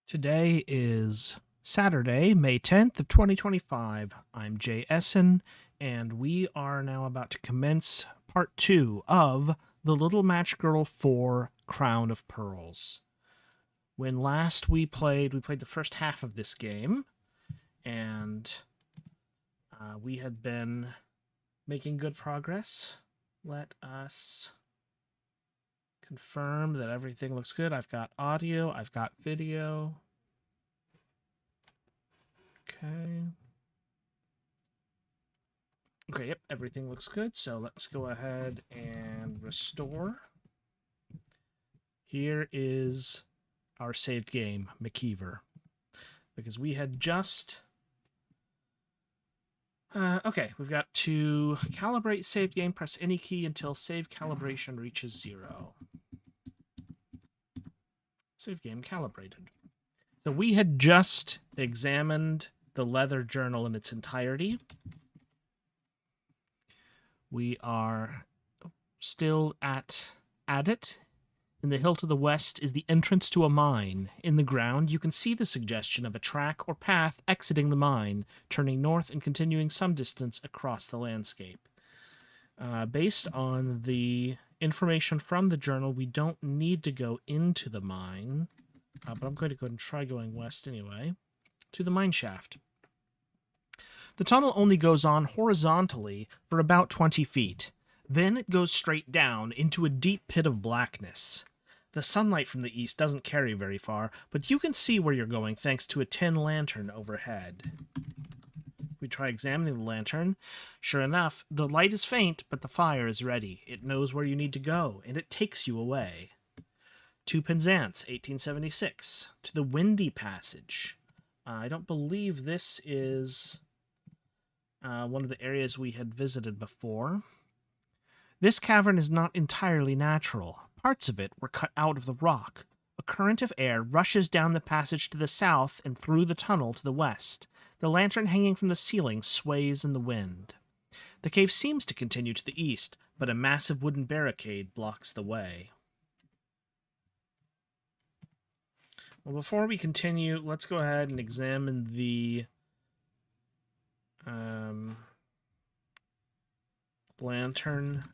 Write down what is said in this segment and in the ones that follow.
Today is Saturday, May 10th of 2025. I'm Jay Essen, and we are now about to commence part 2 of The Little Match Girl 4 Crown of Pearls. When last we played the first half of this game, and we had been making good progress. Let us confirm that everything looks good. I've got audio, I've got video. Okay. Okay, yep, everything looks good. So let's go ahead and restore. Here is our saved game, McKeever. Because we had just... okay, we've got to calibrate saved game. Press any key until save calibration reaches 0. Save game calibrated. So we had just examined the leather journal in its entirety. We are still at it. In the hill to the west is the entrance to a mine. In the ground, you can see the suggestion of a track or path exiting the mine, turning north and continuing some distance across the landscape. Based on the information from the journal, we don't need to go into the mine, but I'm going to go ahead and try going west anyway, to the mine shaft. The tunnel only goes on horizontally for about 20 feet. Then it goes straight down into a deep pit of blackness. The sunlight from the east doesn't carry very far, but you can see where you're going thanks to a tin lantern overhead. We try examining the lantern. Sure enough, the light is faint, but the fire is ready. It knows where you need to go, and it takes you away. To Penzance, 1876. To the Windy Passage. I don't believe this is one of the areas we had visited before. This cavern is not entirely natural. Parts of it were cut out of the rock. A current of air rushes down the passage to the south and through the tunnel to the west. The lantern hanging from the ceiling sways in the wind. The cave seems to continue to the east, but a massive wooden barricade blocks the way. Well, before we continue, let's go ahead and examine the lantern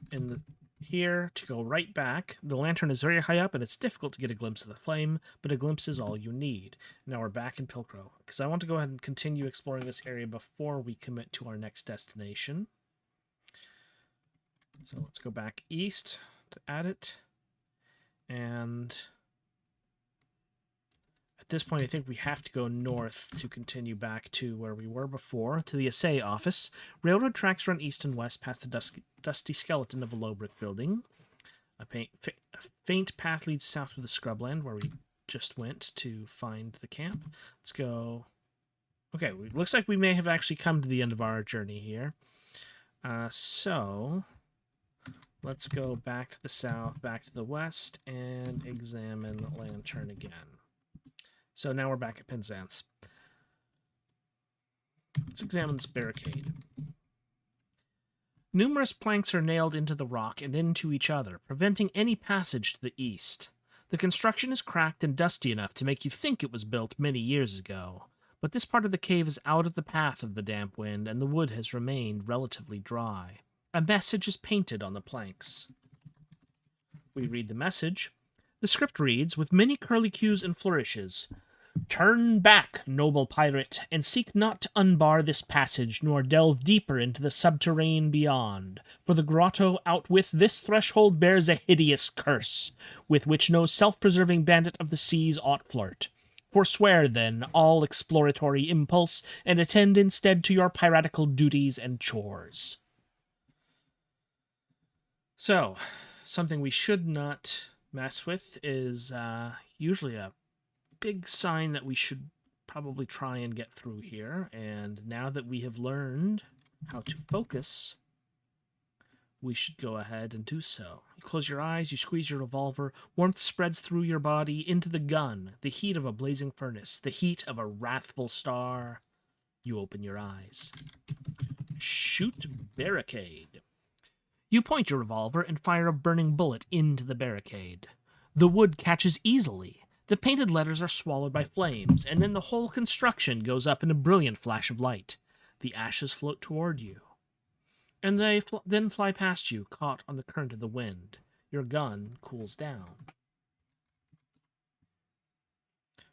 here to go right back. The lantern is very high up and it's difficult to get a glimpse of the flame, but a glimpse is all you need. Now we're back in Pilcrow, because I want to go ahead and continue exploring this area before we commit to our next destination. So let's go back east to add it, and at this point, I think we have to go north to continue back to where we were before, to the assay office. Railroad tracks run east and west past the dusty skeleton of a low brick building. A faint path leads south through the scrubland, where we just went to find the camp. Let's go... Okay, looks like we may have actually come to the end of our journey here. So, let's go back to the south, back to the west, and examine Lantern again. So now we're back at Penzance. Let's examine this barricade. Numerous planks are nailed into the rock and into each other, preventing any passage to the east. The construction is cracked and dusty enough to make you think it was built many years ago, but this part of the cave is out of the path of the damp wind, and the wood has remained relatively dry. A message is painted on the planks. We read the message. The script reads, with many curlicues and flourishes, "Turn back, noble pirate, and seek not to unbar this passage, nor delve deeper into the subterrane beyond, for the grotto outwith this threshold bears a hideous curse, with which no self-preserving bandit of the seas ought flirt. Forswear, then, all exploratory impulse, and attend instead to your piratical duties and chores." So, something we should not mess with is usually a big sign that we should probably try and get through here. And now that we have learned how to focus, we should go ahead and do so. You close your eyes, you squeeze your revolver, warmth spreads through your body into the gun, the heat of a blazing furnace, the heat of a wrathful star. You open your eyes. Shoot barricade. You point your revolver and fire a burning bullet into the barricade. The wood catches easily. The painted letters are swallowed by flames, and then the whole construction goes up in a brilliant flash of light. The ashes float toward you, and they then fly past you, caught on the current of the wind. Your gun cools down.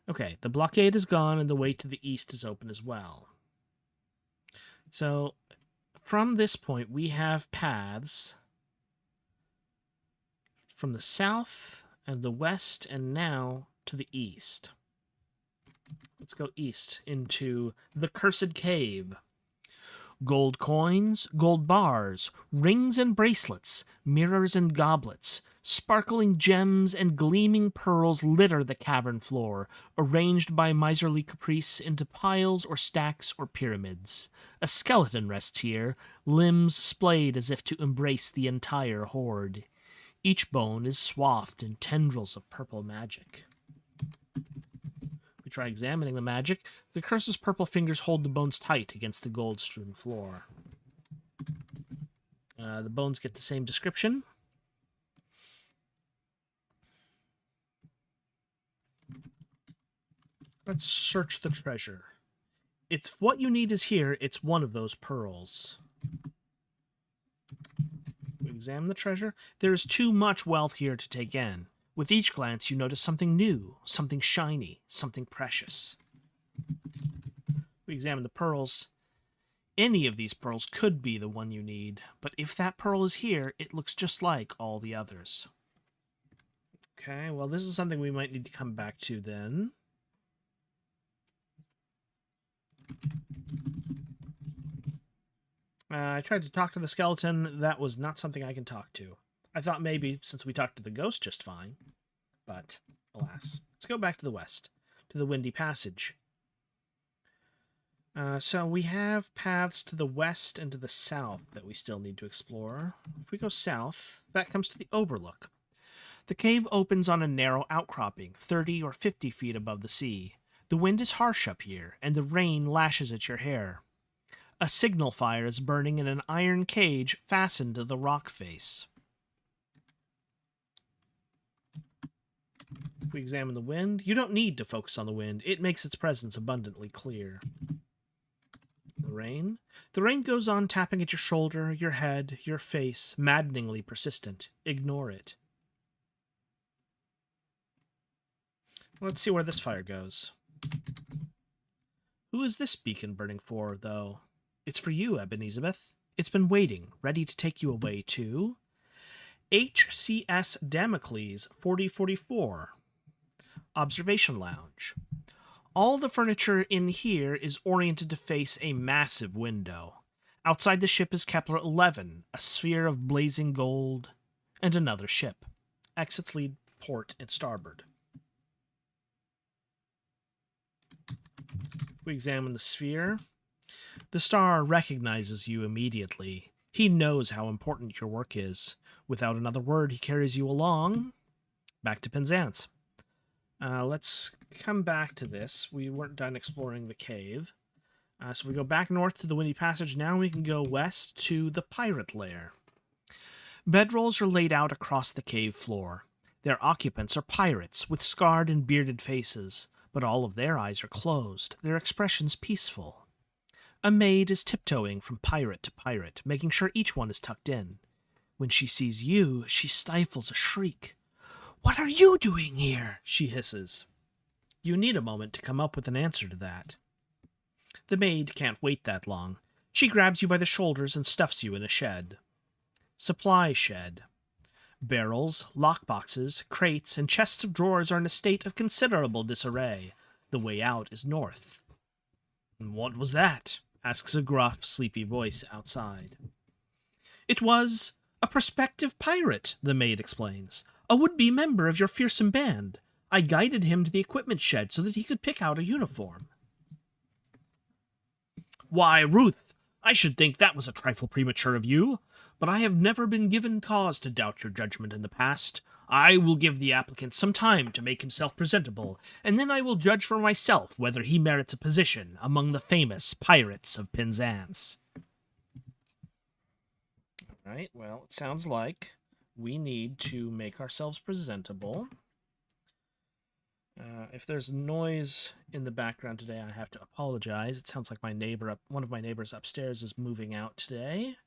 Okay, the blockade is gone, and the way to the east is open as well. So, from this point, we have paths from the south and the west, and now to the east. Let's go east into the Cursed Cave. Gold coins, gold bars, rings and bracelets, mirrors and goblets, sparkling gems and gleaming pearls litter the cavern floor, arranged by miserly caprice into piles or stacks or pyramids. A skeleton rests here, limbs splayed as if to embrace the entire hoard. Each bone is swathed in tendrils of purple magic. We try examining the magic. The curse's purple fingers hold the bones tight against the gold-strewn floor. The bones get the same description. Let's search the treasure. It's what you need is here. It's one of those pearls. We examine the treasure. There is too much wealth here to take in. With each glance, you notice something new, something shiny, something precious. We examine the pearls. Any of these pearls could be the one you need, but if that pearl is here, it looks just like all the others. Okay, well, this is something we might need to come back to then. I tried to talk to the skeleton. That was not something I can talk to. I thought maybe, since we talked to the ghost just fine. But, alas. Let's go back to the west, to the Windy Passage. So we have paths to the west and to the south that we still need to explore. If we go south, that comes to the Overlook. The cave opens on a narrow outcropping, 30 or 50 feet above the sea. The wind is harsh up here, and the rain lashes at your hair. A signal fire is burning in an iron cage fastened to the rock face. If we examine the wind, you don't need to focus on the wind. It makes its presence abundantly clear. The rain? The rain goes on tapping at your shoulder, your head, your face, maddeningly persistent. Ignore it. Let's see where this fire goes. Who is this beacon burning for, though? It's for you, Ebenezabeth. It's been waiting, ready to take you away to HCS Damocles 4044. Observation Lounge. All the furniture in here is oriented to face a massive window. Outside the ship is Kepler 11, a sphere of blazing gold, and another ship. Exits lead port and starboard. We examine the sphere. The star recognizes you immediately. He knows how important your work is. Without another word, he carries you along back to Penzance. Let's come back to this. We weren't done exploring the cave. So we go back north to the Windy Passage. Now we can go west to the Pirate Lair. Bedrolls are laid out across the cave floor. Their occupants are pirates with scarred and bearded faces, but all of their eyes are closed, their expressions peaceful. A maid is tiptoeing from pirate to pirate, making sure each one is tucked in. When she sees you, she stifles a shriek. "What are you doing here?" she hisses. You need a moment to come up with an answer to that. The maid can't wait that long. She grabs you by the shoulders and stuffs you in a shed. Supply shed. Barrels, lockboxes, crates, and chests of drawers are in a state of considerable disarray. The way out is north. "What was that?" asks a gruff, sleepy voice outside. "It was a prospective pirate," the maid explains. "A would-be member of your fearsome band. I guided him to the equipment shed so that he could pick out a uniform." "Why, Ruth, I should think that was a trifle premature of you, but I have never been given cause to doubt your judgment in the past. I will give the applicant some time to make himself presentable, and then I will judge for myself whether he merits a position among the famous pirates of Penzance." All right, well, it sounds like we need to make ourselves presentable. If there's noise in the background today, I have to apologize. It sounds like one of my neighbors upstairs is moving out today,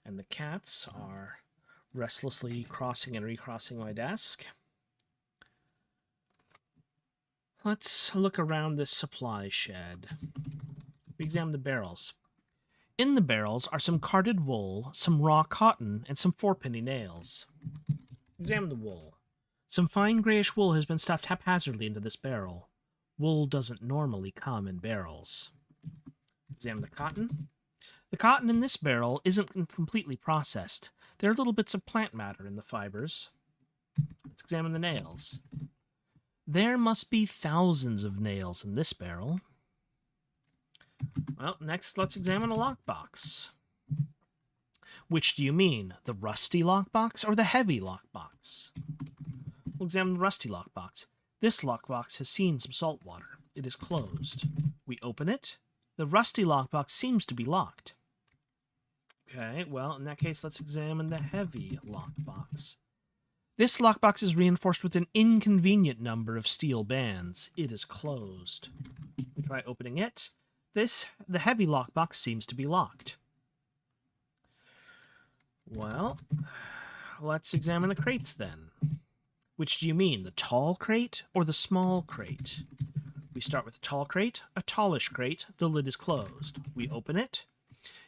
and the cats are restlessly crossing and recrossing my desk. Let's look around this supply shed. We examine the barrels. In the barrels are some carded wool, some raw cotton, and some four-penny nails. Examine the wool. Some fine grayish wool has been stuffed haphazardly into this barrel. Wool doesn't normally come in barrels. Examine the cotton. The cotton in this barrel isn't completely processed. There are little bits of plant matter in the fibers. Let's examine the nails. There must be thousands of nails in this barrel. Well, next let's examine a lockbox. Which do you mean, the rusty lockbox or the heavy lockbox? We'll examine the rusty lockbox. This lockbox has seen some salt water. It is closed. We open it. The rusty lockbox seems to be locked. Okay, well, in that case, let's examine the heavy lockbox. This lockbox is reinforced with an inconvenient number of steel bands. It is closed. We try opening it. The heavy lockbox seems to be locked. Well, let's examine the crates then. Which do you mean, the tall crate or the small crate? We start with the tall crate, a tallish crate. The lid is closed. We open it.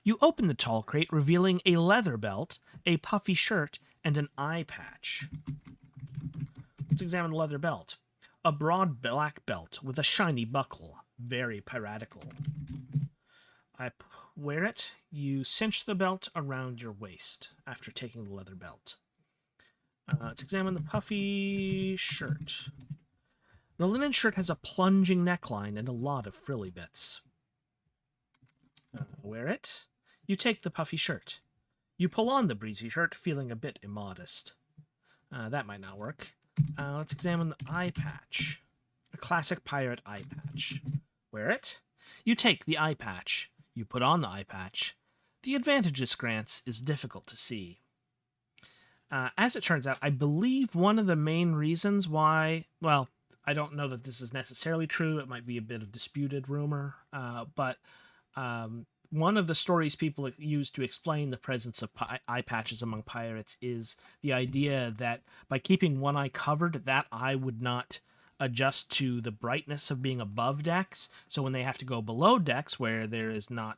You open the tall crate, revealing a leather belt, a puffy shirt, and an eye patch. Let's examine the leather belt. A broad black belt with a shiny buckle. Very piratical. I wear it. You cinch the belt around your waist after taking the leather belt. Let's examine the puffy shirt. The linen shirt has a plunging neckline and a lot of frilly bits. Wear it. You take the puffy shirt. You pull on the breezy shirt, feeling a bit immodest. That might not work. Let's examine the eye patch. A classic pirate eye patch. Wear it. You take the eye patch. You put on the eye patch. The advantage this grants is difficult to see. As it turns out, I believe one of the main reasons why, well, I don't know that this is necessarily true. It might be a bit of disputed rumor, but one of the stories people use to explain the presence of eye patches among pirates is the idea that by keeping one eye covered, that eye would not adjust to the brightness of being above decks. So when they have to go below decks, where there is not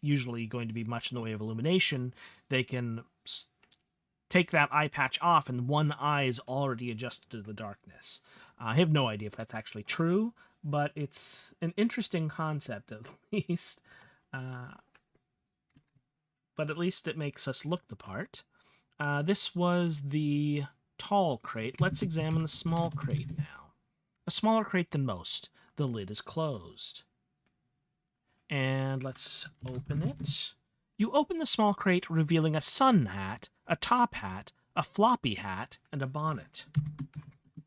usually going to be much in the way of illumination, they can take that eye patch off and one eye is already adjusted to the darkness. I have no idea if that's actually true, but it's an interesting concept at least. But at least it makes us look the part. This was the tall crate. Let's examine the small crate now. A smaller crate than most. The lid is closed. And let's open it. You open the small crate, revealing a sun hat, a top hat, a floppy hat, and a bonnet.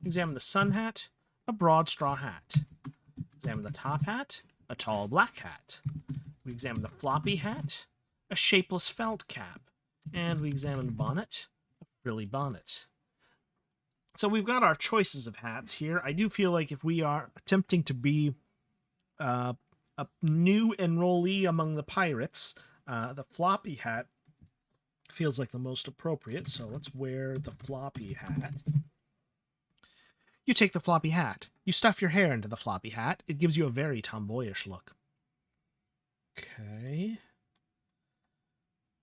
Examine the sun hat, a broad straw hat. Examine the top hat, a tall black hat. We examine the floppy hat, a shapeless felt cap. And we examine the bonnet, a frilly bonnet. So we've got our choices of hats here. I do feel like if we are attempting to be a new enrollee among the pirates, the floppy hat feels like the most appropriate, so let's wear the floppy hat. You take the floppy hat. You stuff your hair into the floppy hat. It gives you a very tomboyish look. Okay.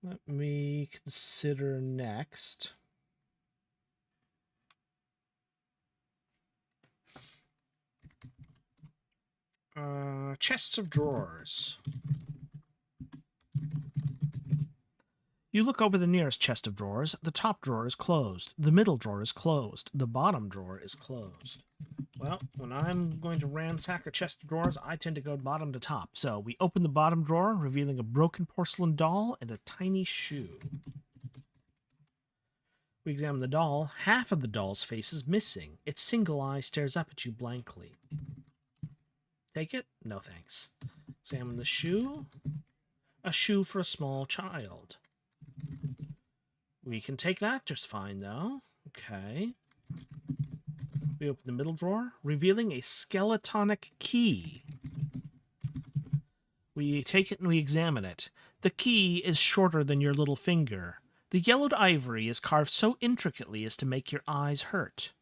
Let me consider next. Chests of drawers. You look over the nearest chest of drawers. The top drawer is closed. The middle drawer is closed. The bottom drawer is closed. Well, when I'm going to ransack a chest of drawers, I tend to go bottom to top. So we open the bottom drawer, revealing a broken porcelain doll and a tiny shoe. We examine the doll. Half of the doll's face is missing. Its single eye stares up at you blankly. Take it? No thanks. Examine the shoe. A shoe for a small child. We can take that just fine, though. Okay. We We open the middle drawer, revealing a skeletonic key. We take it and we examine it. The key is shorter than your little finger. The yellowed ivory is carved so intricately as to make your eyes hurt.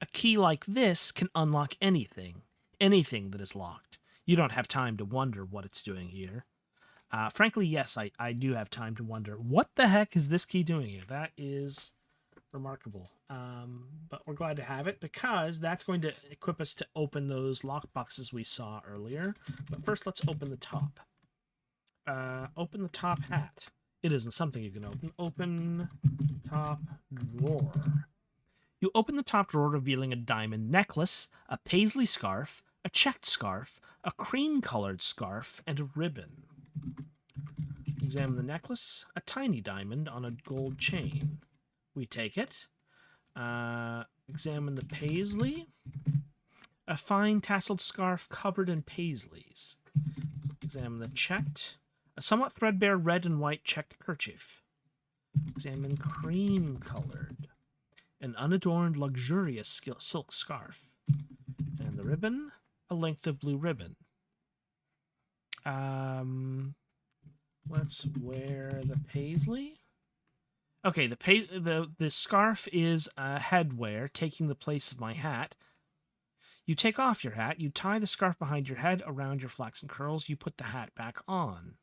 A key like this can unlock anything that is locked. You don't have time to wonder what it's doing here. Frankly, yes, I do have time to wonder, what the heck is this key doing here? That is remarkable. But we're glad to have it, because that's going to equip us to open those lockboxes we saw earlier. But first, let's open the top. Open the top hat. It isn't something you can open. Open top drawer. You open the top drawer, revealing a diamond necklace, a paisley scarf, a checked scarf, a cream-colored scarf, and a ribbon. Examine the necklace, a tiny diamond on a gold chain. We take it. Examine the paisley, a fine tasseled scarf covered in paisleys. Examine the checked, a somewhat threadbare red and white checked kerchief. Examine cream-colored, an unadorned, luxurious silk scarf. And the ribbon, a length of blue ribbon. Let's wear the paisley. Okay, the scarf is a headwear, taking the place of my hat. You take off your hat, you tie the scarf behind your head around your flaxen curls, you put the hat back on.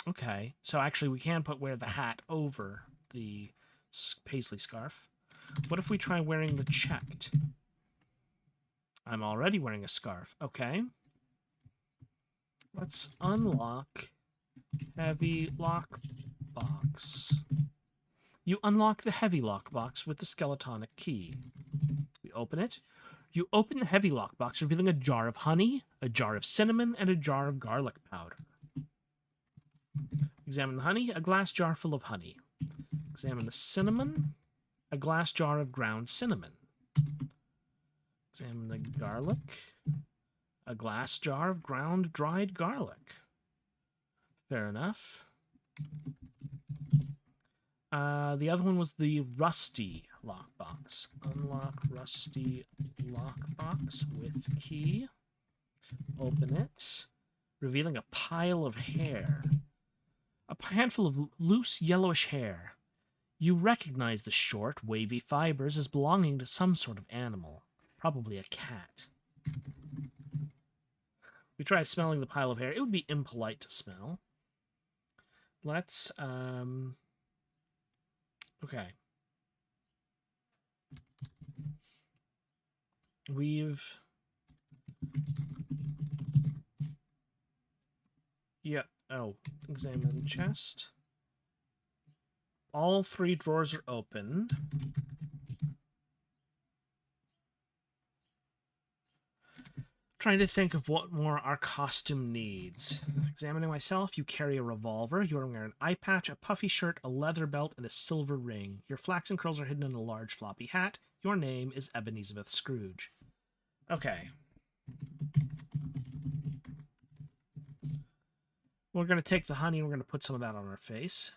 Okay, so actually we can wear the hat over the paisley scarf. What if we try wearing the checked? I'm already wearing a scarf. Okay. Let's unlock heavy lockbox. You unlock the heavy lockbox with the skeletonic key. We open it. You open the heavy lockbox, revealing a jar of honey, a jar of cinnamon, and a jar of garlic powder. Examine the honey, a glass jar full of honey. Examine the cinnamon, a glass jar of ground cinnamon. Examine the garlic, a glass jar of ground dried garlic. Fair enough. The other one was the rusty lockbox. Unlock rusty lockbox with key. Open it, revealing a pile of hair. A handful of loose yellowish hair. You recognize the short, wavy fibers as belonging to some sort of animal. Probably a cat. We tried smelling the pile of hair. It would be impolite to smell. Let's, okay. We've... Yeah, oh, examine chest. All three drawers are opened. Trying to think of what more our costume needs. Examining myself, you carry a revolver. You are wearing an eye patch, a puffy shirt, a leather belt, and a silver ring. Your flaxen curls are hidden in a large floppy hat. Your name is Ebenezer Scrooge. Okay. We're going to take the honey and we're going to put some of that on our face.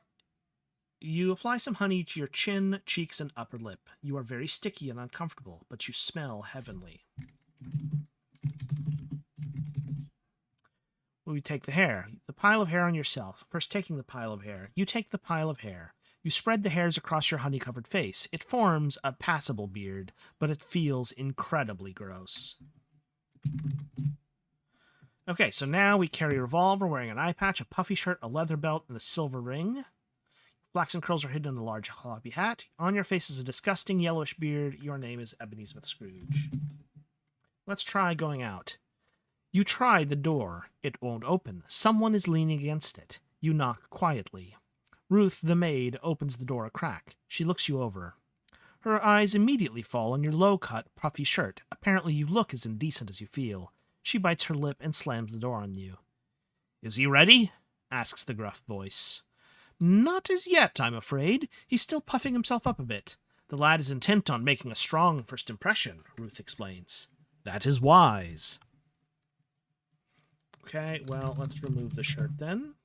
You apply some honey to your chin, cheeks, and upper lip. You are very sticky and uncomfortable, but you smell heavenly. We take the hair. The pile of hair on yourself. First taking the pile of hair. You take the pile of hair. You spread the hairs across your honey-covered face. It forms a passable beard, but it feels incredibly gross. Okay, so now we carry a revolver, wearing an eye patch, a puffy shirt, a leather belt, and a silver ring. Flaxen curls are hidden in a large floppy hat. On your face is a disgusting yellowish beard. Your name is Ebenezer Scrooge. Let's try going out. You try the door. It won't open. Someone is leaning against it. You knock quietly. Ruth, the maid, opens the door a crack. She looks you over. Her eyes immediately fall on your low-cut, puffy shirt. Apparently you look as indecent as you feel. She bites her lip and slams the door on you. "Is he ready?" asks the gruff voice. "Not as yet, I'm afraid. He's still puffing himself up a bit. The lad is intent on making a strong first impression," Ruth explains. "That is wise." Okay, well, let's remove the shirt then.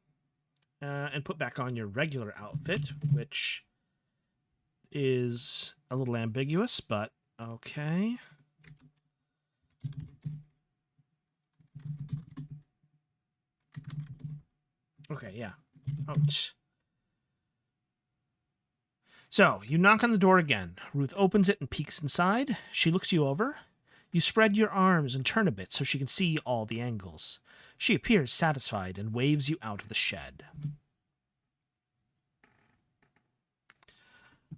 And put back on your regular outfit, which is a little ambiguous, but Okay. Okay, yeah. Ouch. So, you knock on the door again. Ruth opens it and peeks inside. She looks you over. You spread your arms and turn a bit so she can see all the angles. She appears satisfied and waves you out of the shed.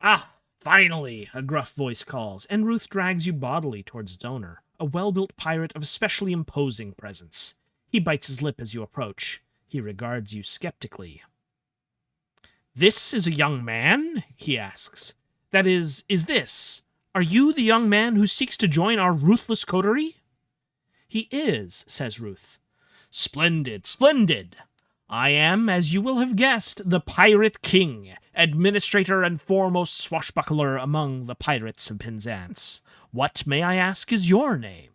Ah, finally, a gruff voice calls, and Ruth drags you bodily towards its owner, a well-built pirate of especially imposing presence. He bites his lip as you approach. He regards you skeptically. "This is a young man?" he asks. "That is this? Are you the young man who seeks to join our ruthless coterie?" "He is," says Ruth. "Splendid, splendid! I am, as you will have guessed, the Pirate King, administrator and foremost swashbuckler among the pirates of Penzance. What, may I ask, is your name?"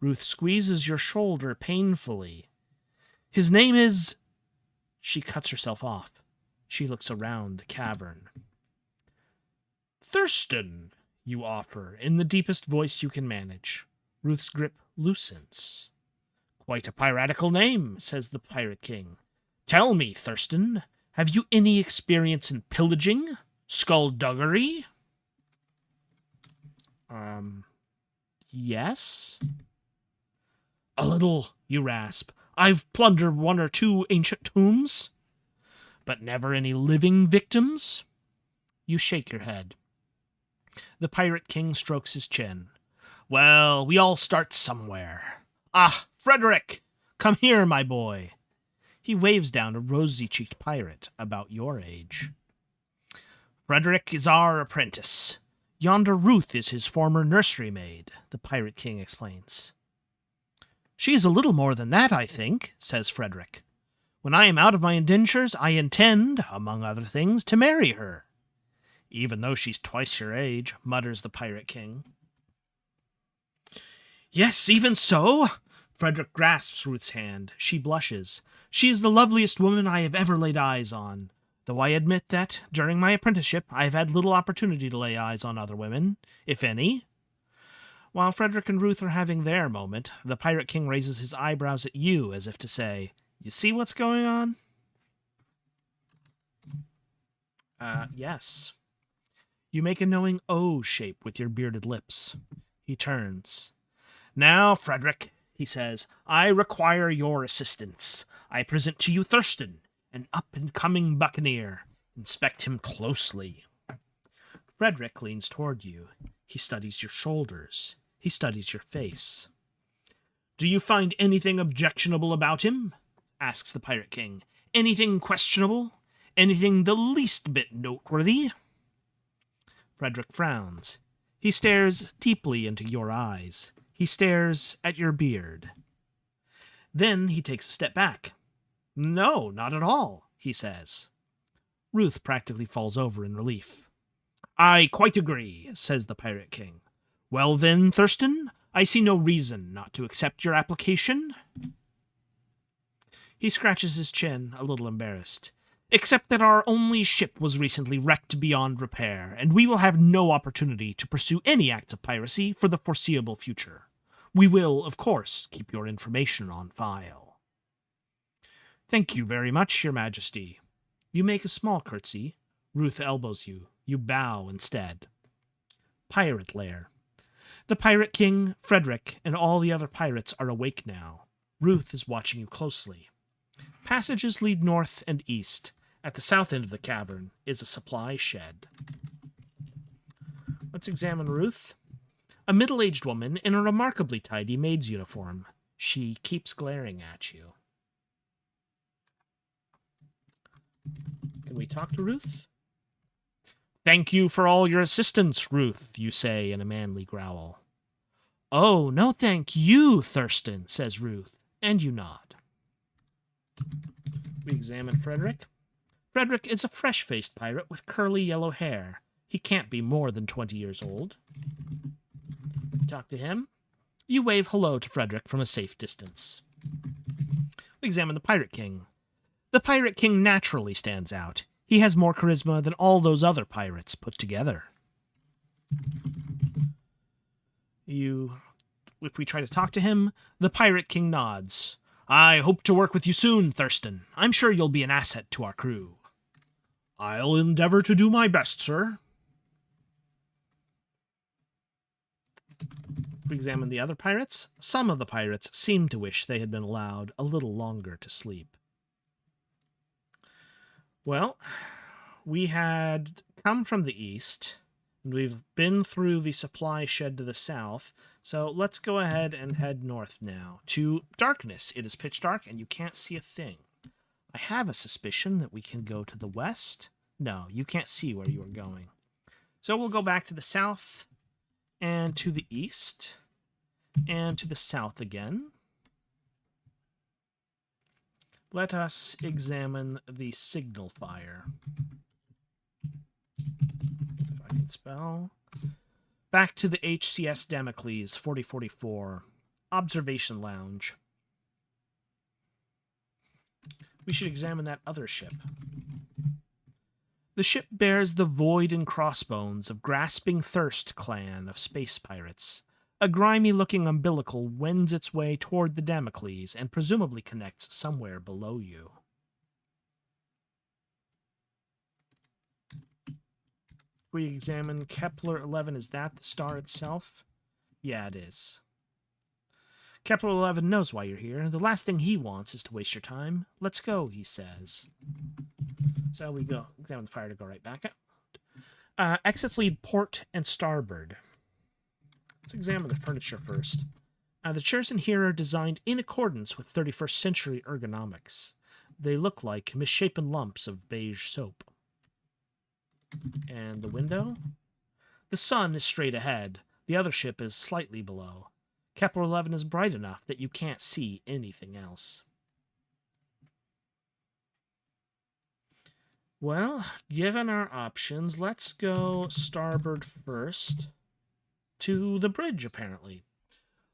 Ruth squeezes your shoulder painfully. "His name is—" She cuts herself off. She looks around the cavern. "Thurston," you offer, in the deepest voice you can manage. Ruth's grip loosens. "Quite a piratical name," says the Pirate King. "Tell me, Thurston, have you any experience in pillaging? Skullduggery?" Yes? "A little," you rasp. "I've plundered one or two ancient tombs." "But never any living victims?" You shake your head. The Pirate King strokes his chin. "Well, we all start somewhere. Ah, Frederick! Come here, my boy." He waves down a rosy-cheeked pirate about your age. "Frederick is our apprentice. Yonder Ruth is his former nursery maid," the Pirate King explains. "She is a little more than that, I think," says Frederick. "When I am out of my indentures, I intend, among other things, to marry her." "Even though she's twice your age," mutters the Pirate King. "Yes, even so." Frederick grasps Ruth's hand. She blushes. "She is the loveliest woman I have ever laid eyes on, though I admit that, during my apprenticeship, I have had little opportunity to lay eyes on other women, if any." While Frederick and Ruth are having their moment, the Pirate King raises his eyebrows at you as if to say, "You see what's going on?" Yes. You make a knowing O shape with your bearded lips. He turns. "Now, Frederick," he says, "I require your assistance. I present to you Thurston, an up-and-coming buccaneer. Inspect him closely." Frederick leans toward you. He studies your shoulders. He studies your face. "Do you find anything objectionable about him?" asks the Pirate King. "Anything questionable? Anything the least bit noteworthy?" Frederick frowns. He stares deeply into your eyes. He stares at your beard. Then he takes a step back. "No, not at all," he says. Ruth practically falls over in relief. "I quite agree," says the Pirate King. "Well then, Thurston, I see no reason not to accept your application." He scratches his chin, a little embarrassed. "Except that our only ship was recently wrecked beyond repair, and we will have no opportunity to pursue any acts of piracy for the foreseeable future. We will, of course, keep your information on file." "Thank you very much, Your Majesty." You make a small curtsy. Ruth elbows you. You bow instead. Pirate Lair. The Pirate King, Frederick, and all the other pirates are awake now. Ruth is watching you closely. Passages lead north and east. At the south end of the cavern is a supply shed. Let's examine Ruth. A middle-aged woman in a remarkably tidy maid's uniform. She keeps glaring at you. Can we talk to Ruth? "Thank you for all your assistance, Ruth," you say in a manly growl. "Oh, no thank you, Thurston," says Ruth, and you nod. We examine Frederick. Frederick is a fresh-faced pirate with curly yellow hair. He can't be more than 20 years old. Talk to him. You wave hello to Frederick from a safe distance. We examine the Pirate King. The Pirate King naturally stands out. He has more charisma than all those other pirates put together. If we try to talk to him, the Pirate King nods. I hope to work with you soon, Thurston. I'm sure you'll be an asset to our crew. I'll endeavor to do my best, sir. We examine the other pirates. Some of the pirates seem to wish they had been allowed a little longer to sleep. Well, we had come from the east, and we've been through the supply shed to the south, so let's go ahead and head north now to darkness. It is pitch dark, and you can't see a thing. I have a suspicion that we can go to the west. No, you can't see where you are going. So we'll go back to the south, and to the east, and to the south again. Let us examine the signal fire. If I can spell. Back to the HCS Damocles, 4044. Observation Lounge. We should examine that other ship. The ship bears the void and crossbones of Grasping Thirst clan of space pirates. A grimy-looking umbilical wends its way toward the Damocles and presumably connects somewhere below you. If we examine Kepler 11, is that the star itself? Yeah, it is. Kepler 11 knows why you're here. The last thing he wants is to waste your time. Let's go, he says. So we go examine the fire to go right back up. Exits lead port and starboard. Let's examine the furniture first. The chairs in here are designed in accordance with 31st century ergonomics. They look like misshapen lumps of beige soap. And the window? The sun is straight ahead. The other ship is slightly below. Kepler 11 is bright enough that you can't see anything else. Well, given our options, let's go starboard first. To the bridge, apparently.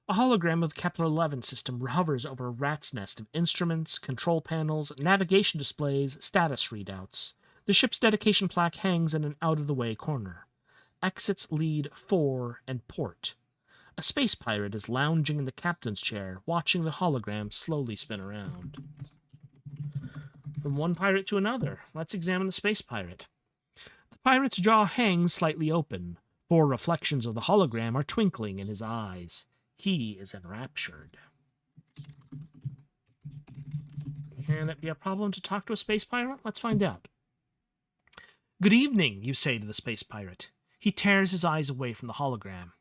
A hologram of the Kepler 11 system hovers over a rat's nest of instruments, control panels, navigation displays, status readouts. The ship's dedication plaque hangs in an out-of-the-way corner. Exits lead fore and port. A space pirate is lounging in the captain's chair, watching the hologram slowly spin around. From one pirate to another, let's examine the space pirate. The pirate's jaw hangs slightly open. 4 reflections of the hologram are twinkling in his eyes. He is enraptured. Can it be a problem to talk to a space pirate? Let's find out. Good evening, you say to the space pirate. He tears his eyes away from the hologram.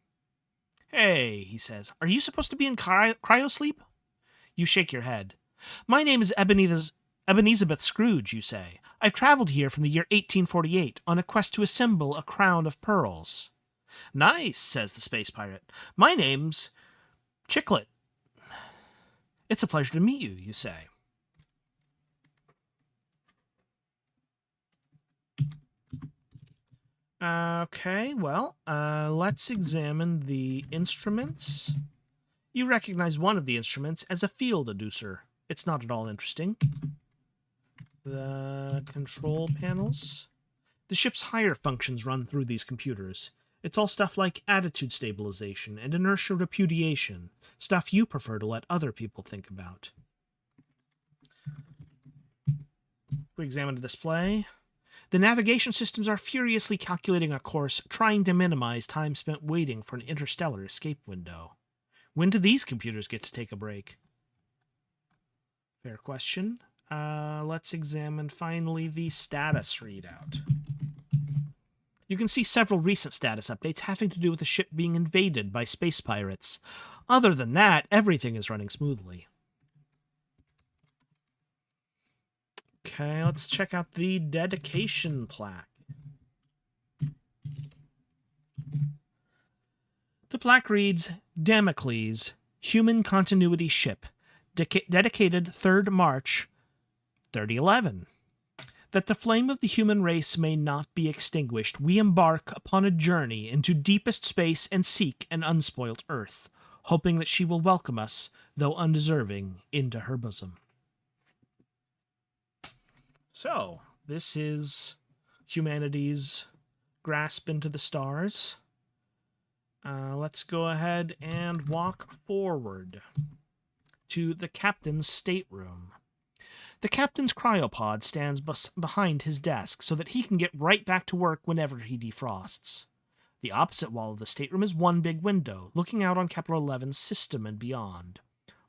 Hey, he says, are you supposed to be in cryosleep? You shake your head. My name is Ebenezabeth Scrooge, you say. I've traveled here from the year 1848 on a quest to assemble a crown of pearls. Nice, says the space pirate. My name's Chicklet. It's a pleasure to meet you, you say. Okay, well, let's examine the instruments. You recognize one of the instruments as a field adducer. It's not at all interesting. The control panels. The ship's higher functions run through these computers. It's all stuff like attitude stabilization and inertia repudiation, stuff you prefer to let other people think about. We examine the display. The navigation systems are furiously calculating a course, trying to minimize time spent waiting for an interstellar escape window. When do these computers get to take a break? Fair question. Let's examine, finally, the status readout. You can see several recent status updates having to do with the ship being invaded by space pirates. Other than that, everything is running smoothly. Okay, let's check out the dedication plaque. The plaque reads, Damocles, Human Continuity Ship, dedicated 3rd March, 3011. That the flame of the human race may not be extinguished, we embark upon a journey into deepest space and seek an unspoilt Earth, hoping that she will welcome us, though undeserving, into her bosom. So, this is humanity's grasp into the stars. Let's go ahead and walk forward to the captain's stateroom. The captain's cryopod stands behind his desk so that he can get right back to work whenever he defrosts. The opposite wall of the stateroom is one big window, looking out on Kepler 11's system and beyond.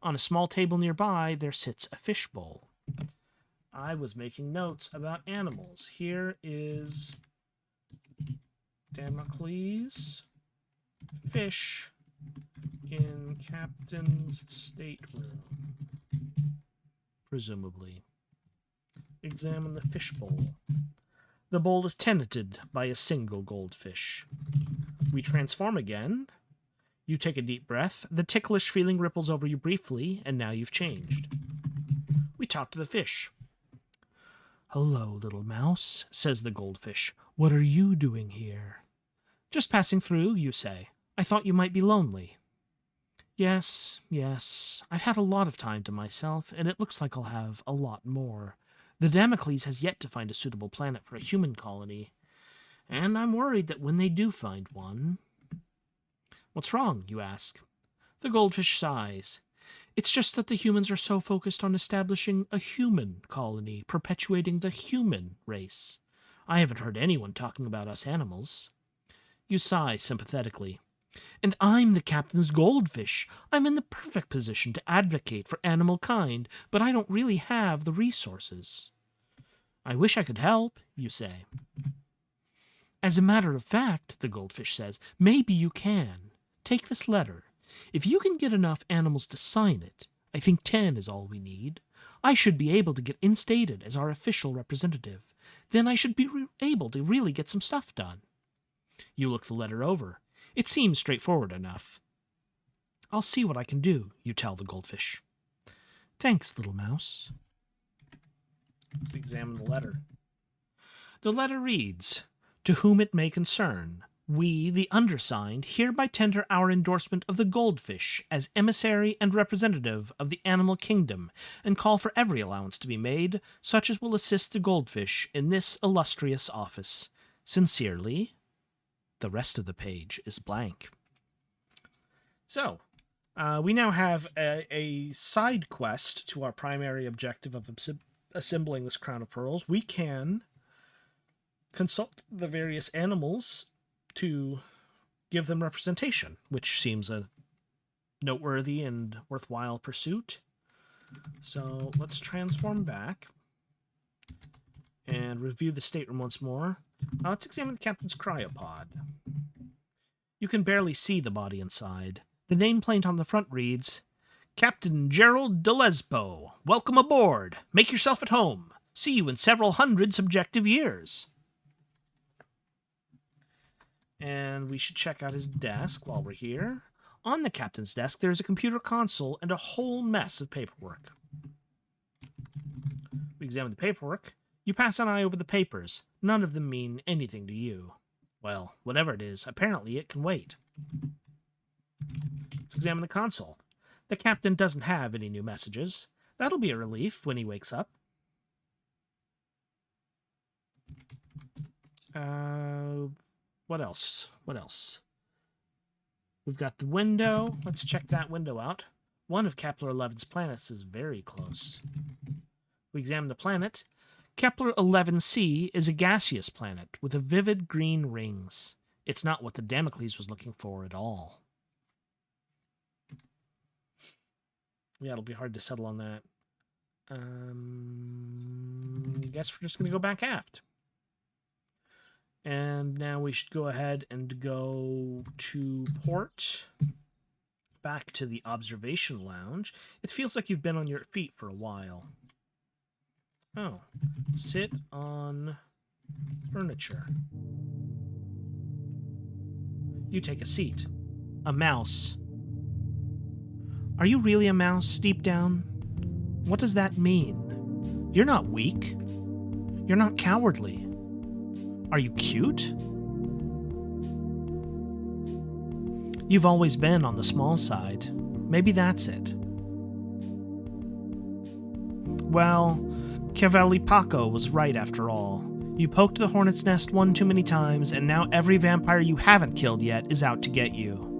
On a small table nearby, there sits a fishbowl. I was making notes about animals. Here is Damocles, fish in captain's stateroom. Presumably. Examine the fishbowl. The bowl is tenanted by a single goldfish. We transform again. You take a deep breath. The ticklish feeling ripples over you briefly, and now you've changed. We talk to the fish. "Hello, little mouse," says the goldfish. "What are you doing here?" "Just passing through," you say. "I thought you might be lonely." Yes, I've had a lot of time to myself, and it looks like I'll have a lot more. The Damocles has yet to find a suitable planet for a human colony, and I'm worried that when they do find one... What's wrong, you ask? The goldfish sighs. It's just that the humans are so focused on establishing a human colony, perpetuating the human race. I haven't heard anyone talking about us animals. You sigh sympathetically. And I'm the captain's goldfish. I'm in the perfect position to advocate for animal kind, but I don't really have the resources. I wish I could help, you say. As a matter of fact, the goldfish says, maybe you can. Take this letter. If you can get enough animals to sign it, I think 10 is all we need. I should be able to get instated as our official representative. Then I should be able to really get some stuff done. You look the letter over. It seems straightforward enough. I'll see what I can do, you tell the goldfish. Thanks, little mouse. Examine the letter. The letter reads, To whom it may concern, we, the undersigned, hereby tender our endorsement of the goldfish as emissary and representative of the animal kingdom, and call for every allowance to be made, such as will assist the goldfish in this illustrious office. Sincerely, the rest of the page is blank. So, we now have a side quest to our primary objective of assembling this crown of pearls. We can consult the various animals to give them representation, which seems a noteworthy and worthwhile pursuit. So let's transform back and review the stateroom once more. Let's examine the captain's cryopod. You can barely see the body inside. The nameplate on the front reads, Captain Gerald de Lesbo, welcome aboard. Make yourself at home. See you in several hundred subjective years. And we should check out his desk while we're here. On the captain's desk, there's a computer console and a whole mess of paperwork. We examine the paperwork. You pass an eye over the papers. None of them mean anything to you. Well, whatever it is, apparently it can wait. Let's examine the console. The captain doesn't have any new messages. That'll be a relief when he wakes up. What else? We've got the window. Let's check that window out. One of Kepler 11's planets is very close. We examine the planet. Kepler 11c is a gaseous planet with a vivid green rings. It's not what the Damocles was looking for at all. Yeah, it'll be hard to settle on that. I guess we're just going to go back aft. And now we should go ahead and go to port, back to the observation lounge. It feels like you've been on your feet for a while. Oh, sit on furniture. You take a seat. A mouse. Are you really a mouse deep down? What does that mean? You're not weak. You're not cowardly. Are you cute? You've always been on the small side. Maybe that's it. Well, Cavalli Paco was right after all. You poked the hornet's nest one too many times, and now every vampire you haven't killed yet is out to get you.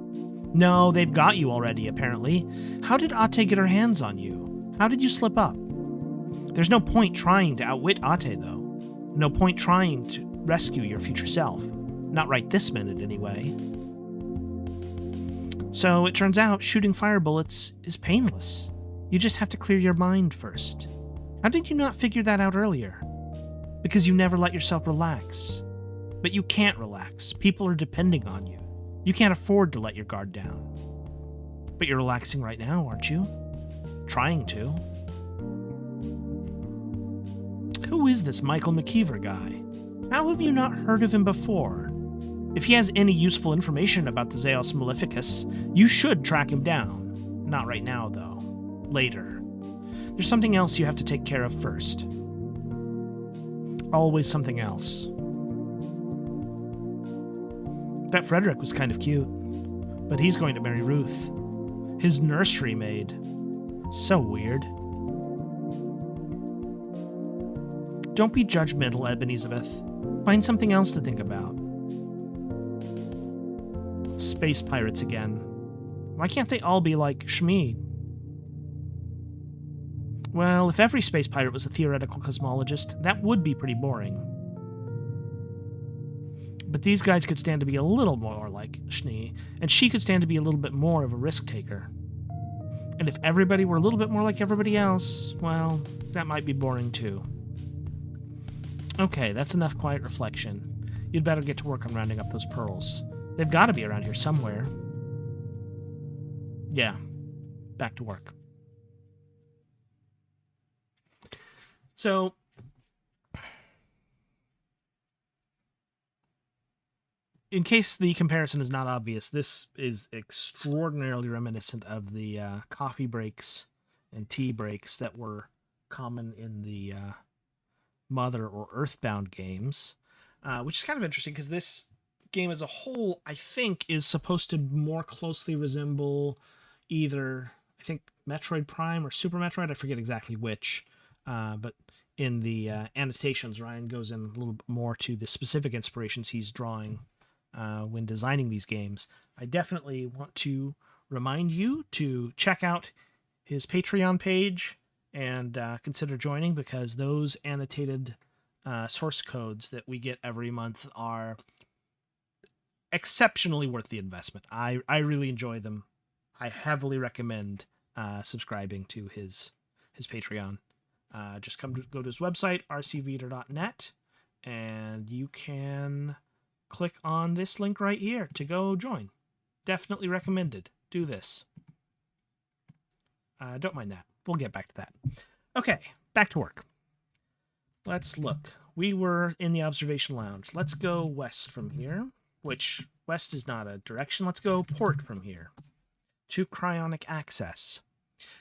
No, they've got you already, apparently. How did Ate get her hands on you? How did you slip up? There's no point trying to outwit Ate, though. No point trying to rescue your future self. Not right this minute, anyway. So it turns out shooting fire bullets is painless. You just have to clear your mind first. How did you not figure that out earlier? Because you never let yourself relax. But you can't relax. People are depending on you. You can't afford to let your guard down. But you're relaxing right now, aren't you? Trying to. Who is this Michael McKeever guy? How have you not heard of him before? If he has any useful information about the Zeus Maleficus, you should track him down. Not right now, though. Later. There's something else you have to take care of first. Always something else. That Frederick was kind of cute, but he's going to marry Ruth. His nursery maid. So weird. Don't be judgmental, Ebenezabeth. Find something else to think about. Space pirates again. Why can't they all be like Shmi? Well, if every space pirate was a theoretical cosmologist, that would be pretty boring. But these guys could stand to be a little more like Shni, and she could stand to be a little bit more of a risk-taker. And if everybody were a little bit more like everybody else, well, that might be boring too. Okay, that's enough quiet reflection. You'd better get to work on rounding up those pearls. They've got to be around here somewhere. Yeah, back to work. So, in case the comparison is not obvious, this is extraordinarily reminiscent of the coffee breaks and tea breaks that were common in the Mother or Earthbound games, which is kind of interesting because this game as a whole, I think, is supposed to more closely resemble either, I think, Metroid Prime or Super Metroid. I forget exactly which, but in the annotations, Ryan goes in a little bit more to the specific inspirations he's drawing when designing these games. I definitely want to remind you to check out his Patreon page and consider joining, because those annotated source codes that we get every month are exceptionally worth the investment. I really enjoy them. I heavily recommend subscribing to his Patreon. Just go to his website, rcveeder.net, and you can click on this link right here to go join. Definitely recommended. Do this. Don't mind that. We'll get back to that. Okay, back to work. Let's look. We were in the observation lounge. Let's go west from here, which west is not a direction. Let's go port from here to cryonic access.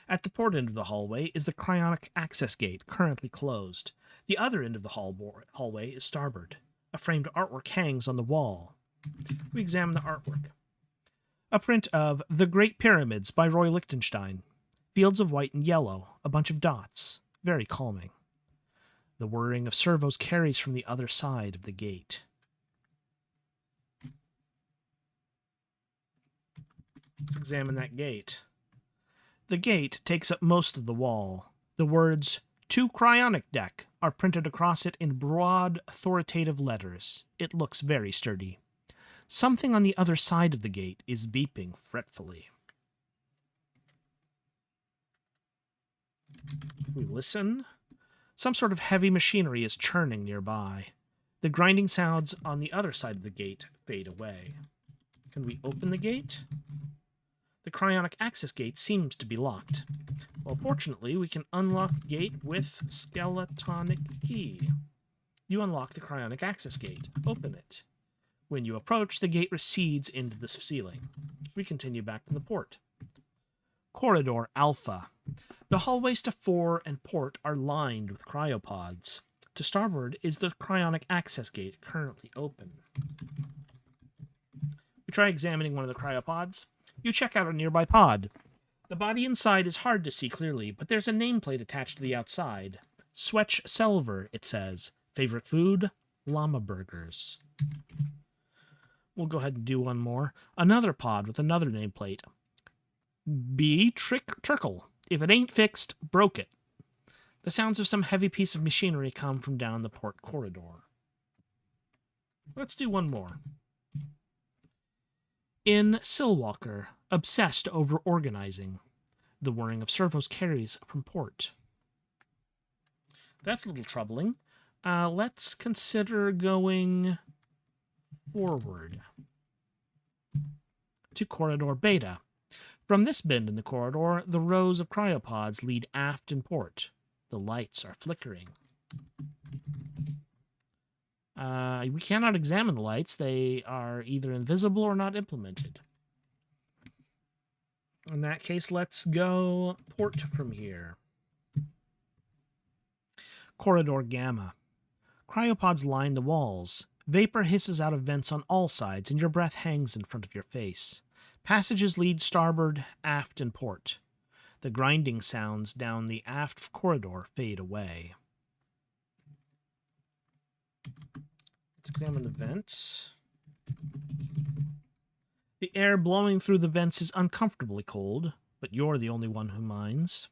At the port end of the hallway is the cryonic access gate, currently closed. The other end of the hallway is starboard. A framed artwork hangs on the wall. We examine the artwork. A print of The Great Pyramids by Roy Lichtenstein. Fields of white and yellow, a bunch of dots. Very calming. The whirring of servos carries from the other side of the gate. Let's examine that gate. The gate takes up most of the wall. The words, "To Cryonic Deck," are printed across it in broad, authoritative letters. It looks very sturdy. Something on the other side of the gate is beeping fretfully. We listen. Some sort of heavy machinery is churning nearby. The grinding sounds on the other side of the gate fade away. Can we open the gate? The cryonic access gate seems to be locked. Well, fortunately, we can unlock the gate with skeletonic key. You unlock the cryonic access gate. Open it. When you approach, the gate recedes into the ceiling. We continue back to the port. Corridor Alpha. The hallways to fore and port are lined with cryopods. To starboard is the cryonic access gate, currently open. We try examining one of the cryopods. You check out a nearby pod. The body inside is hard to see clearly, but there's a nameplate attached to the outside. Swetch Selver, it says. Favorite food? Llama burgers. We'll go ahead and do one more. Another pod with another nameplate. B. Trickle. If it ain't fixed, broke it. The sounds of some heavy piece of machinery come from down the port corridor. Let's do one more. In Sillwalker, obsessed over organizing. The whirring of servos carries from port. That's a little troubling. Let's consider going forward to Corridor Beta. From this bend in the corridor, the rows of cryopods lead aft in port. The lights are flickering. We cannot examine the lights. They are either invisible or not implemented. In that case, let's go port from here. Corridor Gamma. Cryopods line the walls. Vapor hisses out of vents on all sides, and your breath hangs in front of your face. Passages lead starboard, aft, and port. The grinding sounds down the aft corridor fade away. Let's examine the vents. The air blowing through the vents is uncomfortably cold, but you're the only one who minds.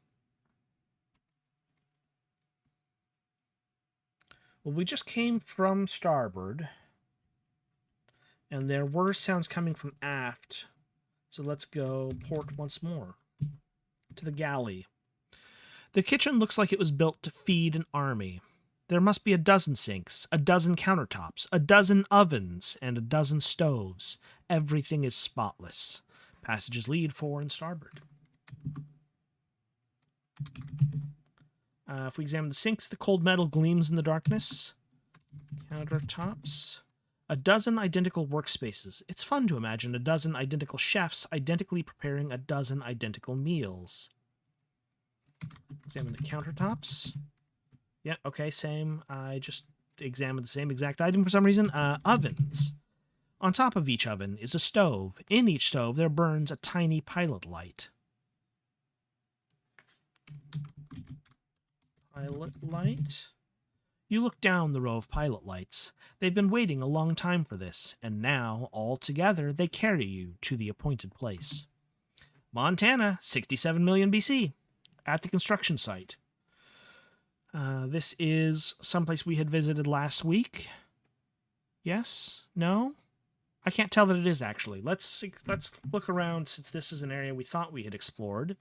Well, we just came from starboard, and there were sounds coming from aft, so let's go port once more. To the galley. The kitchen looks like it was built to feed an army. There must be a dozen sinks, a dozen countertops, a dozen ovens, and a dozen stoves. Everything is spotless. Passages lead forward and starboard. If we examine the sinks, the cold metal gleams in the darkness. Countertops. A dozen identical workspaces. It's fun to imagine a dozen identical chefs identically preparing a dozen identical meals. Examine the countertops. Yeah, okay, same. I just examined the same exact item for some reason. Ovens. On top of each oven is a stove. In each stove, there burns a tiny pilot light. Pilot light? You look down the row of pilot lights. They've been waiting a long time for this, and now, all together, they carry you to the appointed place. Montana, 67 million BC, at the construction site. This is someplace we had visited last week. Yes? No? I can't tell that it is, actually. Let's look around, since this is an area we thought we had explored.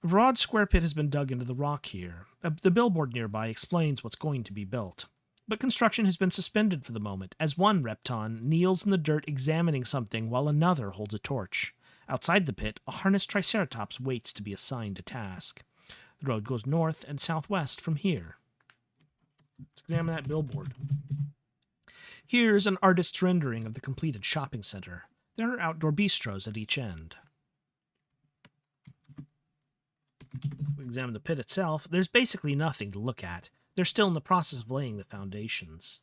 A broad square pit has been dug into the rock here. The billboard nearby explains what's going to be built. But construction has been suspended for the moment, as one Repton kneels in the dirt examining something while another holds a torch. Outside the pit, a harnessed Triceratops waits to be assigned a task. The road goes north and southwest from here. Let's examine that billboard. Here's an artist's rendering of the completed shopping center. There are outdoor bistros at each end. We examine the pit itself. There's basically nothing to look at. They're still in the process of laying the foundations.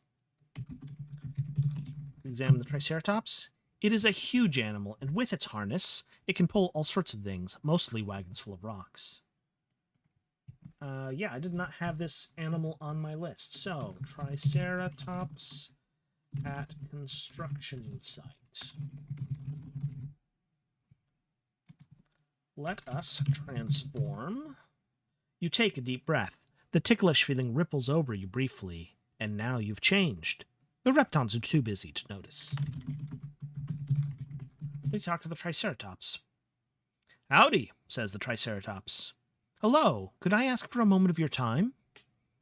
We examine the Triceratops. It is a huge animal, and with its harness, it can pull all sorts of things, mostly wagons full of rocks. Yeah, I did not have this animal on my list. So, Triceratops at construction site. Let us transform. You take a deep breath. The ticklish feeling ripples over you briefly, and now you've changed. The Reptons are too busy to notice. We talk to the Triceratops. Howdy, says the Triceratops. Hello, could I ask for a moment of your time?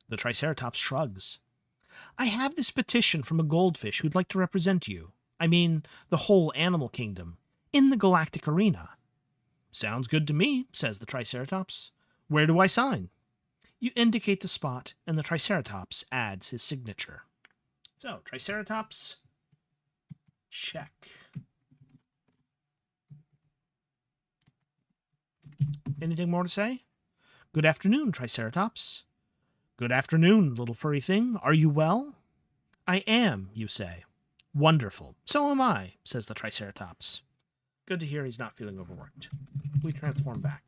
The Triceratops shrugs. I have this petition from a goldfish who'd like to represent you. I mean, the whole animal kingdom, in the galactic arena. Sounds good to me, says the Triceratops. Where do I sign? You indicate the spot, and the Triceratops adds his signature. So, Triceratops, check. Anything more to say? Good afternoon, Triceratops. Good afternoon, little furry thing. Are you well? I am, you say. Wonderful. So am I, says the Triceratops. Good to hear he's not feeling overworked. We transform back.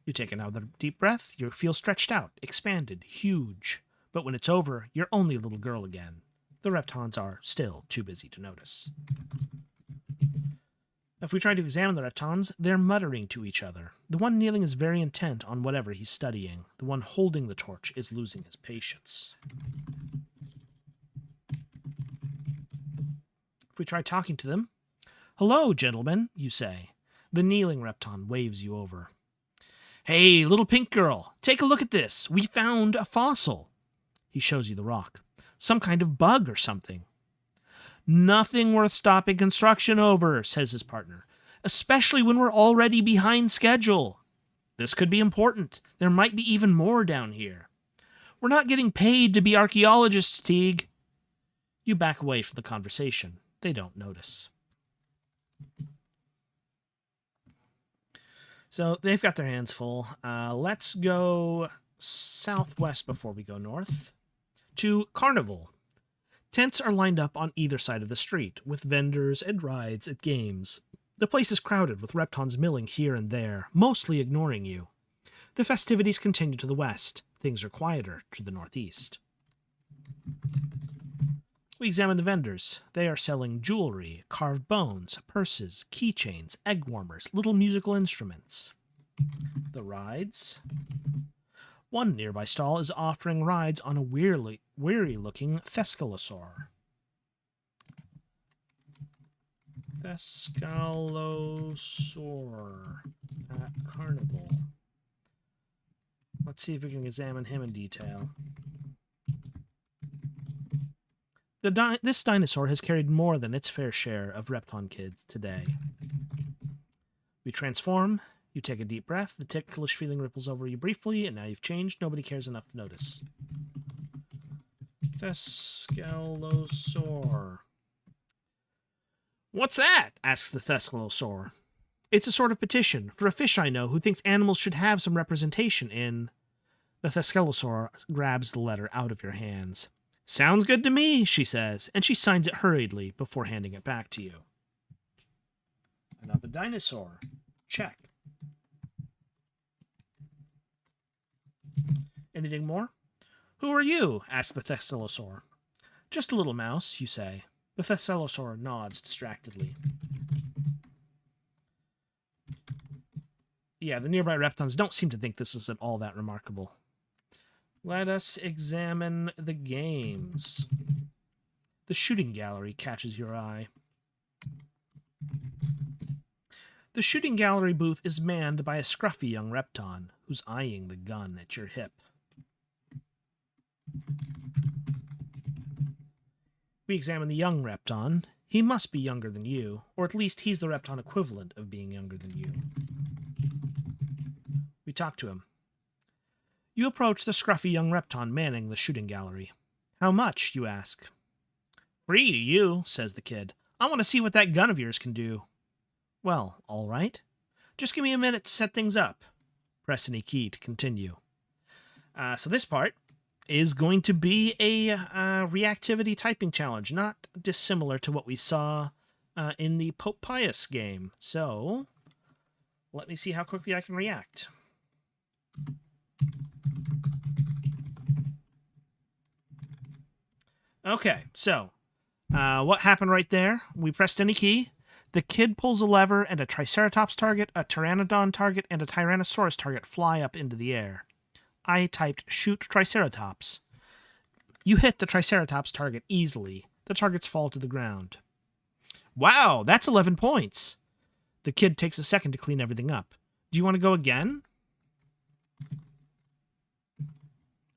You take another deep breath. You feel stretched out, expanded, huge. But when it's over, you're only a little girl again. The reptons are still too busy to notice. If we try to examine the reptons, they're muttering to each other. The one kneeling is very intent on whatever he's studying. The one holding the torch is losing his patience. If we try talking to them, "Hello, gentlemen," you say. The kneeling repton waves you over. "Hey, little pink girl, take a look at this. We found a fossil." He shows you the rock. "Some kind of bug or something." "Nothing worth stopping construction over," says his partner, "especially when we're already behind schedule. This could be important. There might be even more down here. We're not getting paid to be archaeologists, Teague." You back away from the conversation. They don't notice. So they've got their hands full. Let's go southwest before we go north to Carnival. Tents are lined up on either side of the street, with vendors and rides and games. The place is crowded, with reptons milling here and there, mostly ignoring you. The festivities continue to the west. Things are quieter to the northeast. We examine the vendors. They are selling jewelry, carved bones, purses, keychains, egg warmers, little musical instruments. The rides. One nearby stall is offering rides on a weary-looking Thescalosaur. Thescalosaur at Carnival. Let's see if we can examine him in detail. This dinosaur has carried more than its fair share of repton kids today. We transform. You take a deep breath. The ticklish feeling ripples over you briefly, and now you've changed. Nobody cares enough to notice. Thescalosaur. "What's that?" asks the Thescalosaur. "It's a sort of petition for a fish I know who thinks animals should have some representation in..." The Thescalosaur grabs the letter out of your hands. "Sounds good to me," she says, and she signs it hurriedly before handing it back to you. Another dinosaur. Check. Anything more? "Who are you?" asks the Thescalosaur. "Just a little mouse," you say. The Thescalosaur nods distractedly. Yeah, the nearby reptons don't seem to think this is at all that remarkable. Let us examine the games. The shooting gallery catches your eye. The shooting gallery booth is manned by a scruffy young repton who's eyeing the gun at your hip. We examine the young repton. He must be younger than you, or at least he's the repton equivalent of being younger than you. We talk to him. You approach the scruffy young repton manning the shooting gallery. "How much?" you ask. "Free to you," says the kid. "I want to see what that gun of yours can do." "Well, all right. Just give me a minute to set things up." Press any key to continue. So this part is going to be a reactivity typing challenge, not dissimilar to what we saw in the Pope Pius game. So let me see how quickly I can react. Okay, so what happened right there? We pressed any key. The kid pulls a lever, and a Triceratops target, a Pteranodon target, and a Tyrannosaurus target fly up into the air. I typed shoot Triceratops. You hit the Triceratops target easily. The targets fall to the ground. Wow, that's 11 points. The kid takes a second to clean everything up. Do you want to go again?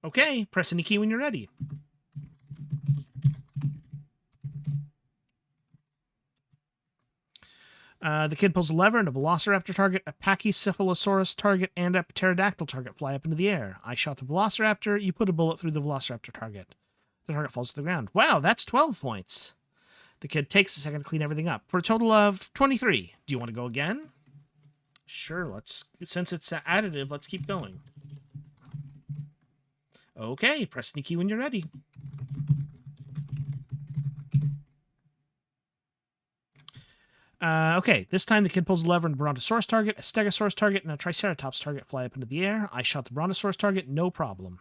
Okay, press any key when you're ready. The kid pulls a lever, and a Velociraptor target, a Pachycephalosaurus target, and a Pterodactyl target fly up into the air. I shot the Velociraptor. You put a bullet through the Velociraptor target. The target falls to the ground. Wow, that's 12 points. The kid takes a second to clean everything up, for a total of 23. Do you want to go again? Sure, since it's additive, let's keep going. Okay, press any key when you're ready. Okay, this time the kid pulls a lever, and a Brontosaurus target, a Stegosaurus target, and a Triceratops target fly up into the air. I shot the Brontosaurus target, no problem.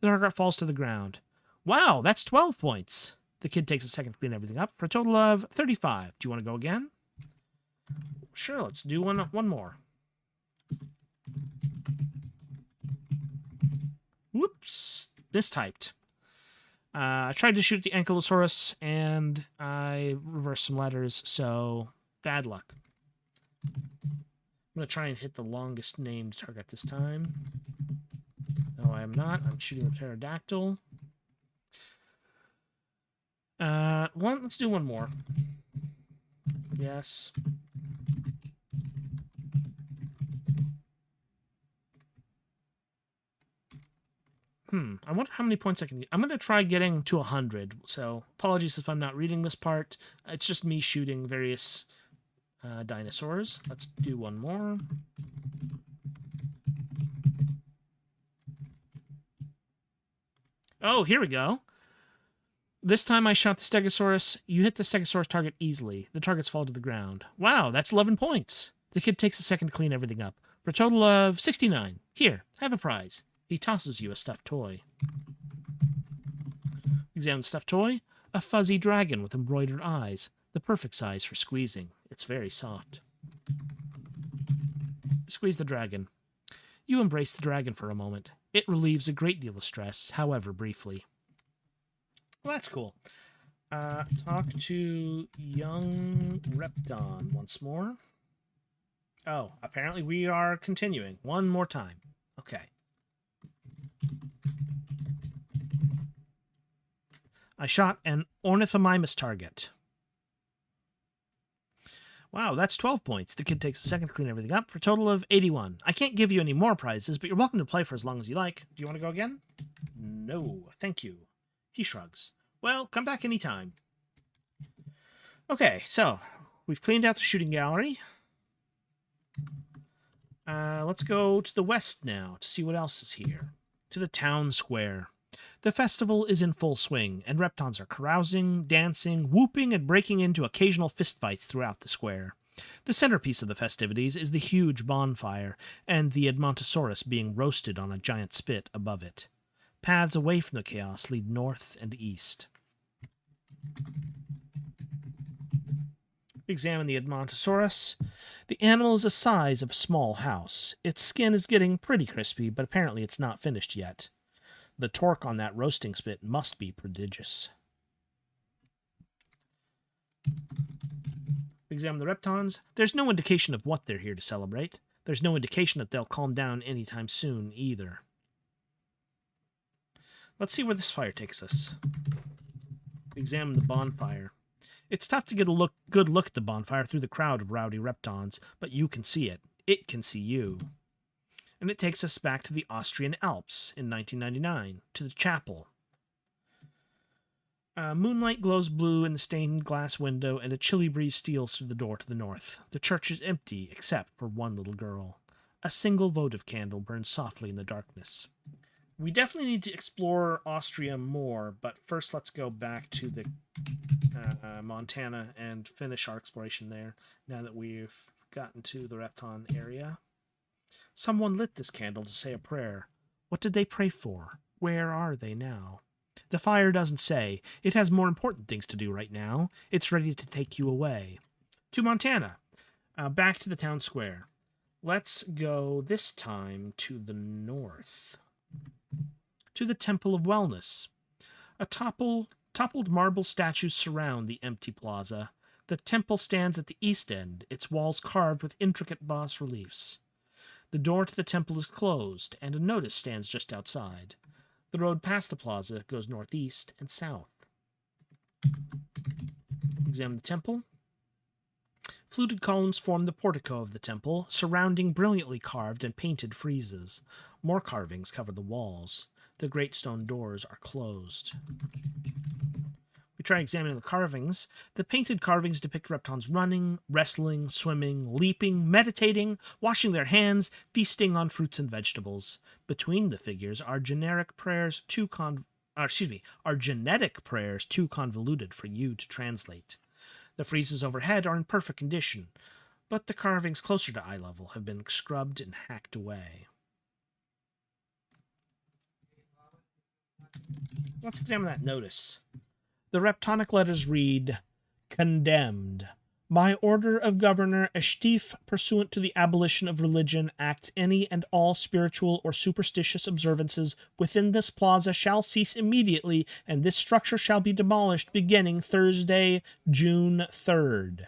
The target falls to the ground. Wow, that's 12 points. The kid takes a second to clean everything up for a total of 35. Do you want to go again? Sure, let's do one more. Whoops, mistyped. I tried to shoot the Ankylosaurus, and I reversed some letters, so bad luck. I'm going to try and hit the longest named target this time. No, I am not. I'm shooting the pterodactyl. Let's do one more. Yes. I wonder how many points I can get. I'm going to try getting to 100, so apologies if I'm not reading this part. It's just me shooting various dinosaurs. Let's do one more. Oh, here we go. This time I shot the Stegosaurus. You hit the Stegosaurus target easily. The targets fall to the ground. Wow, that's 11 points. The kid takes a second to clean everything up. For a total of 69. Here, have a prize. He tosses you a stuffed toy. Examine the stuffed toy. A fuzzy dragon with embroidered eyes. The perfect size for squeezing. It's very soft. Squeeze the dragon. You embrace the dragon for a moment. It relieves a great deal of stress, however briefly. Well, that's cool. Talk to young Repton once more. Oh, apparently we are continuing. One more time. Okay. I shot an ornithomimus target. Wow, that's 12 points. The kid takes a second to clean everything up for a total of 81. I can't give you any more prizes, but you're welcome to play for as long as you like. Do you want to go again? No, thank you. He shrugs. Well, come back anytime. Okay, so we've cleaned out the shooting gallery. Let's go to the west now to see what else is here. To the town square. The festival is in full swing, and Reptons are carousing, dancing, whooping, and breaking into occasional fistfights throughout the square. The centerpiece of the festivities is the huge bonfire, and the Edmontosaurus being roasted on a giant spit above it. Paths away from the chaos lead north and east. Examine the Edmontosaurus. The animal is the size of a small house. Its skin is getting pretty crispy, but apparently it's not finished yet. The torque on that roasting spit must be prodigious. Examine the Reptons. There's no indication of what they're here to celebrate. There's no indication that they'll calm down anytime soon, either. Let's see where this fire takes us. Examine the bonfire. It's tough to get a good look at the bonfire through the crowd of rowdy Reptons, but you can see it. It can see you. And it takes us back to the Austrian Alps in 1999, to the chapel. Moonlight glows blue in the stained glass window, and a chilly breeze steals through the door to the north. The church is empty, except for one little girl. A single votive candle burns softly in the darkness. We definitely need to explore Austria more, but first let's go back to the Montana and finish our exploration there, now that we've gotten to the Repton area. Someone lit this candle to say a prayer. What did they pray for? Where are they now? The fire doesn't say. It has more important things to do right now. It's ready to take you away. To Montana. Back to the town square. Let's go this time to the north. To the Temple of Wellness. Toppled marble statues surround the empty plaza. The temple stands at the east end, its walls carved with intricate bas-reliefs. The door to the temple is closed, and a notice stands just outside. The road past the plaza goes northeast and south. Examine the temple. Fluted columns form the portico of the temple, surrounding brilliantly carved and painted friezes. More carvings cover the walls. The great stone doors are closed. We try examining the carvings. The painted carvings depict Reptons running, wrestling, swimming, leaping, meditating, washing their hands, feasting on fruits and vegetables. Between the figures are genetic prayers too convoluted for you to translate. The friezes overhead are in perfect condition, but the carvings closer to eye level have been scrubbed and hacked away. Let's examine that notice. The Reptonic letters read, Condemned. By order of Governor Eshtif, pursuant to the abolition of religion, acts any and all spiritual or superstitious observances within this plaza shall cease immediately, and this structure shall be demolished beginning Thursday, June 3rd.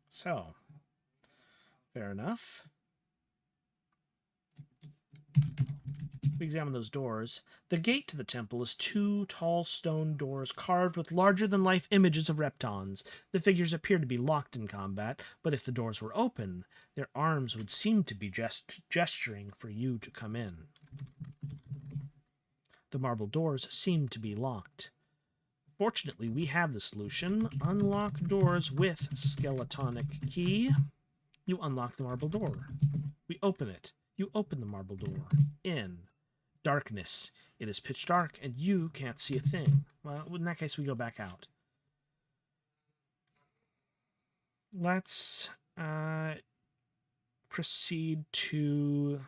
So, fair enough. We examine those doors. The gate to the temple is 2 tall stone doors carved with larger-than-life images of reptons. The figures appear to be locked in combat, but if the doors were open, their arms would seem to be gesturing for you to come in. The marble doors seem to be locked. Fortunately, we have the solution. Unlock doors with skeletonic key. You unlock the marble door. We open it. You open the marble door. In. Darkness. It is pitch dark, and you can't see a thing. Well, in that case, we go back out. Let's proceed to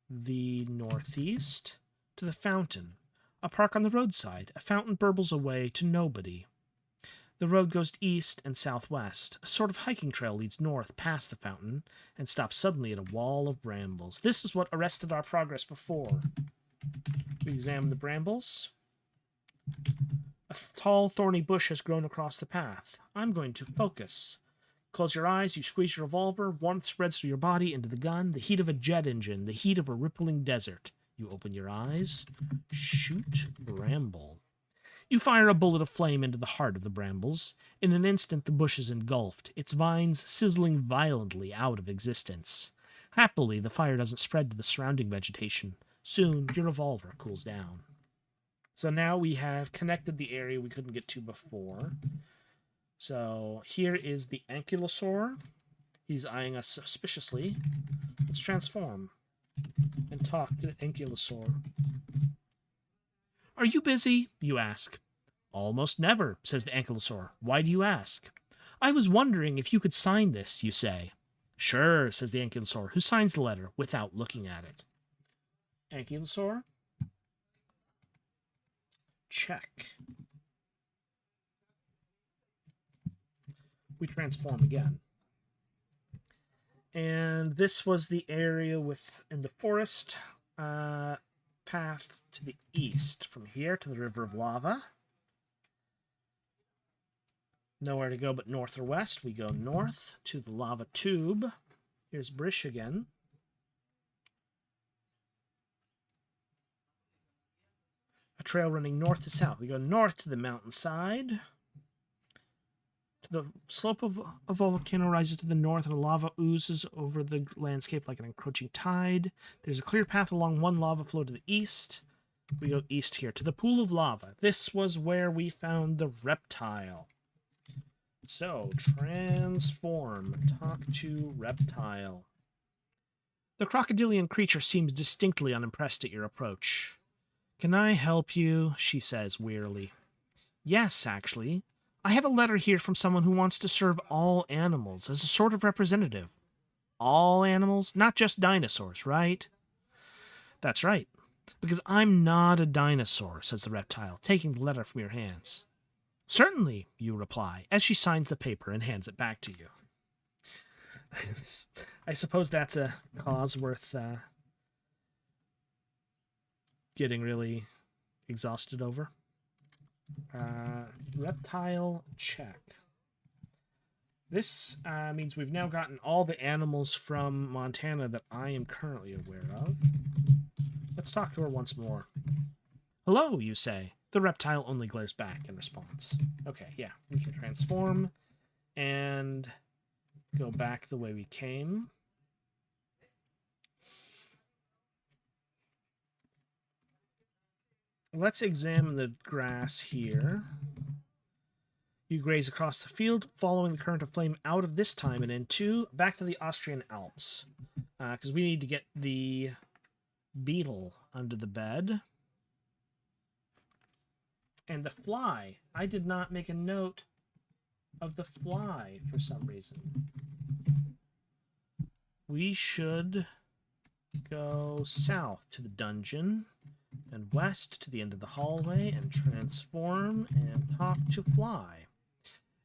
the northeast, to the fountain. A park on the roadside. A fountain burbles away to nobody. The road goes east and southwest. A sort of hiking trail leads north past the fountain and stops suddenly at a wall of brambles. This is what arrested our progress before. We examine the brambles. A tall, thorny bush has grown across the path. I'm going to focus. Close your eyes, you squeeze your revolver, warmth spreads through your body into the gun, the heat of a jet engine, the heat of a rippling desert. You open your eyes, shoot, bramble. You fire a bullet of flame into the heart of the brambles. In an instant, the bush is engulfed, its vines sizzling violently out of existence. Happily, the fire doesn't spread to the surrounding vegetation. Soon, your revolver cools down. So now we have connected the area we couldn't get to before. So here is the ankylosaur. He's eyeing us suspiciously. Let's transform and talk to the ankylosaur. Are you busy? You ask. Almost never, says the ankylosaur. Why do you ask? I was wondering if you could sign this, you say. Sure, says the ankylosaur, who signs the letter without looking at it. Ankylosaur. Check. We transform again. And this was the area in the forest. Path to the east from here to the river of lava. Nowhere to go but north or west. We go north to the lava tube. Here's Brish again. A trail running north to south. We go north to the mountainside. The slope of a volcano rises to the north, and lava oozes over the landscape like an encroaching tide. There's a clear path along one lava flow to the east. We go east here to the pool of lava. This was where we found the reptile. So, transform. Talk to reptile. The crocodilian creature seems distinctly unimpressed at your approach. Can I help you? She says wearily. Yes, actually. I have a letter here from someone who wants to serve all animals as a sort of representative. All animals? Not just dinosaurs, right? That's right. Because I'm not a dinosaur, says the reptile, taking the letter from your hands. Certainly, you reply, as she signs the paper and hands it back to you. I suppose that's a cause worth getting really exhausted over. Reptile check. This means we've now gotten all the animals from Montana that I am currently aware of. Let's talk to her once more. Hello, you say. The reptile only glares back in response. Okay, yeah, we can transform and go back the way we came. Let's examine the grass here. You graze across the field, following the current of flame out of this time and into back to the Austrian Alps. Because we need to get the beetle under the bed. And the fly. I did not make a note of the fly for some reason. We should go south to the dungeon And west to the end of the hallway and transform and talk to Fly.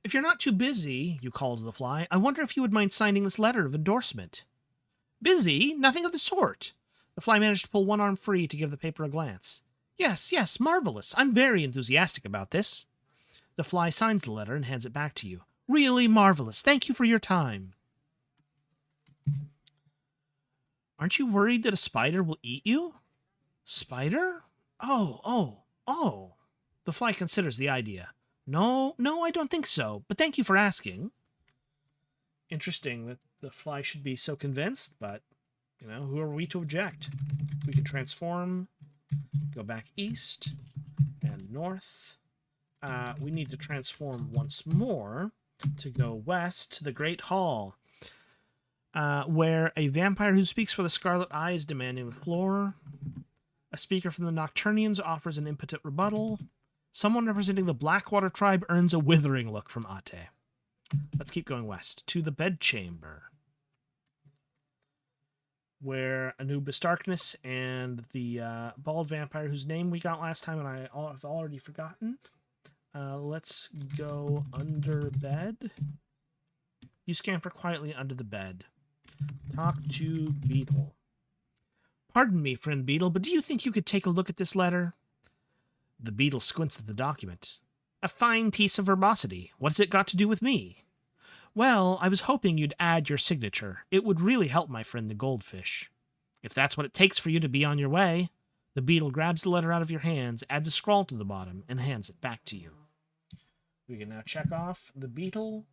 If you're not too busy, you call to the Fly, I wonder if you would mind signing this letter of endorsement. Busy? Nothing of the sort. The Fly managed to pull one arm free to give the paper a glance. Yes, yes, marvelous. I'm very enthusiastic about this. The Fly signs the letter and hands it back to you. Really marvelous. Thank you for your time. Aren't you worried that a spider will eat you? Spider? Oh. The Fly considers the idea. No, I don't think so, but thank you for asking. Interesting that the Fly should be so convinced, but, who are we to object? We can transform, go back east and north. We need to transform once more to go west to the Great Hall, where a vampire who speaks for the Scarlet Eye is demanding the floor. A speaker from the Nocturnians offers an impotent rebuttal. Someone representing the Blackwater tribe earns a withering look from Ate. Let's keep going west to the bedchamber, where Anubis Darkness and the bald vampire whose name we got last time and I've already forgotten. Let's go under bed. You scamper quietly under the bed. Talk to Beetle. Pardon me, friend Beetle, but do you think you could take a look at this letter? The Beetle squints at the document. A fine piece of verbosity. What has it got to do with me? Well, I was hoping you'd add your signature. It would really help my friend the goldfish. If that's what it takes for you to be on your way. The Beetle grabs the letter out of your hands, adds a scrawl to the bottom, and hands it back to you. We can now check off the Beetle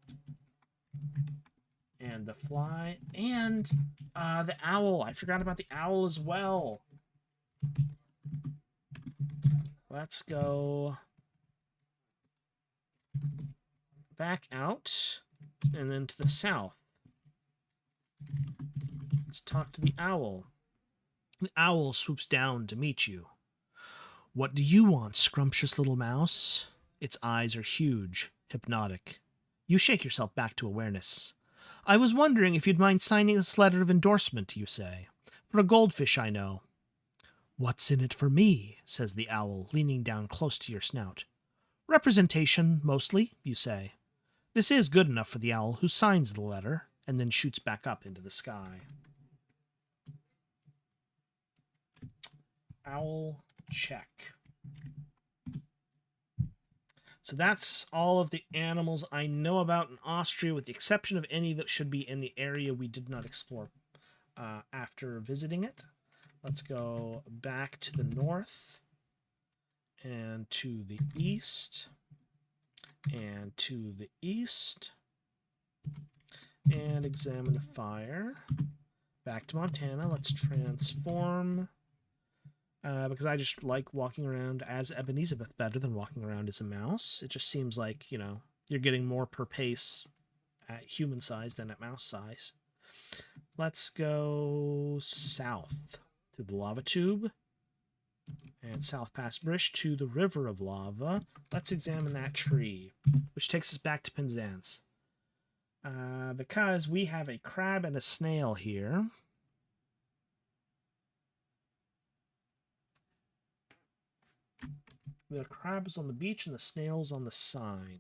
and the Fly and the Owl. I forgot about the Owl as well. Let's go back out and then to the south. Let's talk to the Owl. The Owl swoops down to meet you. What do you want, scrumptious little mouse? Its eyes are huge, hypnotic. You shake yourself back to awareness. I was wondering if you'd mind signing this letter of endorsement, you say. For a goldfish, I know. What's in it for me? Says the Owl, leaning down close to your snout. Representation, mostly, you say. This is good enough for the Owl, who signs the letter, and then shoots back up into the sky. Owl check. So that's all of the animals I know about in Austria, with the exception of any that should be in the area we did not explore after visiting it. Let's go back to the north and to the east and to the east and examine the fire. Back to Montana. Let's transform. Because I just like walking around as Ebenezabeth better than walking around as a mouse. It just seems like, you're getting more per pace at human size than at mouse size. Let's go south to the lava tube and south past Brish to the river of lava. Let's examine that tree, which takes us back to Penzance. Because we have a crab and a snail here. The crab is on the beach and the snail's on the sign.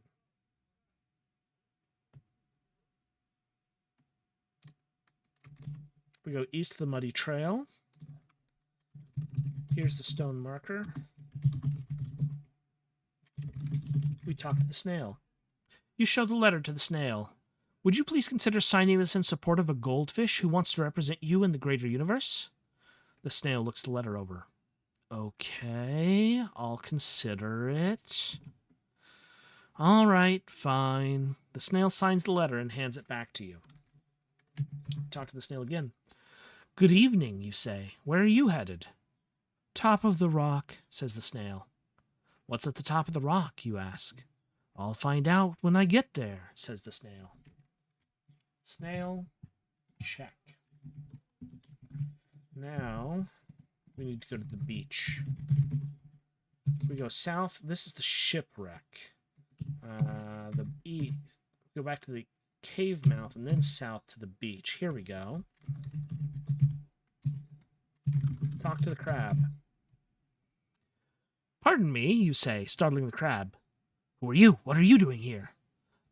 We go east of the muddy trail. Here's the stone marker. We talk to the snail. You show the letter to the snail. Would you please consider signing this in support of a goldfish who wants to represent you in the greater universe? The snail looks the letter over. Okay, I'll consider it. All right, fine. The snail signs the letter and hands it back to you. Talk to the snail again. Good evening, you say. Where are you headed? Top of the rock, says the snail. What's at the top of the rock, you ask. I'll find out when I get there, says the snail. Snail, check. Now we need to go to the beach. We go south. This is the shipwreck. Go back to the cave mouth and then south to the beach. Here we go. Talk to the crab. Pardon me, you say, startling the crab. Who are you? What are you doing here?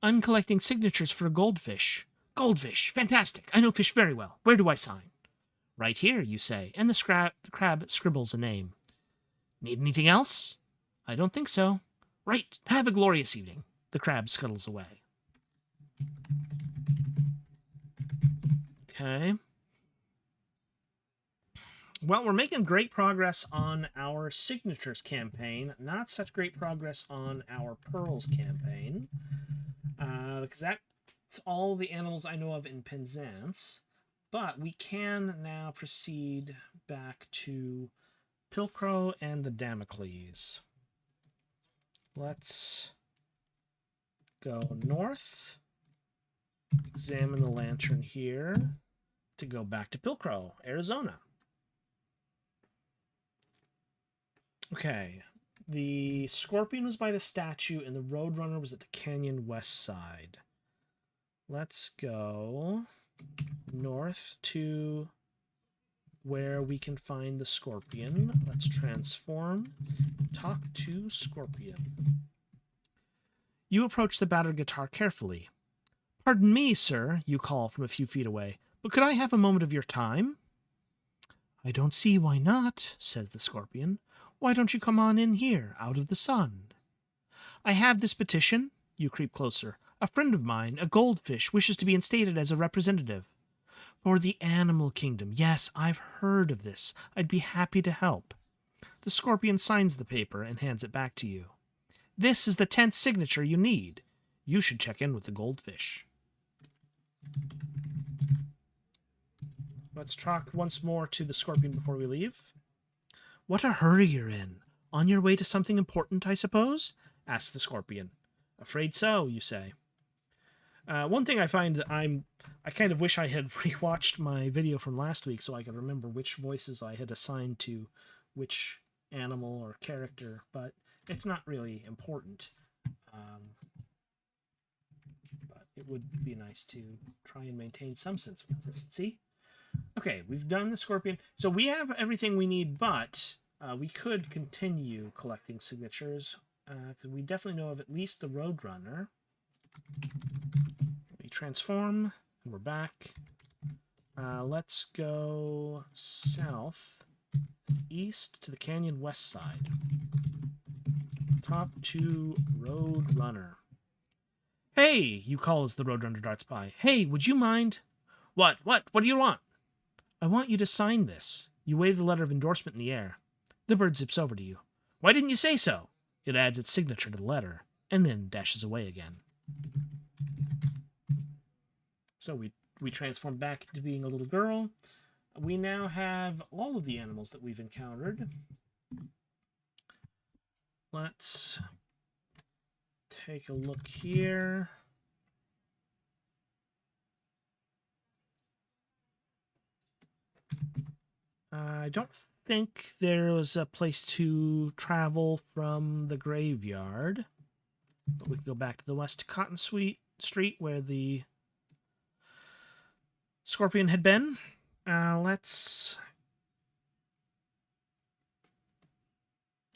I'm collecting signatures for a goldfish. Goldfish! Fantastic! I know fish very well. Where do I sign? Right here, you say, and the crab scribbles a name. Need anything else? I don't think so. Right. Have a glorious evening. The crab scuttles away. Okay. Well, we're making great progress on our signatures campaign. Not such great progress on our pearls campaign. Because that's all the animals I know of in Penzance. But we can now proceed back to Pilcrow and the Damocles. Let's go north. Examine the lantern here to go back to Pilcrow, Arizona. Okay. The Scorpion was by the statue, and the Roadrunner was at the canyon west side. Let's go north to where we can find the Scorpion. Let's transform. Talk to Scorpion. You approach the battered guitar carefully. Pardon me, sir, you call from a few feet away, but could I have a moment of your time? I don't see why not, says the Scorpion. Why don't you come on in here, out of the sun? I have this petition. You creep closer. A friend of mine, a goldfish, wishes to be instated as a representative. For the animal kingdom. Yes, I've heard of this. I'd be happy to help. The Scorpion signs the paper and hands it back to you. This is the 10th signature you need. You should check in with the goldfish. Let's talk once more to the Scorpion before we leave. What a hurry you're in. On your way to something important, I suppose? Asks the Scorpion. Afraid so, you say. One thing I find that I kind of wish I had rewatched my video from last week so I could remember which voices I had assigned to which animal or character, but it's not really important. But it would be nice to try and maintain some sense of consistency. Okay, we've done the Scorpion. So we have everything we need, but we could continue collecting signatures, because we definitely know of at least the Roadrunner. We transform, and we're back. Let's go south, east to the canyon west side. Top to Roadrunner. Hey, you call as the Roadrunner darts by. Hey, would you mind? What do you want? I want you to sign this. You wave the letter of endorsement in the air. The bird zips over to you. Why didn't you say so? It adds its signature to the letter, and then dashes away again. So we transform back into being a little girl. We now have all of the animals that we've encountered. Let's take a look here. I don't think there was a place to travel from the graveyard. But we can go back to the west to Cotton Street, where the Scorpion had been. Let's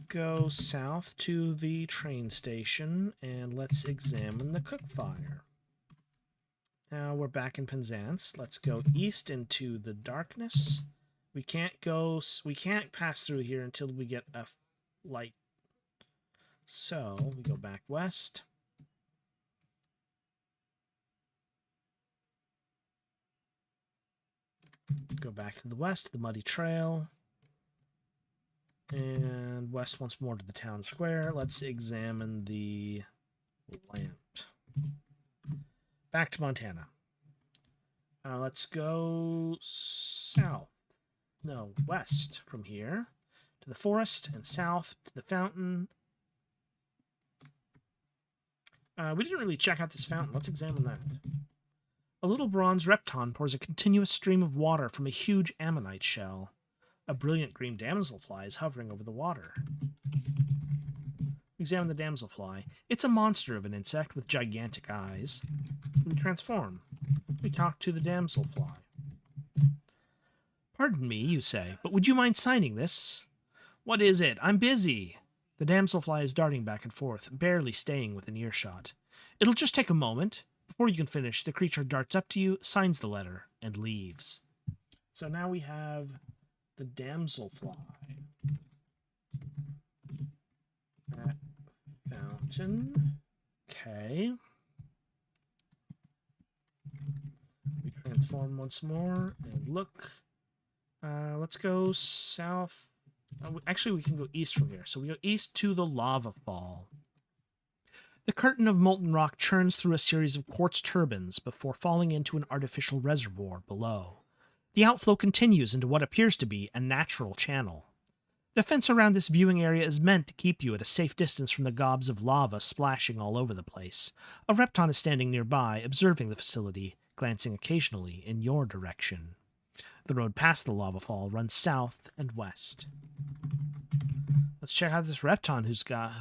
go south to the train station, and let's examine the cook fire. Now we're back in Penzance. Let's go east into the darkness. We can't pass through here until we get a light. So we go back west. Go back to the west, the muddy trail. And west once more to the town square. Let's examine the lamp. Back to Montana. Let's go south. No, west from here to the forest and south to the fountain. We didn't really check out this fountain. Let's examine that. A little bronze repton pours a continuous stream of water from a huge ammonite shell. A brilliant green damselfly is hovering over the water. Examine the damselfly. It's a monster of an insect with gigantic eyes. We transform. We talk to the damselfly. Pardon me, you say, but would you mind signing this? What is it? I'm busy. The damselfly is darting back and forth, barely staying within earshot. It'll just take a moment. Before you can finish, the creature darts up to you, signs the letter, and leaves. So now we have the damselfly at fountain. Okay. We transform once more and look. Let's go south. Actually, we can go east from here. So we go east to the lava fall. The curtain of molten rock churns through a series of quartz turbines before falling into an artificial reservoir below. The outflow continues into what appears to be a natural channel. The fence around this viewing area is meant to keep you at a safe distance from the gobs of lava splashing all over the place. A repton is standing nearby, observing the facility, glancing occasionally in your direction. The road past the lava fall runs south and west. Let's check out this repton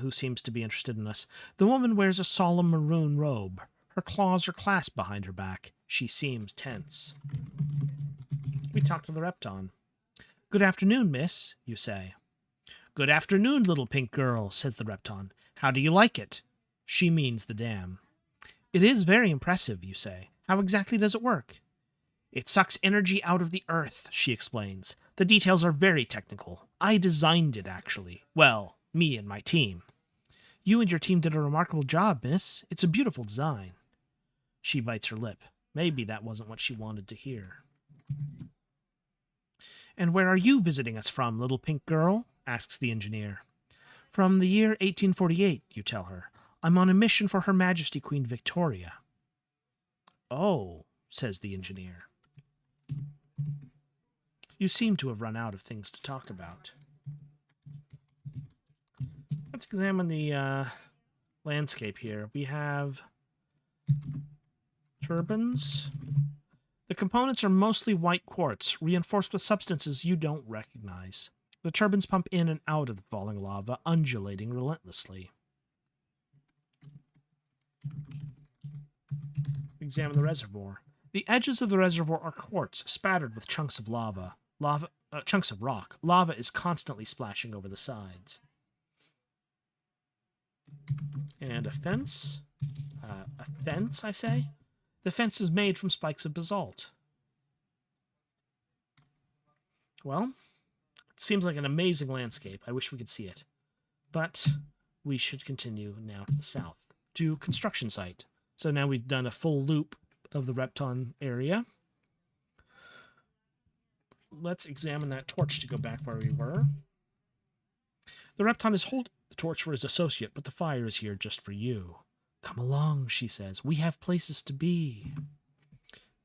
who seems to be interested in us. The woman wears a solemn maroon robe. Her claws are clasped behind her back. She seems tense. We talk to the repton. Good afternoon, miss, you say. Good afternoon, little pink girl, says the repton. How do you like it? She means the dam. It is very impressive, you say. How exactly does it work? It sucks energy out of the earth, she explains. The details are very technical. I designed it, actually. Well, me and my team. You and your team did a remarkable job, miss. It's a beautiful design. She bites her lip. Maybe that wasn't what she wanted to hear. And where are you visiting us from, little pink girl? Asks the engineer. From the year 1848, you tell her. I'm on a mission for Her Majesty Queen Victoria. Oh, says the engineer. You seem to have run out of things to talk about. Let's examine the landscape here. We have turbines. The components are mostly white quartz, reinforced with substances you don't recognize. The turbines pump in and out of the falling lava, undulating relentlessly. Examine the reservoir. The edges of the reservoir are quartz, spattered with chunks of chunks of rock. Lava is constantly splashing over the sides. And a fence. A fence, I say? The fence is made from spikes of basalt. Well, it seems like an amazing landscape. I wish we could see it. But we should continue now to the south, to construction site. So now we've done a full loop of the repton area. Let's examine that torch to go back where we were. The repton is holding the torch for his associate, but the fire is here just for you. Come along, she says. We have places to be.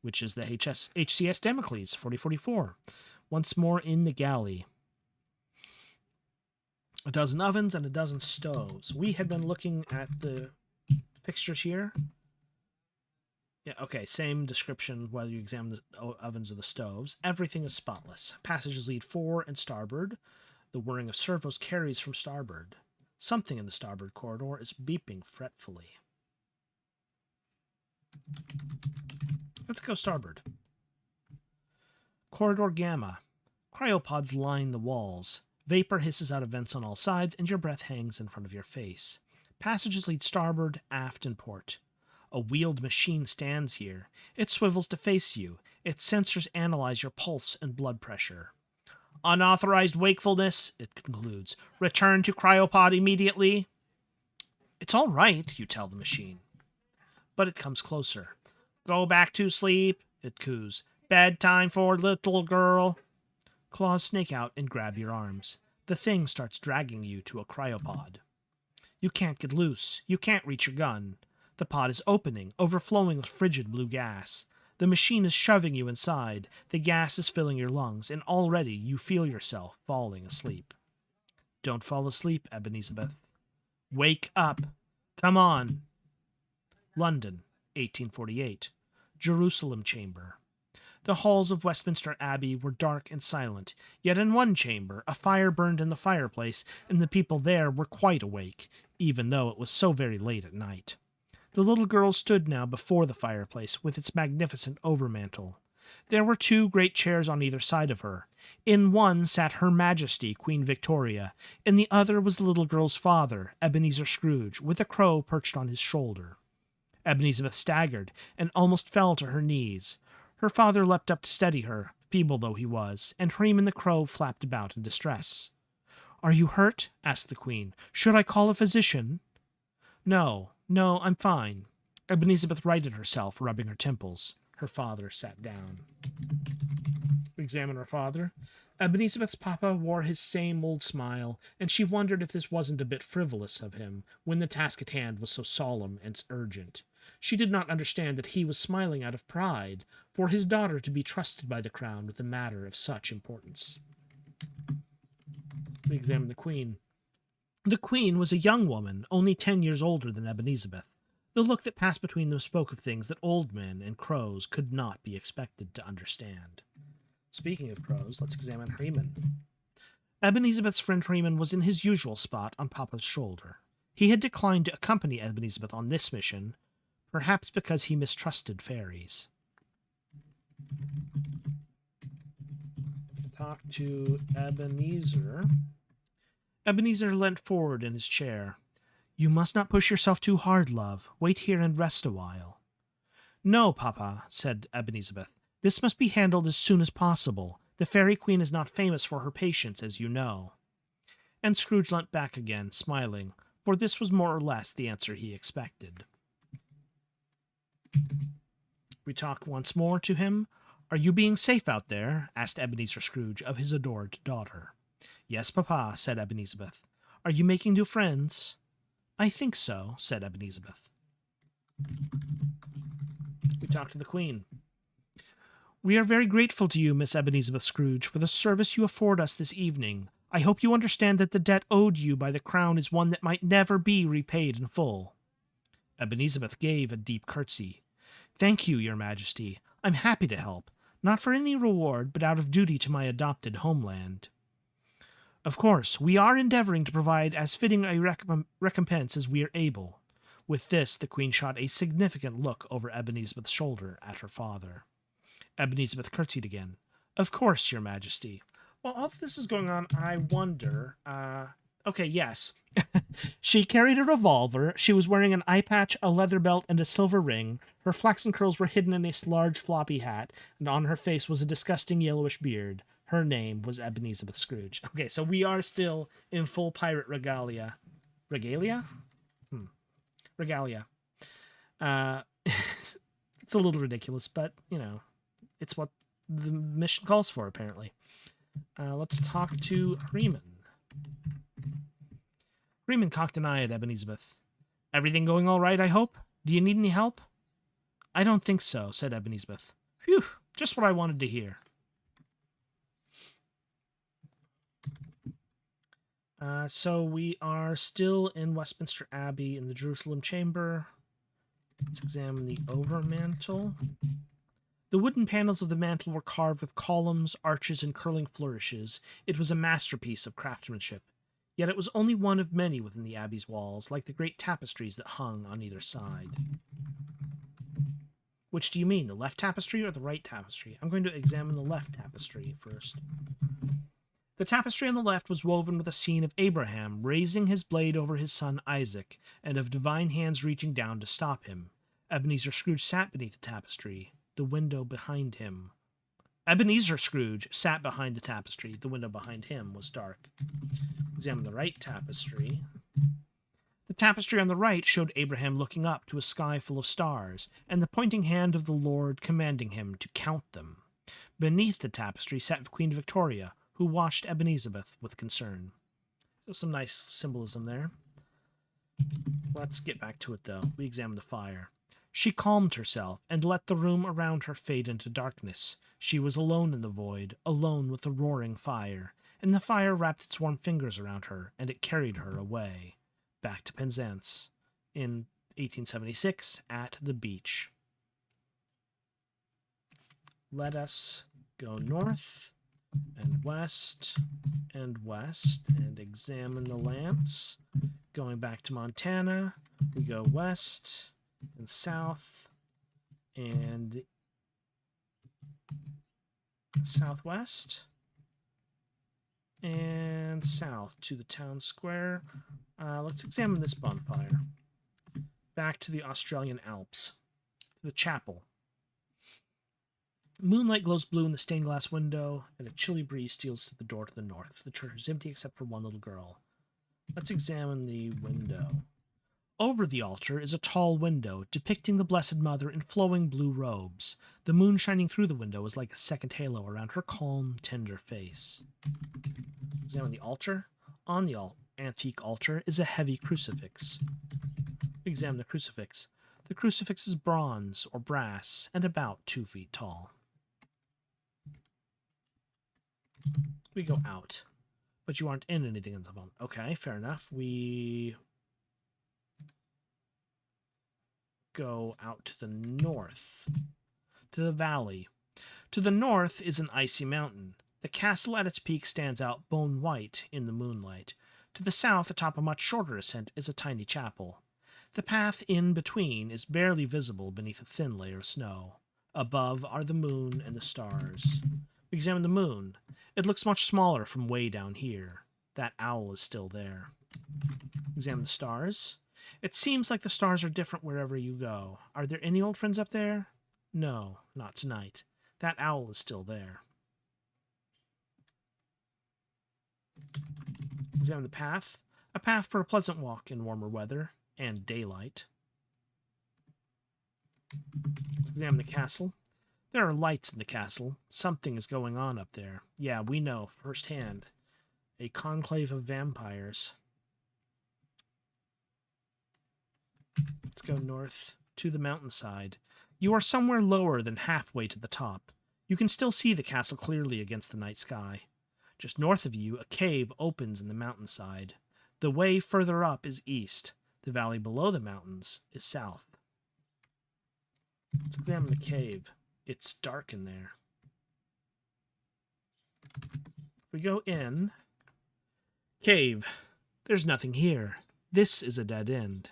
Which is the HCS Damocles, 4044. Once more in the galley. A dozen ovens and a dozen stoves. We had been looking at the fixtures here. Yeah, okay, same description whether you examine the ovens or the stoves. Everything is spotless. Passages lead fore and starboard. The whirring of servos carries from starboard. Something in the starboard corridor is beeping fretfully. Let's go starboard. Corridor Gamma. Cryopods line the walls. Vapor hisses out of vents on all sides, and your breath hangs in front of your face. Passages lead starboard, aft, and port. A wheeled machine stands here. It swivels to face you. Its sensors analyze your pulse and blood pressure. Unauthorized wakefulness, it concludes. Return to cryopod immediately. It's all right, you tell the machine. But it comes closer. Go back to sleep, it coos. Bedtime for little girl. Claws snake out and grab your arms. The thing starts dragging you to a cryopod. You can't get loose. You can't reach your gun. The pod is opening, overflowing with frigid blue gas. The machine is shoving you inside. The gas is filling your lungs, and already you feel yourself falling asleep. Don't fall asleep, Ebenezabeth. Wake up. Come on. London, 1848. Jerusalem Chamber. The halls of Westminster Abbey were dark and silent, yet in one chamber a fire burned in the fireplace, and the people there were quite awake, even though it was so very late at night. The little girl stood now before the fireplace with its magnificent overmantel. There were two great chairs on either side of her. In one sat Her Majesty, Queen Victoria. In the other was the little girl's father, Ebenezer Scrooge, with a crow perched on his shoulder. Ebenezer staggered and almost fell to her knees. Her father leapt up to steady her, feeble though he was, and Freeman the crow flapped about in distress. "Are you hurt?" asked the Queen. "Should I call a physician?" No, I'm fine." Ebenezer righted herself, rubbing her temples. Her father sat down. We examine her father. Ebenezer's papa wore his same old smile, and she wondered if this wasn't a bit frivolous of him, when the task at hand was so solemn and urgent. She did not understand that he was smiling out of pride, for his daughter to be trusted by the crown with a matter of such importance. We examine the Queen. The Queen was a young woman, only 10 years older than Ebenezer. The look that passed between them spoke of things that old men and crows could not be expected to understand. Speaking of crows, let's examine Freeman. Ebenezer's friend Freeman was in his usual spot on Papa's shoulder. He had declined to accompany Ebenezer on this mission, perhaps because he mistrusted fairies. Talk to Ebenezer. Ebenezer leant forward in his chair. "You must not push yourself too hard, love. Wait here and rest a while." "No, Papa," said Ebenezer. "This must be handled as soon as possible. The Fairy Queen is not famous for her patience, as you know." And Scrooge leant back again, smiling, for this was more or less the answer he expected. We talk once more to him. "Are you being safe out there?" asked Ebenezer Scrooge of his adored daughter. "Yes, Papa," said Ebenezer. "Are you making new friends?" "I think so," said Ebenezer. We talk to the Queen. "We are very grateful to you, Miss Ebenezer Scrooge, for the service you afford us this evening. I hope you understand that the debt owed you by the crown is one that might never be repaid in full." Ebenezer gave a deep curtsy. "Thank you, Your Majesty. I'm happy to help, not for any reward, but out of duty to my adopted homeland." "Of course, we are endeavoring to provide as fitting a recompense as we are able." With this, the Queen shot a significant look over Ebenezer's shoulder at her father. Ebenezer curtsied again. "Of course, Your Majesty." While all of this is going on, I wonder... Okay, yes. She carried a revolver. She was wearing an eye patch, a leather belt, and a silver ring. Her flaxen curls were hidden in a large floppy hat, and on her face was a disgusting yellowish beard. Her name was Ebenezer Scrooge. Okay, so we are still in full pirate regalia. Regalia? Regalia. It's a little ridiculous, but, you know, it's what the mission calls for, apparently. Let's talk to Freeman. Freeman cocked an eye at Ebenezer. "Everything going all right, I hope? Do you need any help?" "I don't think so," said Ebenezer. "Phew, just what I wanted to hear." So we are still in Westminster Abbey in the Jerusalem Chamber. Let's examine the overmantel. The wooden panels of the mantel were carved with columns, arches, and curling flourishes. It was a masterpiece of craftsmanship. Yet it was only one of many within the abbey's walls, like the great tapestries that hung on either side. Which do you mean, the left tapestry or the right tapestry? I'm going to examine the left tapestry first. The tapestry on the left was woven with a scene of Abraham raising his blade over his son Isaac, and of divine hands reaching down to stop him. Ebenezer Scrooge sat beneath the tapestry, the window behind him. Ebenezer Scrooge sat behind the tapestry. The window behind him was dark. Examine the right tapestry. The tapestry on the right showed Abraham looking up to a sky full of stars, and the pointing hand of the Lord commanding him to count them. Beneath the tapestry sat Queen Victoria, who watched Ebenezer with concern. So some nice symbolism there. Let's get back to it, though. We examine the fire. She calmed herself and let the room around her fade into darkness. She was alone in the void, alone with the roaring fire, and the fire wrapped its warm fingers around her, and it carried her away, back to Penzance, in 1876, at the beach. Let us go north and west and examine the lamps. Going back to Montana, we go west and south and southwest. And south to the town square. Let's examine this bonfire. Back to the Australian Alps. The chapel. Moonlight glows blue in the stained glass window, and a chilly breeze steals through the door to the north. The church is empty except for one little girl. Let's examine the window. Over the altar is a tall window depicting the Blessed Mother in flowing blue robes. The moon shining through the window is like a second halo around her calm, tender face. Examine the altar. On the antique altar is a heavy crucifix. Examine the crucifix. The crucifix is bronze or brass and about 2 feet tall. We go out. But you aren't in anything at the moment. Okay, fair enough. We go out to the north, to the valley. To the north is an icy mountain. The castle at its peak stands out bone white in the moonlight. To the south, atop a much shorter ascent, is a tiny chapel. The path in between is barely visible beneath a thin layer of snow. Above are the moon and the stars. We examine the moon. It looks much smaller from way down here. That owl is still there. Examine the stars. It seems like the stars are different wherever you go. Are there any old friends up there? No, not tonight. That owl is still there. Examine the path. A path for a pleasant walk in warmer weather and daylight. Let's examine the castle. There are lights in the castle. Something is going on up there. Yeah, we know firsthand. A conclave of vampires. Let's go north to the mountainside. You are somewhere lower than halfway to the top. You can still see the castle clearly against the night sky. Just north of you, a cave opens in the mountainside. The way further up is east. The valley below the mountains is south. Let's examine the cave. It's dark in there. If we go in, cave. There's nothing here. This is a dead end.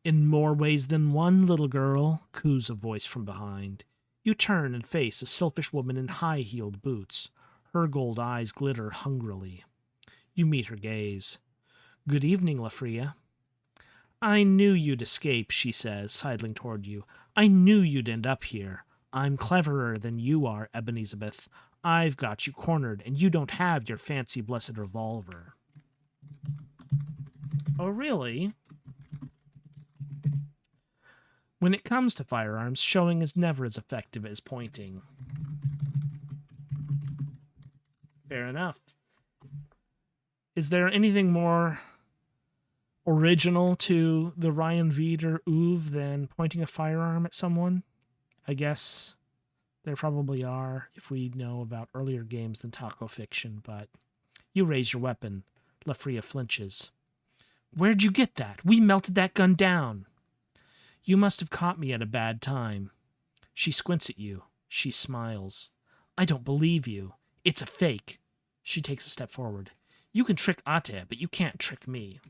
In more ways than one, little girl, coos a voice from behind. You turn and face a selfish woman in high-heeled boots. Her gold eyes glitter hungrily. You meet her gaze. Good evening, Lafria. I knew you'd escape, she says, sidling toward you. I knew you'd end up here. I'm cleverer than you are, Ebenezabeth. I've got you cornered, and you don't have your fancy blessed revolver. Oh, really? When it comes to firearms, showing is never as effective as pointing. Fair enough. Is there anything more original to the Ryan Veeder oeuvre than pointing a firearm at someone? I guess there probably are if we know about earlier games than Taco Fiction, but you raise your weapon. Lafria flinches. Where'd you get that? We melted that gun down. You must have caught me at a bad time. She squints at you. She smiles. I don't believe you. It's a fake. She takes a step forward. You can trick Ate, but you can't trick me.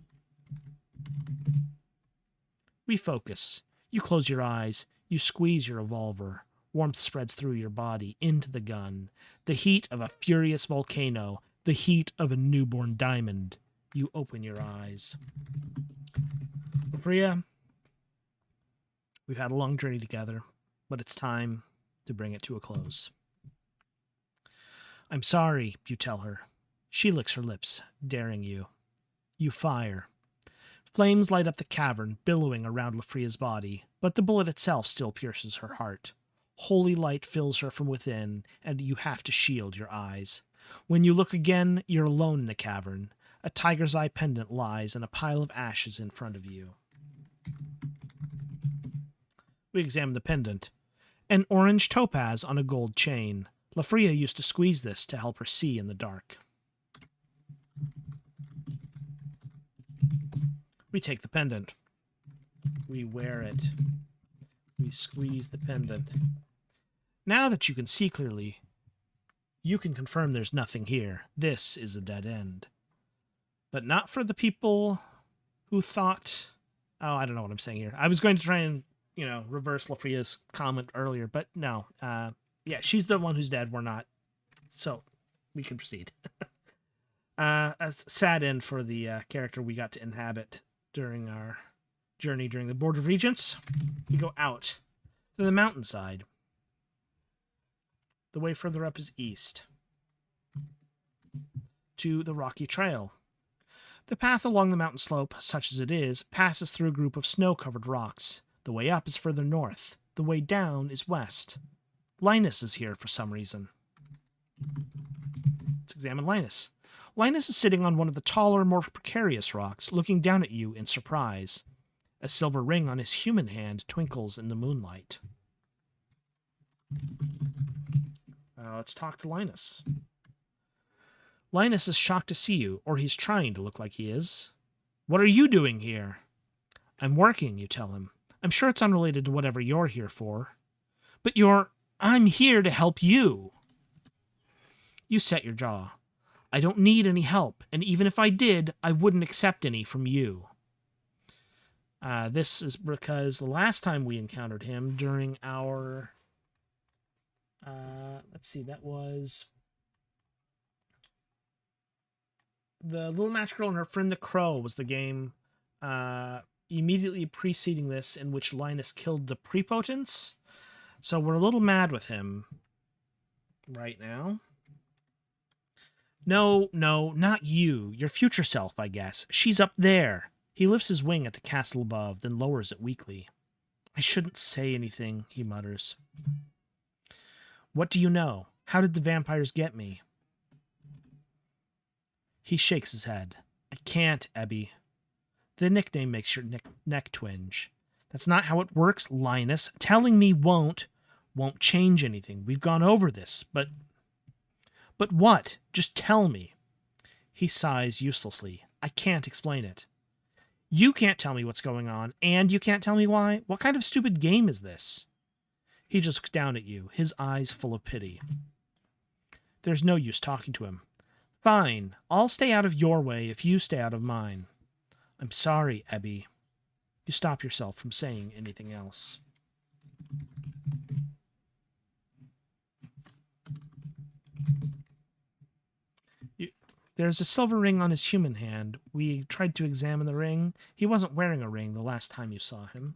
Refocus. You close your eyes. You squeeze your revolver. Warmth spreads through your body, into the gun. The heat of a furious volcano. The heat of a newborn diamond. You open your eyes. Lafria, we've had a long journey together, but it's time to bring it to a close. I'm sorry, you tell her. She licks her lips, daring you. You fire. Flames light up the cavern, billowing around Lafria's body, but the bullet itself still pierces her heart. Holy light fills her from within, and you have to shield your eyes. When you look again, you're alone in the cavern. A tiger's eye pendant lies in a pile of ashes in front of you. We examine the pendant. An orange topaz on a gold chain. Lafria used to squeeze this to help her see in the dark. We take the pendant. We wear it. We squeeze the pendant. Now that you can see clearly, you can confirm there's nothing here. This is a dead end. But not for the people who thought... Oh, I don't know what I'm saying here. I was going to try and, reverse Lafria's comment earlier, but no. Yeah, she's the one who's dead. We're not. So, we can proceed. A sad end for the character we got to inhabit during our journey during the Board of Regents. You go out to the mountainside. The way further up is east to the rocky trail. The path along the mountain slope, such as it is, passes through a group of snow-covered rocks. The way up is further north. The way down is west. Linus is here for some reason. Let's examine Linus. Linus is sitting on one of the taller, more precarious rocks, looking down at you in surprise. A silver ring on his human hand twinkles in the moonlight. Let's talk to Linus. Linus is shocked to see you, or he's trying to look like he is. What are you doing here? I'm working, you tell him. I'm sure it's unrelated to whatever you're here for. But I'm here to help you. You set your jaw. I don't need any help, and even if I did, I wouldn't accept any from you. This is because the last time we encountered him during our... let's see, that was... The Little Match Girl and Her Friend the Crow was the game immediately preceding this in which Linus killed the Prepotence. So we're a little mad with him right now. No, not you. Your future self, I guess. She's up there. He lifts his wing at the castle above, then lowers it weakly. I shouldn't say anything, he mutters. What do you know? How did the vampires get me? He shakes his head. I can't, Ebby. The nickname makes your neck twinge. That's not how it works, Linus. Telling me won't change anything. We've gone over this, but what? Just tell me. He sighs uselessly. I can't explain it. You can't tell me what's going on, and you can't tell me why? What kind of stupid game is this? He just looks down at you, his eyes full of pity. There's no use talking to him. Fine, I'll stay out of your way if you stay out of mine. I'm sorry, Ebby. You stop yourself from saying anything else. There's a silver ring on his human hand. We tried to examine the ring. He wasn't wearing a ring the last time you saw him.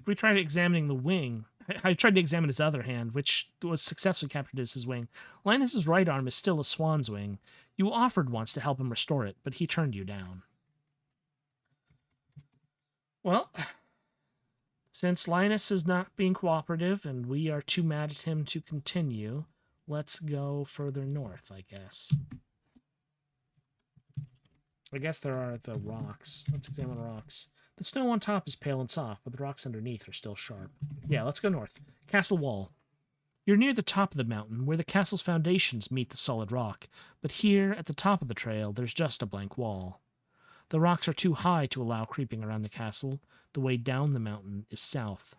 We tried examining the wing. I tried to examine his other hand, which was successfully captured as his wing. Linus's right arm is still a swan's wing. You offered once to help him restore it, but he turned you down. Well, since Linus is not being cooperative and we are too mad at him to continue, let's go further north, I guess. I guess there are the rocks. Let's examine the rocks. The snow on top is pale and soft, but the rocks underneath are still sharp. Yeah, let's go north. Castle Wall. You're near the top of the mountain, where the castle's foundations meet the solid rock, but here, at the top of the trail, there's just a blank wall. The rocks are too high to allow creeping around the castle. The way down the mountain is south.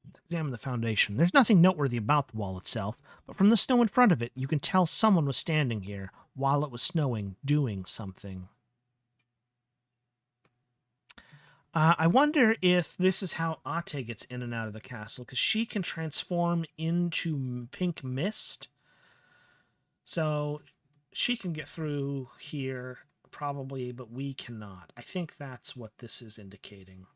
Let's examine the foundation. There's nothing noteworthy about the wall itself, but from the snow in front of it, you can tell someone was standing here while it was snowing, doing something. I wonder if this is how Ate gets in and out of the castle, because she can transform into pink mist. So she can get through here, probably, but we cannot. I think that's what this is indicating.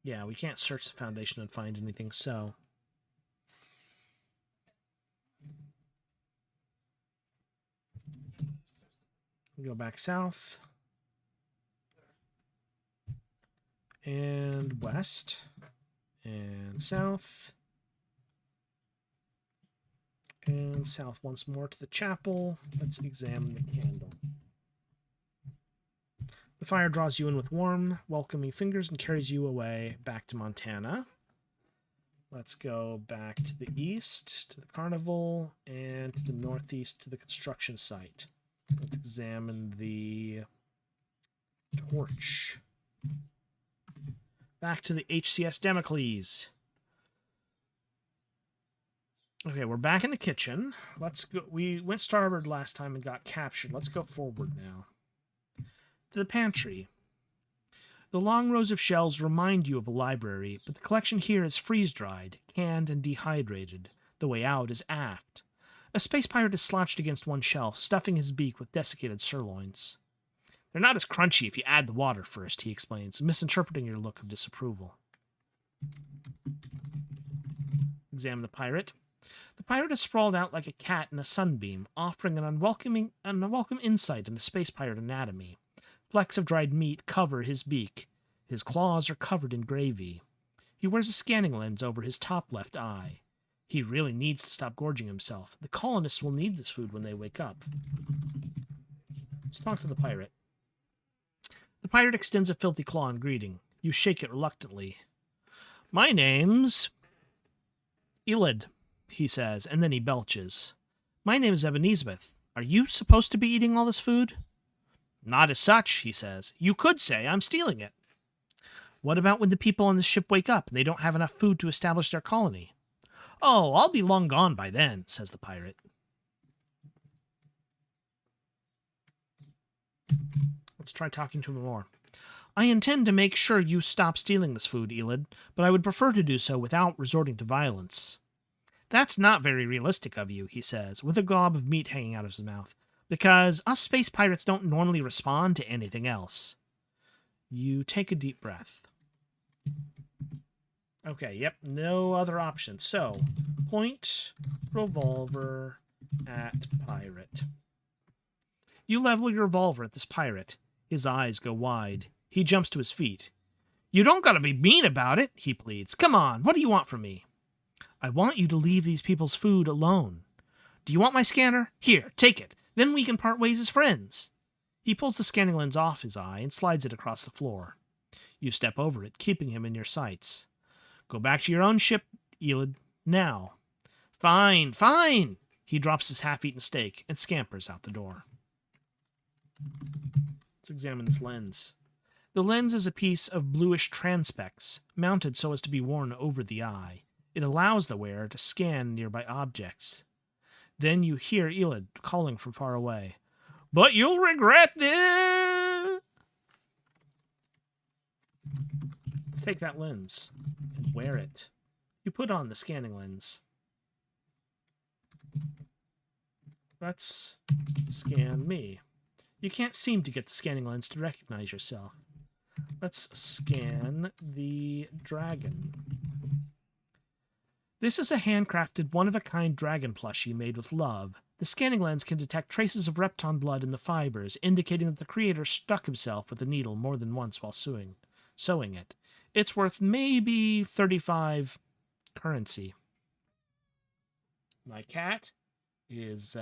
Yeah, we can't search the foundation and find anything, so... we go back south. And west. And south. And south once more to the chapel. Let's examine the candle. The fire draws you in with warm, welcoming fingers and carries you away back to Montana. Let's go back to the east, to the carnival, and to the northeast to the construction site. Let's examine the torch. Back to the HCS Damocles. Okay, we're back in the kitchen. Let's go. We went starboard last time and got captured. Let's go forward now. To the pantry. The long rows of shelves remind you of a library, but the collection here is freeze-dried, canned, and dehydrated. The way out is aft. A space pirate is slouched against one shelf, stuffing his beak with desiccated sirloins. They're not as crunchy if you add the water first, he explains, misinterpreting your look of disapproval. Examine the pirate. The pirate is sprawled out like a cat in a sunbeam, offering an unwelcome insight into space pirate anatomy. Flecks of dried meat cover his beak. His claws are covered in gravy. He wears a scanning lens over his top left eye. He really needs to stop gorging himself. The colonists will need this food when they wake up. Let's talk to the pirate. The pirate extends a filthy claw in greeting. You shake it reluctantly. My name's Elid, he says, and then he belches. My name is Ebenezer. Are you supposed to be eating all this food? Not as such, he says. You could say I'm stealing it. What about when the people on this ship wake up and they don't have enough food to establish their colony? Oh, I'll be long gone by then, says the pirate. Let's try talking to him more. I intend to make sure you stop stealing this food, Elid, but I would prefer to do so without resorting to violence. That's not very realistic of you, he says, with a glob of meat hanging out of his mouth, because us space pirates don't normally respond to anything else. You take a deep breath. Okay, yep, no other option. So, point revolver at pirate. You level your revolver at this pirate. His eyes go wide. He jumps to his feet. You don't gotta be mean about it, he pleads. Come on, what do you want from me? I want you to leave these people's food alone. Do you want my scanner? Here, take it. Then we can part ways as friends. He pulls the scanning lens off his eye and slides it across the floor. You step over it, keeping him in your sights. Go back to your own ship, Elid, now. Fine, fine! He drops his half-eaten steak and scampers out the door. Let's examine this lens. The lens is a piece of bluish transpex, mounted so as to be worn over the eye. It allows the wearer to scan nearby objects. Then you hear Elid calling from far away. But you'll regret this! Let's take that lens and wear it. You put on the scanning lens. Let's scan me. You can't seem to get the scanning lens to recognize yourself. Let's scan the dragon. This is a handcrafted, one-of-a-kind dragon plushie made with love. The scanning lens can detect traces of repton blood in the fibers, indicating that the creator stuck himself with a needle more than once while sewing it. It's worth maybe 35 currency. My cat is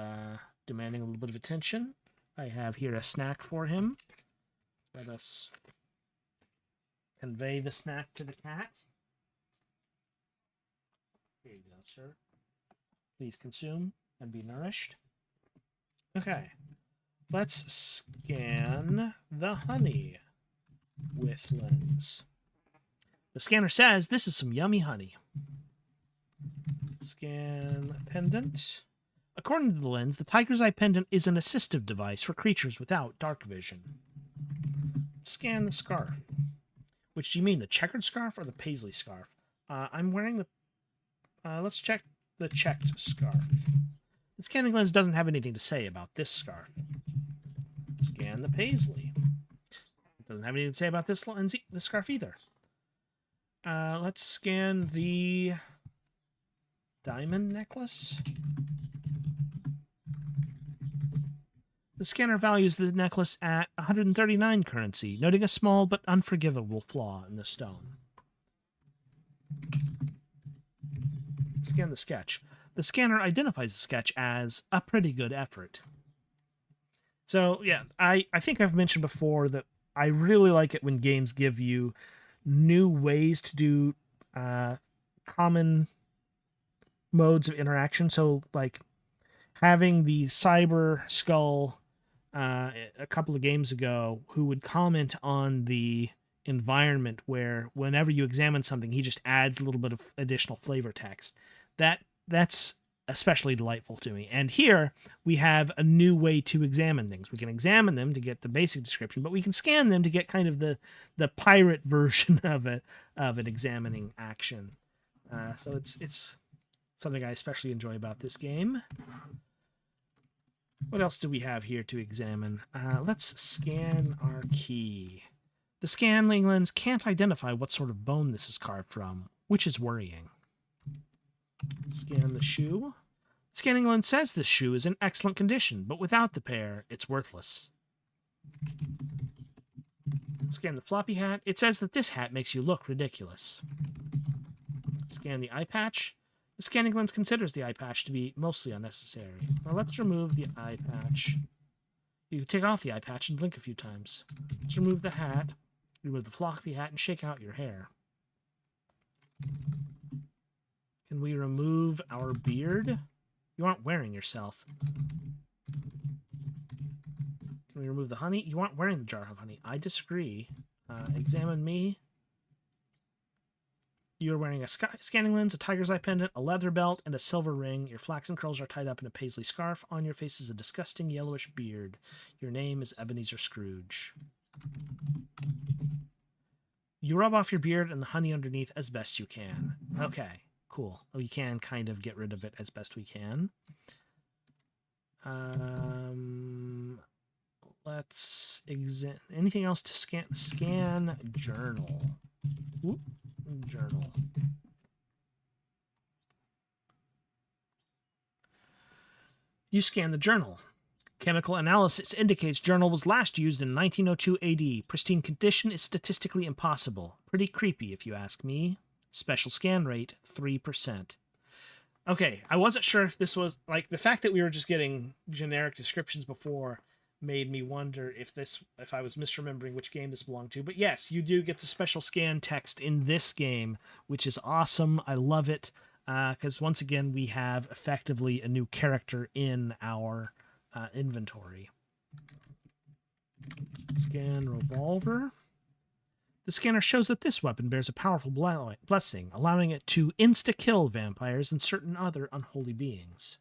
demanding a little bit of attention. I have here a snack for him. Let us convey the snack to the cat. Here you go, sir. Please consume and be nourished. Okay. Let's scan the honey with lens. The scanner says this is some yummy honey. Scan pendant. According to the lens, the tiger's eye pendant is an assistive device for creatures without dark vision. Scan the scarf. Which do you mean, the checkered scarf or the paisley scarf? I'm wearing the... let's check the checked scarf. The scanning lens doesn't have anything to say about this scarf. Scan the paisley. It doesn't have anything to say about this scarf either. Let's scan the diamond necklace. The scanner values the necklace at 139 currency, noting a small but unforgivable flaw in the stone. Scan the sketch. The scanner identifies the sketch as a pretty good effort. So, yeah, I think I've mentioned before that I really like it when games give you new ways to do common modes of interaction. So, like, having the Cyber Skull a couple of games ago who would comment on the environment where whenever you examine something, he just adds a little bit of additional flavor text. That's especially delightful to me. And here we have a new way to examine things. We can examine them to get the basic description, but we can scan them to get kind of the pirate version of an examining action. So it's something I especially enjoy about this game. What else do we have here to examine? Let's scan our key. The scanning lens can't identify what sort of bone this is carved from, which is worrying. Scan the shoe. The scanning lens says this shoe is in excellent condition, but without the pair, it's worthless. Scan the floppy hat. It says that this hat makes you look ridiculous. Scan the eye patch. The scanning lens considers the eye patch to be mostly unnecessary. Now let's remove the eye patch. You can take off the eye patch and blink a few times. Let's remove the hat, remove the floppy hat, and shake out your hair. Can we remove our beard? You aren't wearing yourself. Can we remove the honey? You aren't wearing the jar of honey. I disagree. Examine me. You are wearing a scanning lens, a tiger's eye pendant, a leather belt, and a silver ring. Your flaxen curls are tied up in a paisley scarf. On your face is a disgusting yellowish beard. Your name is Ebenezer Scrooge. You rub off your beard and the honey underneath as best you can. Okay, cool. We can kind of get rid of it as best we can. Let's examine. Anything else to scan? Scan journal. Whoop. Journal. You scan the journal. Chemical analysis indicates journal was last used in 1902 AD. Pristine condition is statistically impossible. Pretty creepy, if you ask me. Special scan rate, 3%. Okay, I wasn't sure if this was... Like, the fact that we were just getting generic descriptions before made me wonder if I was misremembering which game this belonged to. But yes, you do get the special scan text in this game, which is awesome. I love it, because once again, we have effectively a new character in our inventory. Scan revolver. The scanner shows that this weapon bears a powerful blessing, allowing it to insta-kill vampires and certain other unholy beings.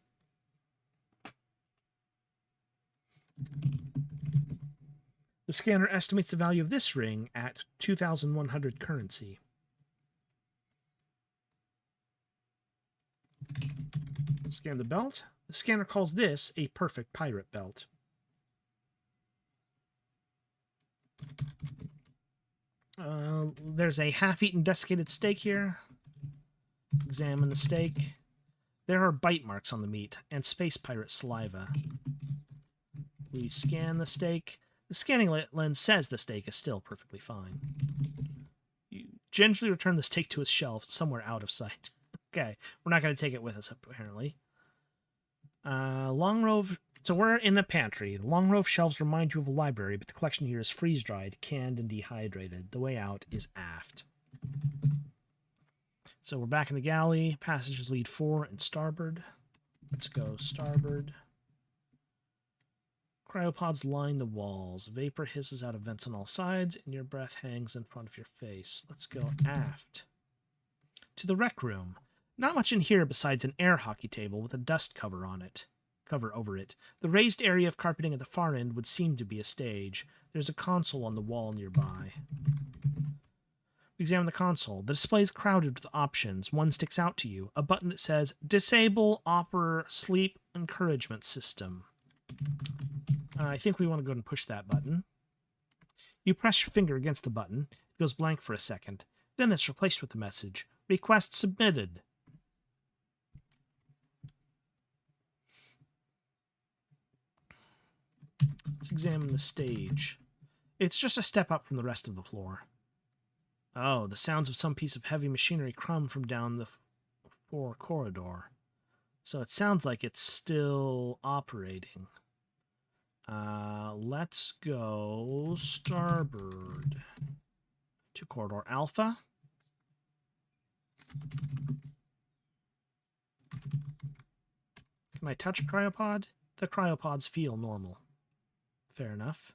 The scanner estimates the value of this ring at 2,100 currency. Scan the belt. The scanner calls this a perfect pirate belt. There's a half-eaten desiccated steak here. Examine the steak. There are bite marks on the meat and space pirate saliva. We scan the steak. The scanning lens says the steak is still perfectly fine. You gingerly return the steak to its shelf somewhere out of sight. Okay, we're not going to take it with us, apparently. Long row... So we're in the pantry. The long row of shelves remind you of a library, but the collection here is freeze-dried, canned, and dehydrated. The way out is aft. So we're back in the galley. Passages lead fore and starboard. Let's go starboard. Cryopods line the walls. Vapor hisses out of vents on all sides, and your breath hangs in front of your face. Let's go aft. To the rec room. Not much in here besides an air hockey table with a dust cover over it. The raised area of carpeting at the far end would seem to be a stage. There's a console on the wall nearby. We examine the console. The display is crowded with options. One sticks out to you. A button that says, Disable Opera Sleep Encouragement System. I think we want to go and push that button. You press your finger against the button. It goes blank for a second. Then it's replaced with the message, Request submitted. Let's examine the stage. It's just a step up from the rest of the floor. Oh, the sounds of some piece of heavy machinery crumb from down the floor corridor. So it sounds like it's still operating. Let's go starboard to corridor alpha. Can I touch a cryopod? The cryopods feel normal. Fair enough.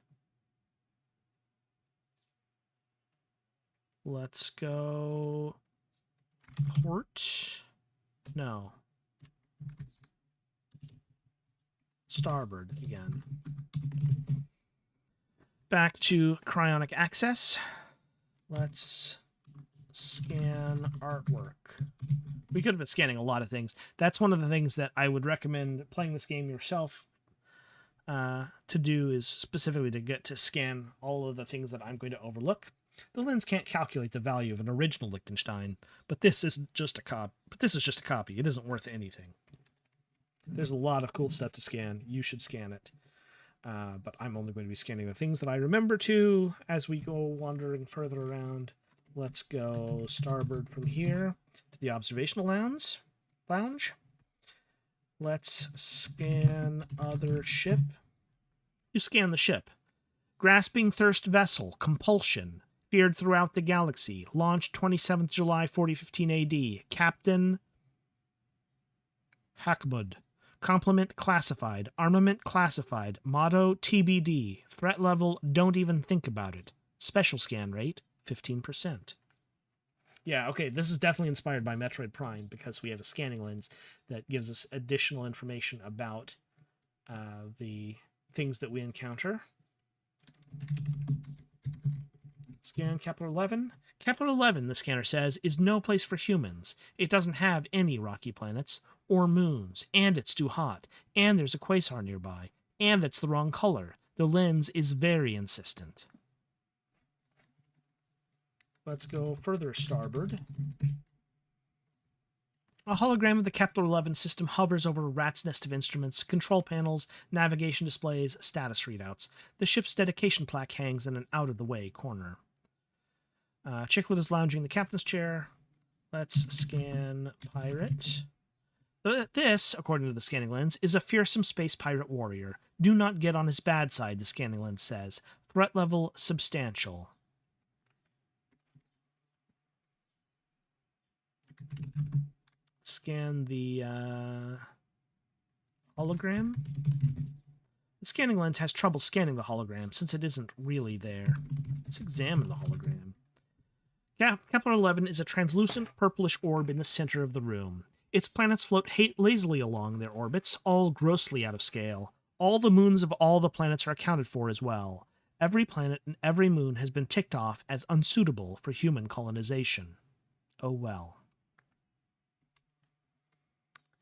Let's go port. No. starboard again. Back to cryonic access. Let's scan artwork. We could have been scanning a lot of things. That's one of the things that I would recommend playing this game yourself to do, is specifically to get to scan all of the things that I'm going to overlook. The lens can't calculate the value of an original Liechtenstein, but this is just a copy. It isn't worth anything. There's a lot of cool stuff to scan. You should scan it. But I'm only going to be scanning the things that I remember to as we go wandering further around. Let's go starboard from here to the observational lounge. Let's scan other ship. You scan the ship. Grasping Thirst Vessel, Compulsion. Feared throughout the galaxy. Launched 27th July 4015 AD. Captain Hackbud. Complement classified. Armament classified. Motto TBD. Threat level don't even think about it. Special scan rate 15%. Yeah, okay, this is definitely inspired by Metroid Prime because we have a scanning lens that gives us additional information about the things that we encounter. Scan Kepler 11. Kepler 11, the scanner says, is no place for humans. It doesn't have any rocky planets or moons, and it's too hot, and there's a quasar nearby, and it's the wrong color. The lens is very insistent. Let's go further starboard. A hologram of the Kepler 11 system hovers over a rat's nest of instruments, control panels, navigation displays, status readouts. The ship's dedication plaque hangs in an out-of-the-way corner. Chicklet is lounging in the captain's chair. Let's scan pirate. This, according to the scanning lens, is a fearsome space pirate warrior. Do not get on his bad side, the scanning lens says. Threat level substantial. Scan the hologram. The scanning lens has trouble scanning the hologram since it isn't really there. Let's examine the hologram. Kepler 11 is a translucent purplish orb in the center of the room. Its planets float lazily along their orbits, all grossly out of scale. All the moons of all the planets are accounted for as well. Every planet and every moon has been ticked off as unsuitable for human colonization. Oh well.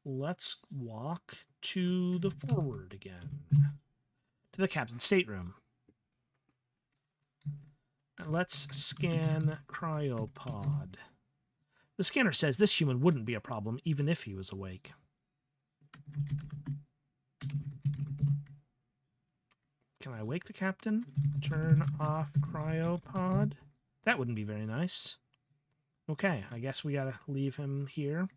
Let's walk to the forward again. To the captain's stateroom. Let's scan cryopod. The scanner says this human wouldn't be a problem even if he was awake. Can I wake the captain? Turn off cryopod? That wouldn't be very nice. Okay, I guess we gotta leave him here.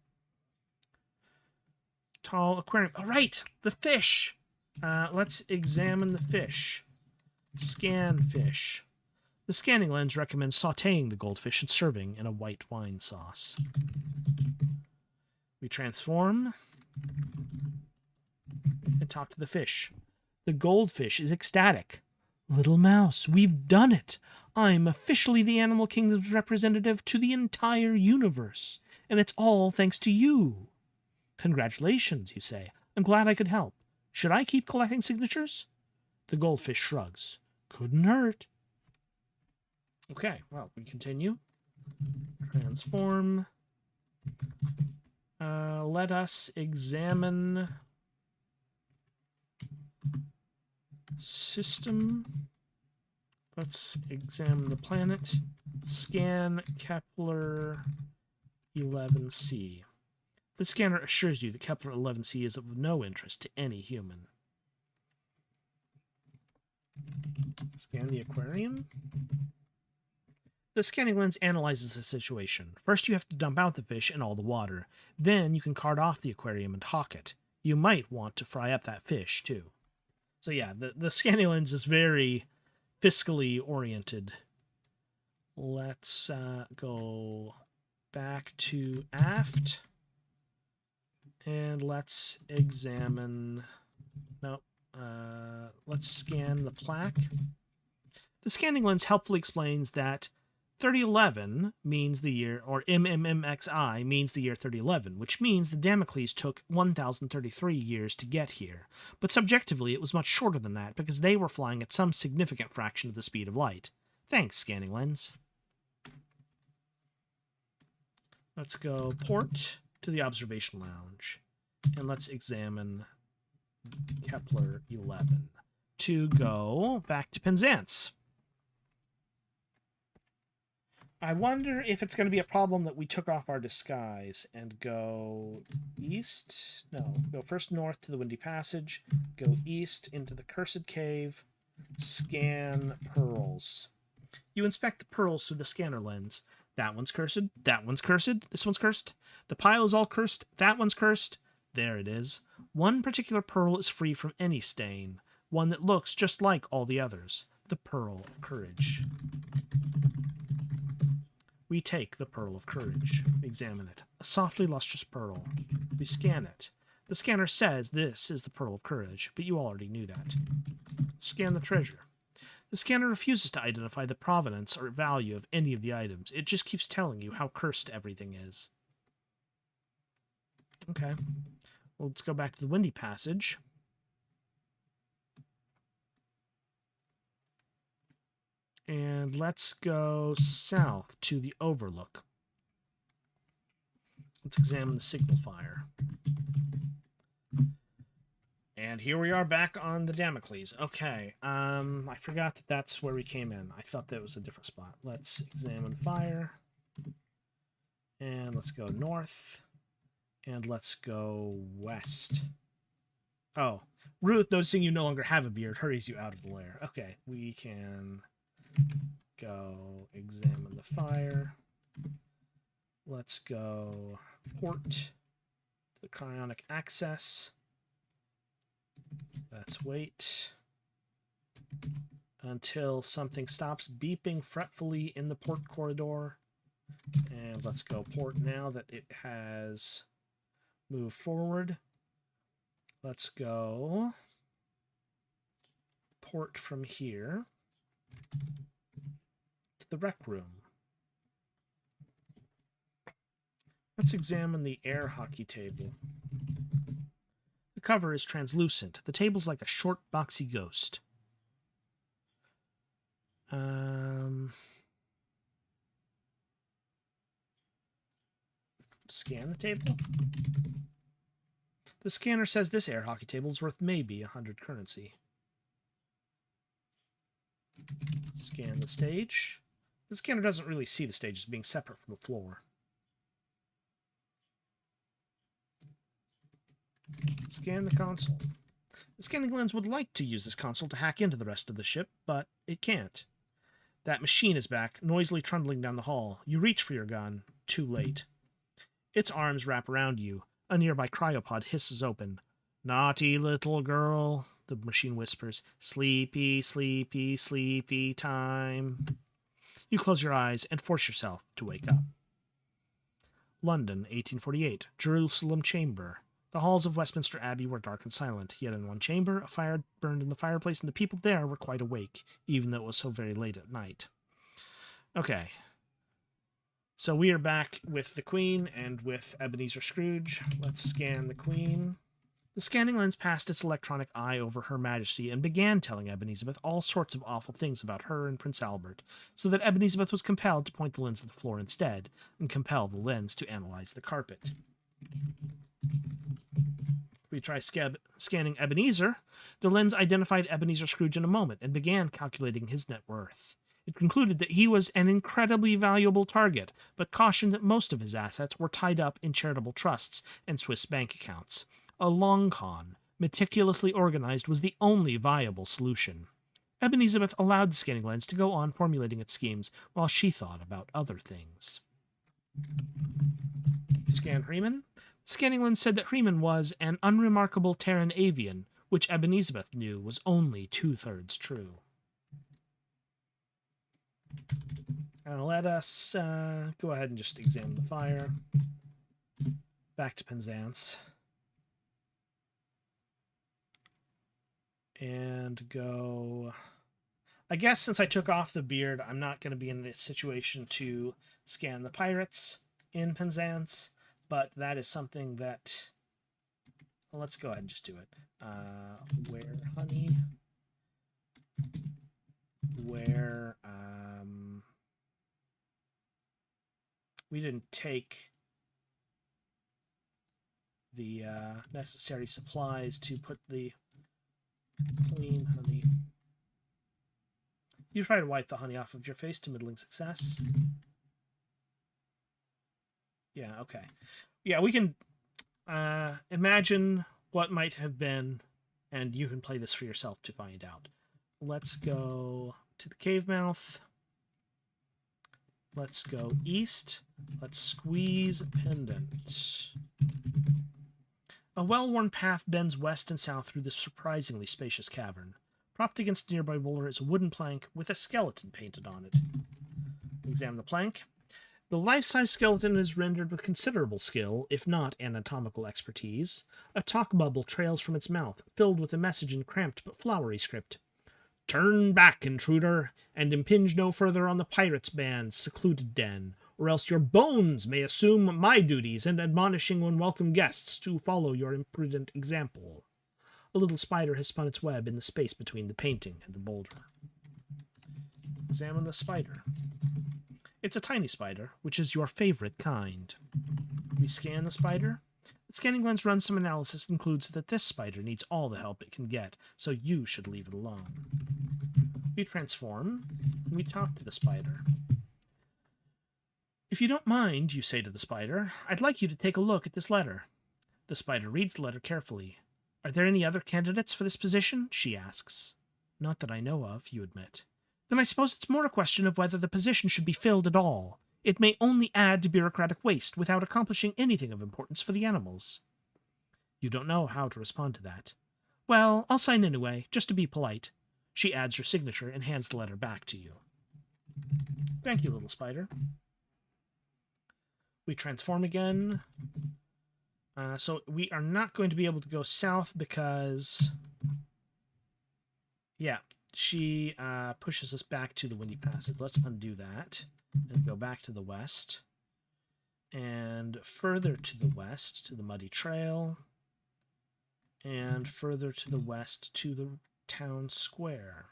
Tall aquarium. All right, the fish. Let's examine the fish. Scan fish. The scanning lens recommends sautéing the goldfish and serving in a white wine sauce. We transform and talk to the fish. The goldfish is ecstatic. Little mouse, we've done it. I'm officially the animal kingdom's representative to the entire universe, and it's all thanks to you. Congratulations, you say. I'm glad I could help. Should I keep collecting signatures? The goldfish shrugs. Couldn't hurt. Okay, well, we continue. Transform. Let us examine system. Let's examine the planet. Scan Kepler 11c. The scanner assures you that Kepler 11c is of no interest to any human. Scan the aquarium. The scanning lens analyzes the situation. First, you have to dump out the fish and all the water. Then you can cart off the aquarium and hawk it. You might want to fry up that fish, too. So yeah, the scanning lens is very fiscally oriented. Let's go back to aft. And let's examine... No, let's scan the plaque. The scanning lens helpfully explains that 3011 means the year, or MMMXI means the year 3011, which means the Damocles took 1033 years to get here. But subjectively, it was much shorter than that because they were flying at some significant fraction of the speed of light. Thanks, scanning lens. Let's go port to the observation lounge, and let's examine Kepler 11 to go back to Penzance. I wonder if it's going to be a problem that we took off our disguise and go east. No, go first north to the Windy Passage, go east into the Cursed Cave, scan pearls. You inspect the pearls through the scanner lens. That one's cursed, that one's cursed, this one's cursed. The pile is all cursed, that one's cursed. There it is. One particular pearl is free from any stain, one that looks just like all the others, the Pearl of Courage. We take the Pearl of Courage. Examine it. A softly lustrous pearl. We scan it. The scanner says this is the Pearl of Courage, but you already knew that. Scan the treasure. The scanner refuses to identify the provenance or value of any of the items. It just keeps telling you how cursed everything is. Okay. Well, let's go back to the Windy Passage. And let's go south to the Overlook. Let's examine the signal fire. And here we are back on the Damocles. Okay, I forgot that that's where we came in. I thought that was a different spot. Let's examine fire. And let's go north. And let's go west. Oh, Ruth, noticing you no longer have a beard, hurries you out of the lair. Okay, we can go examine the fire. Let's go port to the cryonic access. Let's wait until something stops beeping fretfully in the port corridor. And let's go port now that it has moved forward. Let's go port from here to the rec room. Let's examine the air hockey table. The cover is translucent. The table's like a short, boxy ghost. Scan the table. The scanner says this air hockey table is worth maybe 100 currency. Scan the stage. The scanner doesn't really see the stage as being separate from the floor. Scan the console. The scanning lens would like to use this console to hack into the rest of the ship, but it can't. That machine is back, noisily trundling down the hall. You reach for your gun. Too late. Its arms wrap around you. A nearby cryopod hisses open. Naughty little girl, the machine whispers. Sleepy, sleepy, sleepy time. You close your eyes and force yourself to wake up. London, 1848. Jerusalem Chamber. The halls of Westminster Abbey were dark and silent, yet in one chamber a fire burned in the fireplace, and the people there were quite awake, even though it was so very late at night. Okay. So we are back with the Queen and with Ebenezer Scrooge. Let's scan the Queen. The scanning lens passed its electronic eye over Her Majesty and began telling Ebenezer all sorts of awful things about her and Prince Albert, so that Ebenezer was compelled to point the lens at the floor instead, and compel the lens to analyze the carpet. We try scanning Ebenezer. The lens identified Ebenezer Scrooge in a moment and began calculating his net worth. It concluded that he was an incredibly valuable target, but cautioned that most of his assets were tied up in charitable trusts and Swiss bank accounts. A long con, meticulously organized, was the only viable solution. Ebenezer allowed the scanning lens to go on formulating its schemes while she thought about other things. Scan Freeman. The scanning lens said that Freeman was an unremarkable Terran avian, which Ebenezer knew was only 2/3 true. Let us go ahead and just examine the fire. Back to Penzance. And go I guess since I took off the beard, I'm not going to be in a situation to scan the pirates in Penzance, but that is something that... Well, let's go ahead and just do it. Where honey? Where... we didn't take the necessary supplies to put the clean honey. You try to wipe the honey off of your face to middling success. Yeah, okay. Yeah, we can imagine what might have been, and you can play this for yourself to find out. Let's go to the cave mouth. Let's go east. Let's squeeze pendant. A well-worn path bends west and south through this surprisingly spacious cavern. Propped against a nearby boulder is a wooden plank with a skeleton painted on it. Examine the plank. The life-size skeleton is rendered with considerable skill, if not anatomical expertise. A talk bubble trails from its mouth, filled with a message in cramped but flowery script. Turn back, intruder, and impinge no further on the pirates' band's secluded den, or else your bones may assume my duties in admonishing unwelcome guests to follow your imprudent example. A little spider has spun its web in the space between the painting and the boulder. Examine the spider. It's a tiny spider, which is your favorite kind. We scan the spider. The scanning lens runs some analysis and concludes that this spider needs all the help it can get, so you should leave it alone. We transform, and we talk to the spider. If you don't mind, you say to the spider, I'd like you to take a look at this letter. The spider reads the letter carefully. Are there any other candidates for this position? She asks. Not that I know of, you admit. Then I suppose it's more a question of whether the position should be filled at all. It may only add to bureaucratic waste without accomplishing anything of importance for the animals. You don't know how to respond to that. Well, I'll sign anyway, just to be polite. She adds her signature and hands the letter back to you. Thank you, little spider. We transform again. So we are not going to be able to go south because... Yeah, she pushes us back to the Windy Passage. Let's undo that and go back to the west. And further to the west to the Muddy Trail. And further to the west to the town square.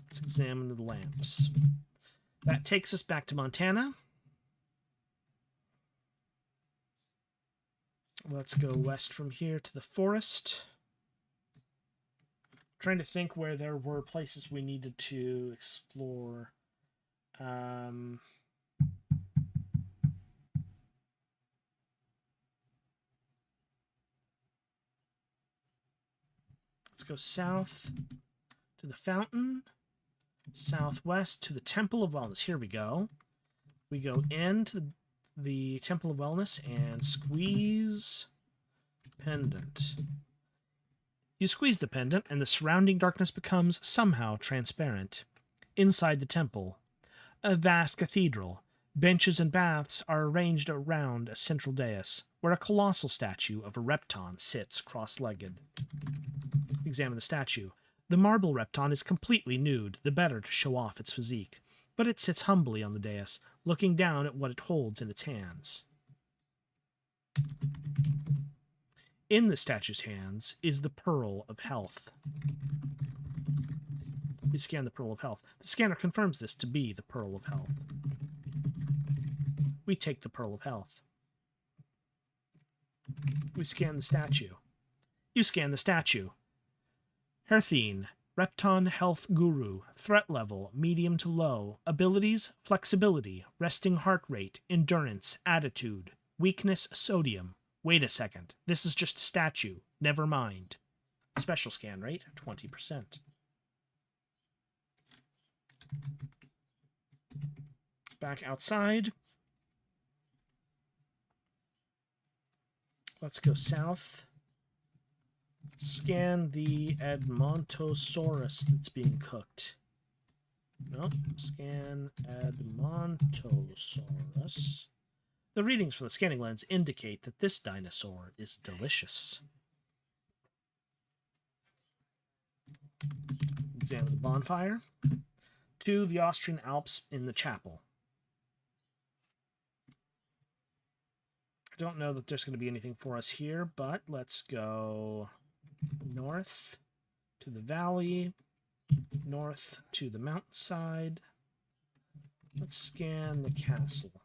Let's examine the lamps. That takes us back to Montana. Let's go west from here to the forest. Trying to think where there were places we needed to explore. Let's go south to the fountain. Southwest to the Temple of Wellness. Here we go. We go into the Temple of Wellness and squeeze pendant. You squeeze the pendant, and the surrounding darkness becomes somehow transparent. Inside the temple, a vast cathedral. Benches and baths are arranged around a central dais, where a colossal statue of a repton sits cross-legged. Examine the statue. The marble repton is completely nude, the better to show off its physique, but it sits humbly on the dais, looking down at what it holds in its hands. In the statue's hands is the Pearl of Health. We scan the Pearl of Health. The scanner confirms this to be the Pearl of Health. We take the Pearl of Health. We scan the statue. You scan the statue. Herthine, Repton Health Guru, threat level, medium to low, abilities, flexibility, resting heart rate, endurance, attitude, weakness, sodium. Wait a second, this is just a statue, never mind. Special scan rate, 20%. Back outside. Let's go south. Scan the Edmontosaurus that's being cooked. Nope. Scan Edmontosaurus. The readings from the scanning lens indicate that this dinosaur is delicious. Examine the bonfire. 2, the Austrian Alps in the chapel. I don't know that there's going to be anything for us here, but let's go north to the valley, north to the mountainside. Let's scan the castle.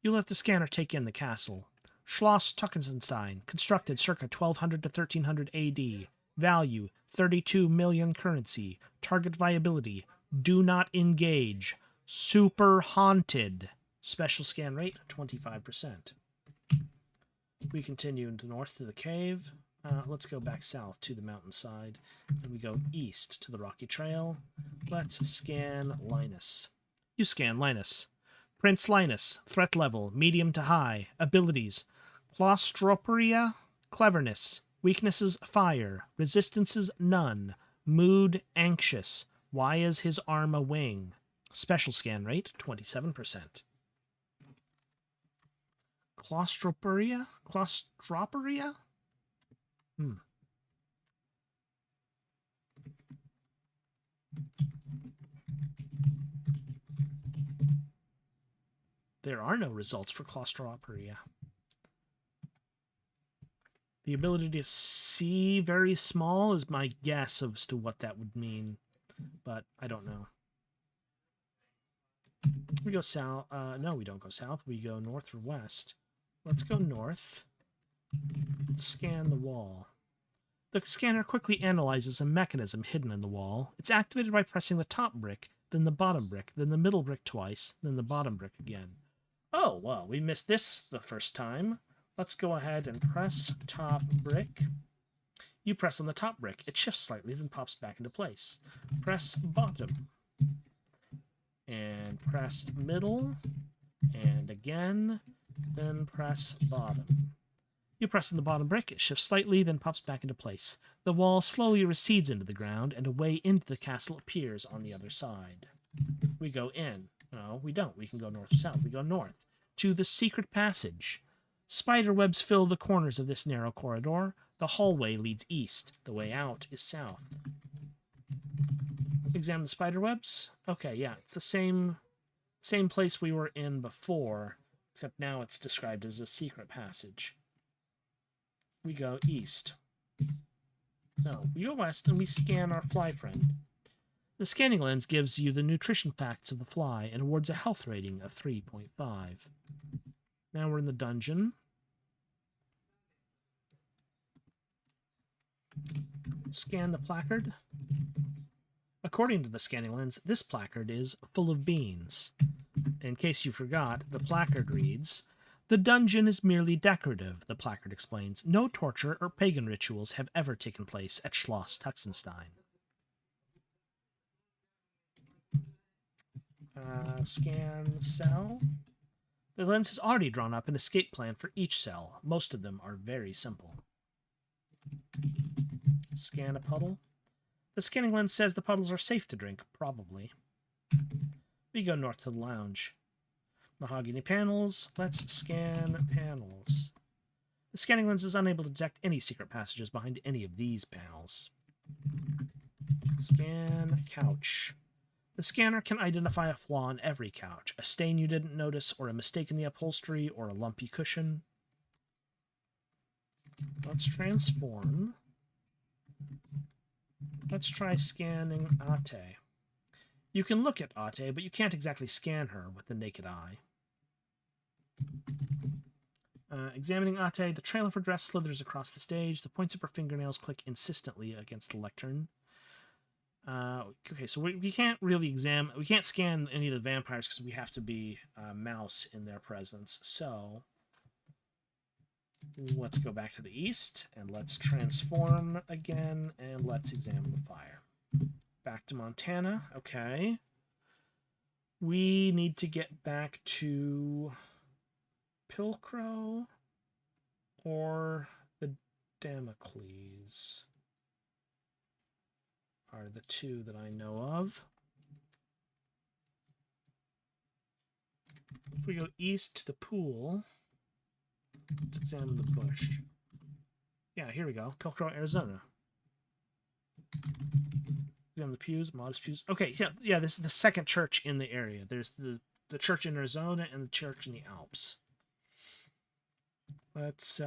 You let the scanner take in the castle. Schloss Tuckenstein, constructed circa 1200 to 1300 AD. Value, 32 million currency. Target viability, do not engage. Super haunted. Special scan rate, 25%. We continue into north to the cave. Let's go back south to the mountainside. And we go east to the rocky trail. Let's scan Linus. You scan Linus. Prince Linus, threat level, medium to high. Abilities, claustrophobia, cleverness. Weaknesses, fire. Resistances, none. Mood, anxious. Why is his arm a wing? Special scan rate, 27%. Claustrophobia? Claustrophobia? There are no results for claustrophobia. The ability to see very small is my guess as to what that would mean, but I don't know. We go south. No, we don't go south. We go north or west. Let's go north. Let's scan the wall. The scanner quickly analyzes a mechanism hidden in the wall. It's activated by pressing the top brick, then the bottom brick, then the middle brick twice, then the bottom brick again. Oh, well, we missed this the first time. Let's go ahead and press top brick. You press on the top brick. It shifts slightly, then pops back into place. Press bottom. And press middle. And again. Then press bottom. You press on the bottom brick. It shifts slightly, then pops back into place. The wall slowly recedes into the ground, and a way into the castle appears on the other side. We go in. No, we don't. We can go north or south. We go north to the secret passage. Spider webs fill the corners of this narrow corridor. The hallway leads east. The way out is south. Examine the spider webs. Okay, yeah, it's the same place we were in before, except now it's described as a secret passage. We go east. No, we go west and we scan our fly friend. The scanning lens gives you the nutrition facts of the fly and awards a health rating of 3.5. Now we're in the dungeon. Scan the placard. According to the scanning lens, this placard is full of beans. In case you forgot, the placard reads, "The dungeon is merely decorative," the placard explains. "No torture or pagan rituals have ever taken place at Schloss Tuxenstein." Scan cell. The lens has already drawn up an escape plan for each cell. Most of them are very simple. Scan a puddle. The scanning lens says the puddles are safe to drink, probably. We go north to the lounge. Mahogany panels. Let's scan panels. The scanning lens is unable to detect any secret passages behind any of these panels. Scan couch. The scanner can identify a flaw in every couch, a stain you didn't notice, or a mistake in the upholstery, or a lumpy cushion. Let's transform. Let's try scanning Ate. You can look at Ate, but you can't exactly scan her with the naked eye. Examining Ate, the trail of her dress slithers across the stage. The points of her fingernails click insistently against the lectern. Okay, so we can't really we can't scan any of the vampires because we have to be mouse in their presence. So let's go back to the east and let's transform again and let's examine the fire. Back to Montana. Okay. We need to get back to Pilcrow or the Damocles. Are the two that I know of. If we go east to the pool, let's examine the bush. Yeah, here we go. Pilcrow, Arizona. Examine the pews, modest pews. Okay, yeah, this is the second church in the area. There's the church in Arizona and the church in the Alps. Let's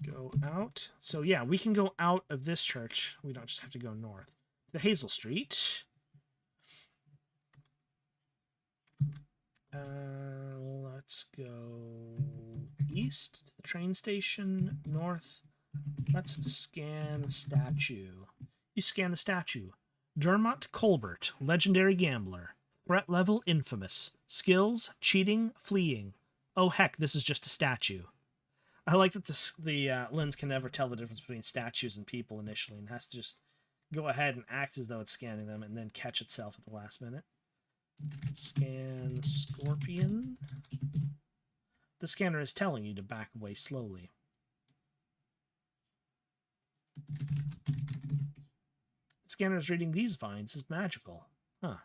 go out. So yeah, we can go out of this church. We don't just have to go north. The Hazel Street. Let's go east to the train station, north. Let's scan statue. You scan the statue. Dermot Colbert, legendary gambler. Threat level infamous. Skills, cheating, fleeing. Oh heck, this is just a statue. I like that the lens can never tell the difference between statues and people initially, and has to just go ahead and act as though it's scanning them and then catch itself at the last minute. Scan Scorpion. The scanner is telling you to back away slowly. The scanner is reading these vines as magical. Huh.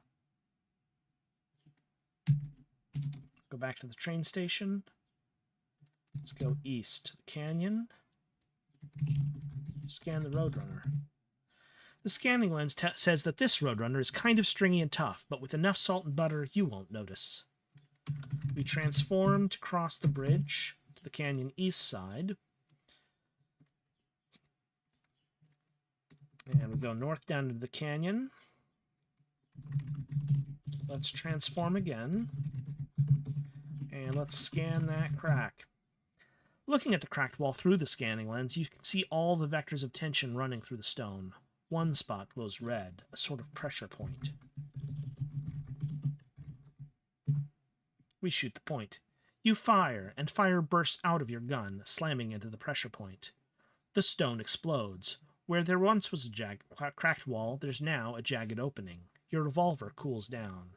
Go back to the train station. Let's go east to the canyon. Scan the Roadrunner. The scanning lens says that this Roadrunner is kind of stringy and tough, but with enough salt and butter, you won't notice. We transform to cross the bridge to the canyon east side. And we go north down into the canyon. Let's transform again. And let's scan that crack. Looking at the cracked wall through the scanning lens, you can see all the vectors of tension running through the stone. One spot glows red, a sort of pressure point. We shoot the point. You fire, and fire bursts out of your gun, slamming into the pressure point. The stone explodes. Where there once was a cracked wall, there's now a jagged opening. Your revolver cools down.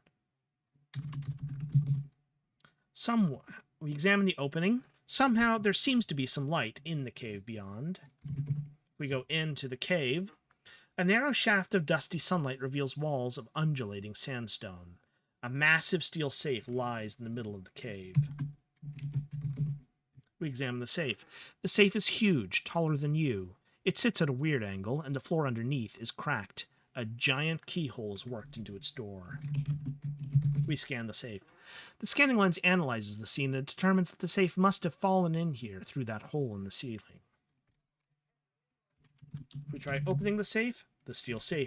We examine the opening. Somehow there seems to be some light in the cave beyond. We go into the cave. A narrow shaft of dusty sunlight reveals walls of undulating sandstone. A massive steel safe lies in the middle of the cave. We examine the safe. The safe is huge, taller than you. It sits at a weird angle, and the floor underneath is cracked. A giant keyhole is worked into its door. We scan the safe. The scanning lens analyzes the scene and determines that the safe must have fallen in here through that hole in the ceiling. If we try opening the safe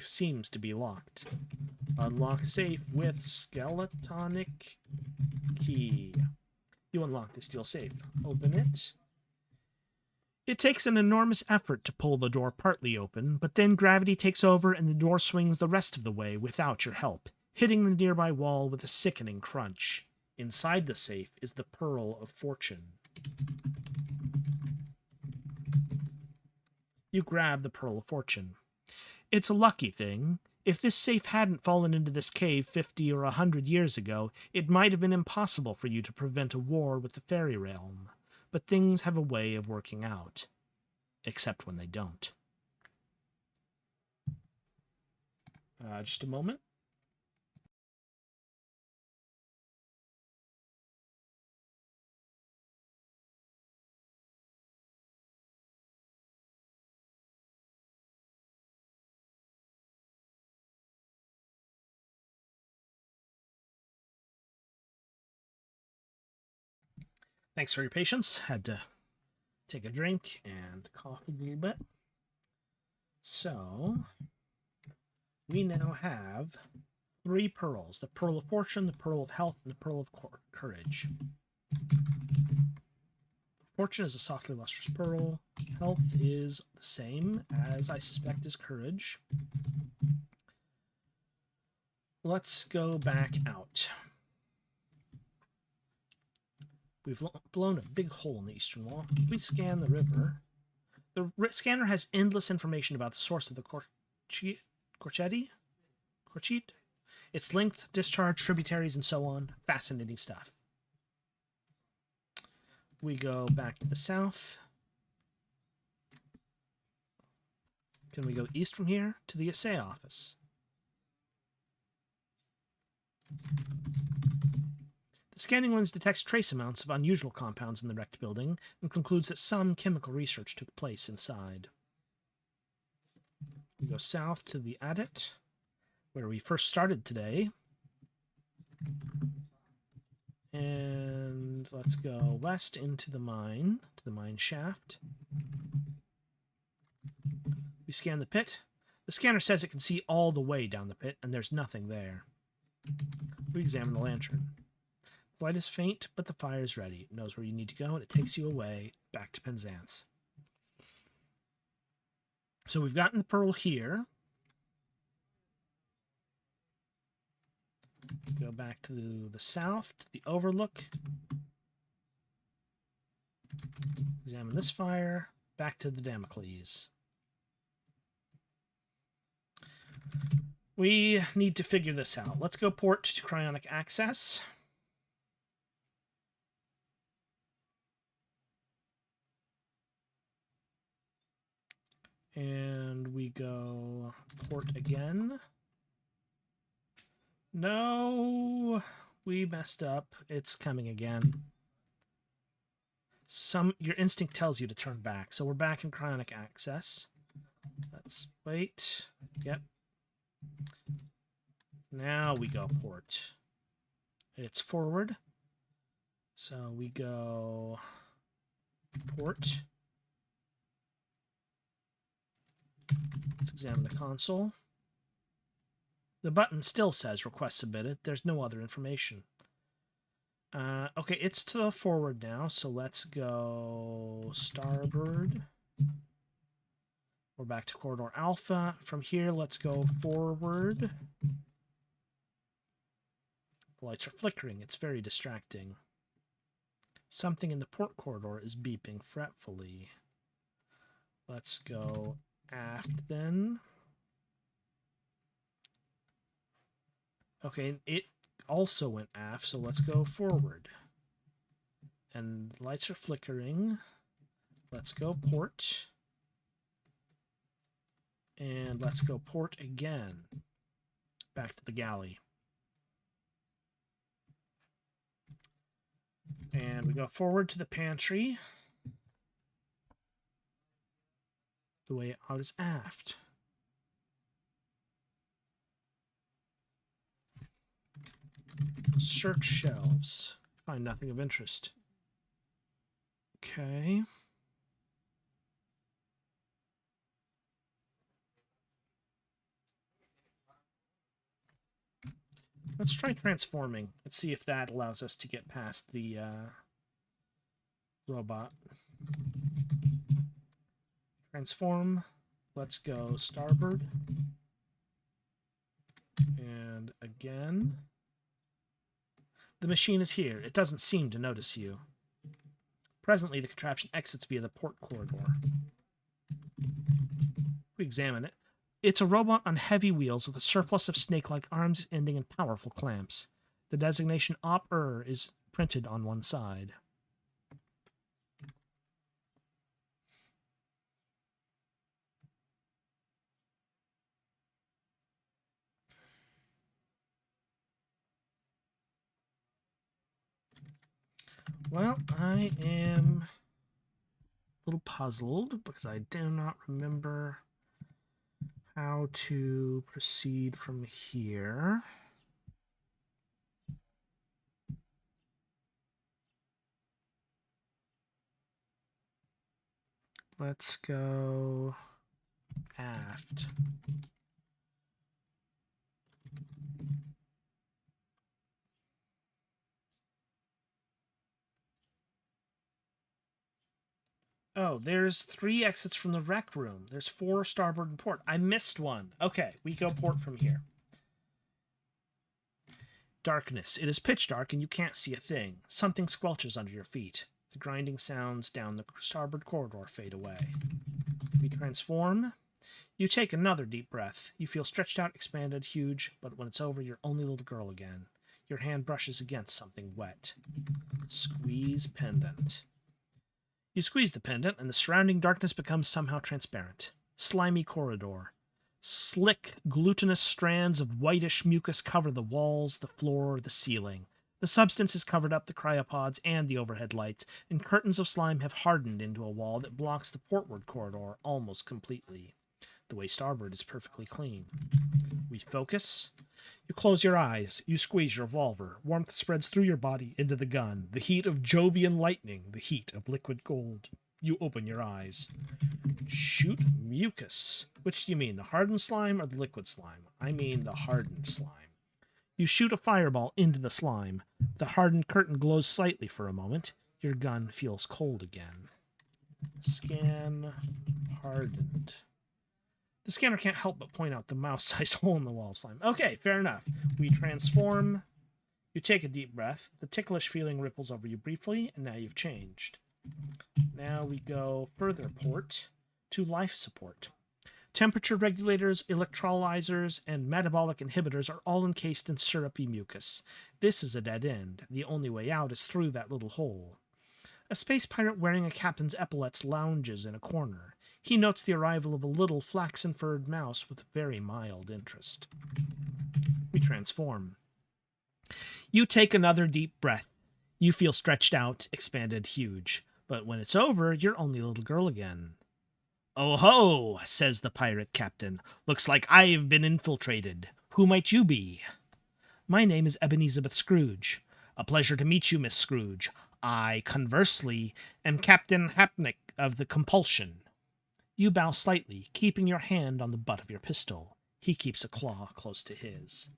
seems to be locked. Unlock safe with skeletonic key. You unlock the steel safe. Open it. It takes an enormous effort to pull the door partly open, but then gravity takes over and the door swings the rest of the way without your help, hitting the nearby wall with a sickening crunch. Inside the safe is the Pearl of Fortune. You grab the Pearl of Fortune. It's a lucky thing. If this safe hadn't fallen into this cave 50 or 100 years ago, it might have been impossible for you to prevent a war with the fairy realm. But things have a way of working out. Except when they don't. Just a moment. Thanks for your patience. Had to take a drink and cough a little bit. So, we now have 3 pearls. The Pearl of Fortune, the Pearl of Health, and the Pearl of Courage. Fortune is a softly lustrous pearl. Health is the same as I suspect is Courage. Let's go back out. We've blown a big hole in the eastern wall. If we scan the river, the scanner has endless information about the source of the Corchete? Its length, discharge, tributaries, and so on. Fascinating stuff. We go back to the south. Can we go east from here to the assay office? The The scanning lens detects trace amounts of unusual compounds in the wrecked building and concludes that some chemical research took place inside. We go south to the adit, where we first started today. And let's go west into the mine, to the mine shaft. We scan the pit. The scanner says it can see all the way down the pit, and there's nothing there. We examine the lantern. The light is faint, but the fire is ready. It knows where you need to go, and it takes you away, back to Penzance. So we've gotten the pearl here. Go back to the south, to the overlook. Examine this fire. Back to the Damocles. We need to figure this out. Let's go port to cryonic access. And we go port again. No, we messed up. It's coming again. Your instinct tells you to turn back. So we're back in cryonic access. Let's wait. Yep. Now we go port. It's forward. So we go port. Let's examine the console. The button still says request submitted. There's no other information. Okay, it's to the forward now, so let's go starboard. We're back to corridor alpha. From here, let's go forward. The lights are flickering. It's very distracting. Something in the port corridor is beeping fretfully. Let's go aft then. Okay, it also went aft, so let's go forward. And lights are flickering. Let's go port. And let's go port again. Back to the galley. And we go forward to the pantry. The way out is aft. Search shelves. Find nothing of interest. Okay. Let's try transforming. Let's see if that allows us to get past the robot. Transform. Let's go starboard. And again. The machine is here. It doesn't seem to notice you. Presently, the contraption exits via the port corridor. We examine it. It's a robot on heavy wheels with a surplus of snake-like arms ending in powerful clamps. The designation Op-Er is printed on one side. Well, I am a little puzzled because I do not remember how to proceed from here. Let's go aft. Oh, there's 3 exits from the rec room. There's 4 starboard and port. I missed one. Okay, we go port from here. Darkness. It is pitch dark and you can't see a thing. Something squelches under your feet. The grinding sounds down the starboard corridor fade away. We transform. You take another deep breath. You feel stretched out, expanded, huge, but when it's over, you're only a little girl again. Your hand brushes against something wet. Squeeze pendant. You squeeze the pendant, and the surrounding darkness becomes somehow transparent. Slimy corridor. Slick, glutinous strands of whitish mucus cover the walls, the floor, the ceiling. The substance has covered up the cryopods and the overhead lights, and curtains of slime have hardened into a wall that blocks the portward corridor almost completely. The way starboard is perfectly clean. We focus. You close your eyes. You squeeze your revolver. Warmth spreads through your body into the gun. The heat of Jovian lightning. The heat of liquid gold. You open your eyes. Shoot mucus. Which do you mean, the hardened slime or the liquid slime? I mean the hardened slime. You shoot a fireball into the slime. The hardened curtain glows slightly for a moment. Your gun feels cold again. Scan hardened. The scanner can't help but point out the mouse-sized hole in the wall of slime. Okay, fair enough. We transform. You take a deep breath. The ticklish feeling ripples over you briefly, and now you've changed. Now we go further port to life support. Temperature regulators, electrolyzers, and metabolic inhibitors are all encased in syrupy mucus. This is a dead end. The only way out is through that little hole. A space pirate wearing a captain's epaulets lounges in a corner. He notes the arrival of a little flaxen-furred mouse with very mild interest. We transform. You take another deep breath. You feel stretched out, expanded, huge. But when it's over, you're only a little girl again. "Oh ho," says the pirate captain. "Looks like I've been infiltrated. Who might you be?" "My name is Ebenezabeth Scrooge." "A pleasure to meet you, Miss Scrooge. I, conversely, am Captain Hapnick of the Compulsion." You bow slightly, keeping your hand on the butt of your pistol. He keeps a claw close to his.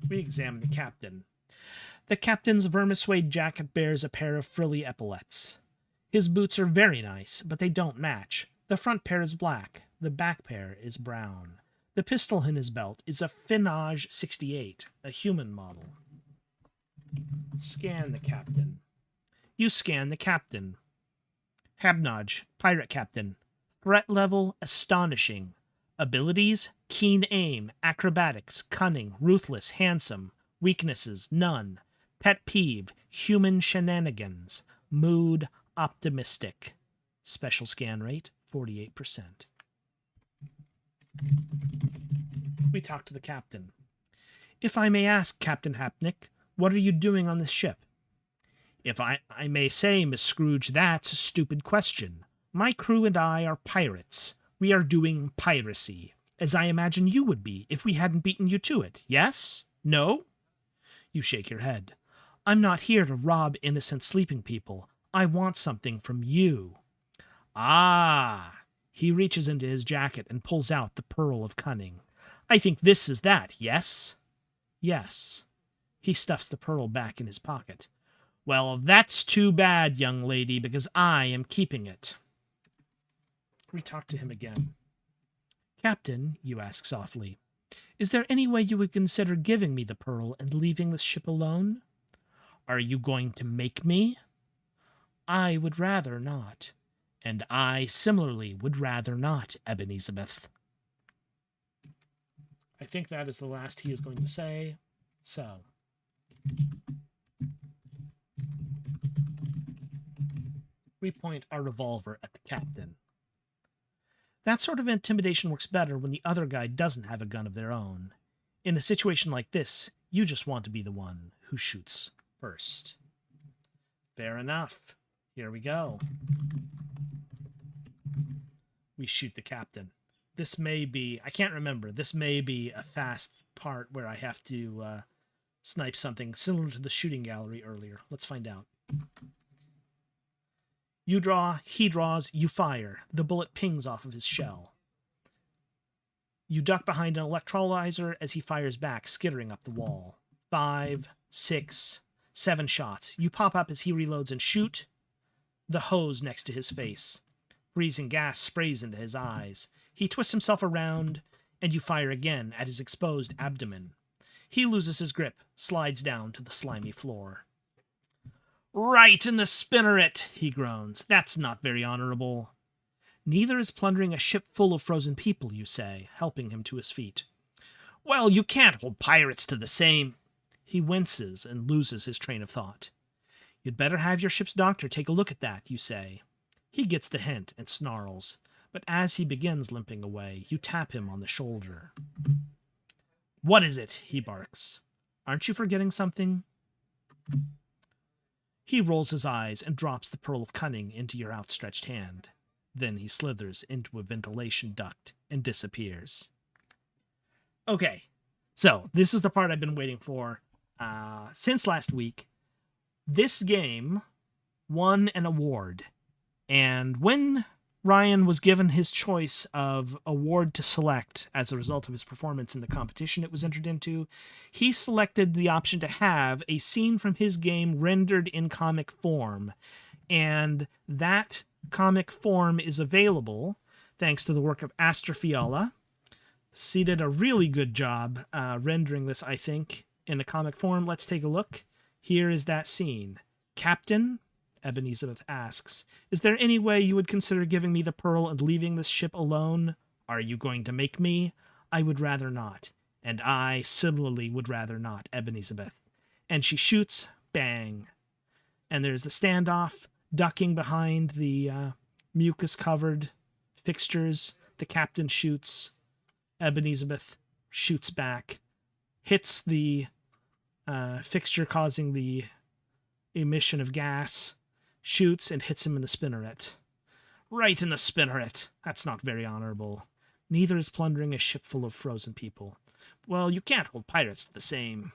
We examine the captain. The captain's vermisuede jacket bears a pair of frilly epaulets. His boots are very nice, but they don't match. The front pair is black, the back pair is brown. The pistol in his belt is a Finage 68, a human model. Scan the captain. You scan the captain. Habnage, pirate captain. Threat level, astonishing. Abilities, keen aim, acrobatics, cunning, ruthless, handsome. Weaknesses, none. Pet peeve, human shenanigans. Mood, optimistic. Special scan rate, 48%. We talk to the captain. "If I may ask, Captain Hapnick, what are you doing on this ship?" "If I may say, Miss Scrooge, that's a stupid question. My crew and I are pirates. We are doing piracy, as I imagine you would be if we hadn't beaten you to it. Yes? No?" You shake your head. "I'm not here to rob innocent sleeping people. I want something from you." "Ah!" He reaches into his jacket and pulls out the pearl of cunning. "I think this is that, yes?" "Yes." He stuffs the pearl back in his pocket. "Well, that's too bad, young lady, because I am keeping it." We talk to him again. "Captain," you ask softly, "is there any way you would consider giving me the pearl and leaving this ship alone?" "Are you going to make me?" "I would rather not." "And I, similarly, would rather not, Ebenezabeth." I think that is the last he is going to say. So. We point our revolver at the captain. That sort of intimidation works better when the other guy doesn't have a gun of their own. In a situation like this, you just want to be the one who shoots first. Fair enough. Here we go. We shoot the captain. This may be, I can't remember, this may be a fast part where I have to snipe something similar to the shooting gallery earlier. Let's find out. You draw, he draws, you fire. The bullet pings off of his shell. You duck behind an electrolyzer as he fires back, skittering up the wall. 5, 6, 7 shots. You pop up as he reloads and shoot the hose next to his face. Freezing gas sprays into his eyes. He twists himself around, and you fire again at his exposed abdomen. He loses his grip, slides down to the slimy floor. "Right in the spinneret," he groans. "That's not very honorable." "Neither is plundering a ship full of frozen people," you say, helping him to his feet. "Well, you can't hold pirates to the same..." He winces and loses his train of thought. "You'd better have your ship's doctor take a look at that," you say. He gets the hint and snarls, but as he begins limping away, you tap him on the shoulder. "What is it?" he barks. "Aren't you forgetting something?" He rolls his eyes and drops the pearl of cunning into your outstretched hand. Then he slithers into a ventilation duct and disappears. Okay, so this is the part I've been waiting for since last week. This game won an award, and when Ryan was given his choice of award to select as a result of his performance in the competition it was entered into, he selected the option to have a scene from his game rendered in comic form. And that comic form is available thanks to the work of Aster Fiala. He did a really good job rendering this, I think, in a comic form. Let's take a look. Here is that scene. Captain, Ebenezer asks, is there any way you would consider giving me the pearl and leaving this ship alone? Are you going to make me? I would rather not. And I similarly would rather not, Ebenezer. And she shoots, bang. And there's the standoff, ducking behind the mucus-covered fixtures. The captain shoots. Ebenezer shoots back, hits the fixture causing the emission of gas, shoots and hits him in the spinneret. Right in the spinneret. That's not very honorable. Neither is plundering a ship full of frozen people. Well, you can't hold pirates to the same.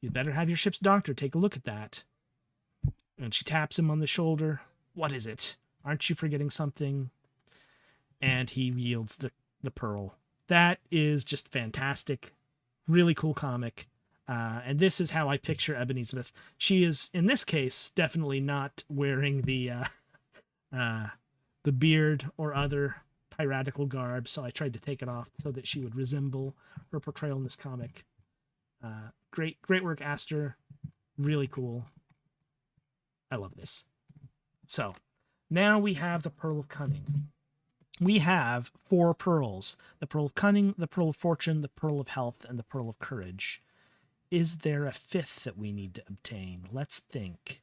You'd better have your ship's doctor take a look at that. And she taps him on the shoulder. What is it? Aren't you forgetting something? And he yields the pearl. That is just fantastic. Really cool comic. And this is how I picture Ebenezer. She is, in this case, definitely not wearing the beard or other piratical garb, so I tried to take it off so that she would resemble her portrayal in this comic. Great work, Aster. Really cool. I love this. So, now we have the Pearl of Cunning. We have 4 pearls. The Pearl of Cunning, the Pearl of Fortune, the Pearl of Health, and the Pearl of Courage. Is there a 5th that we need to obtain? Let's think.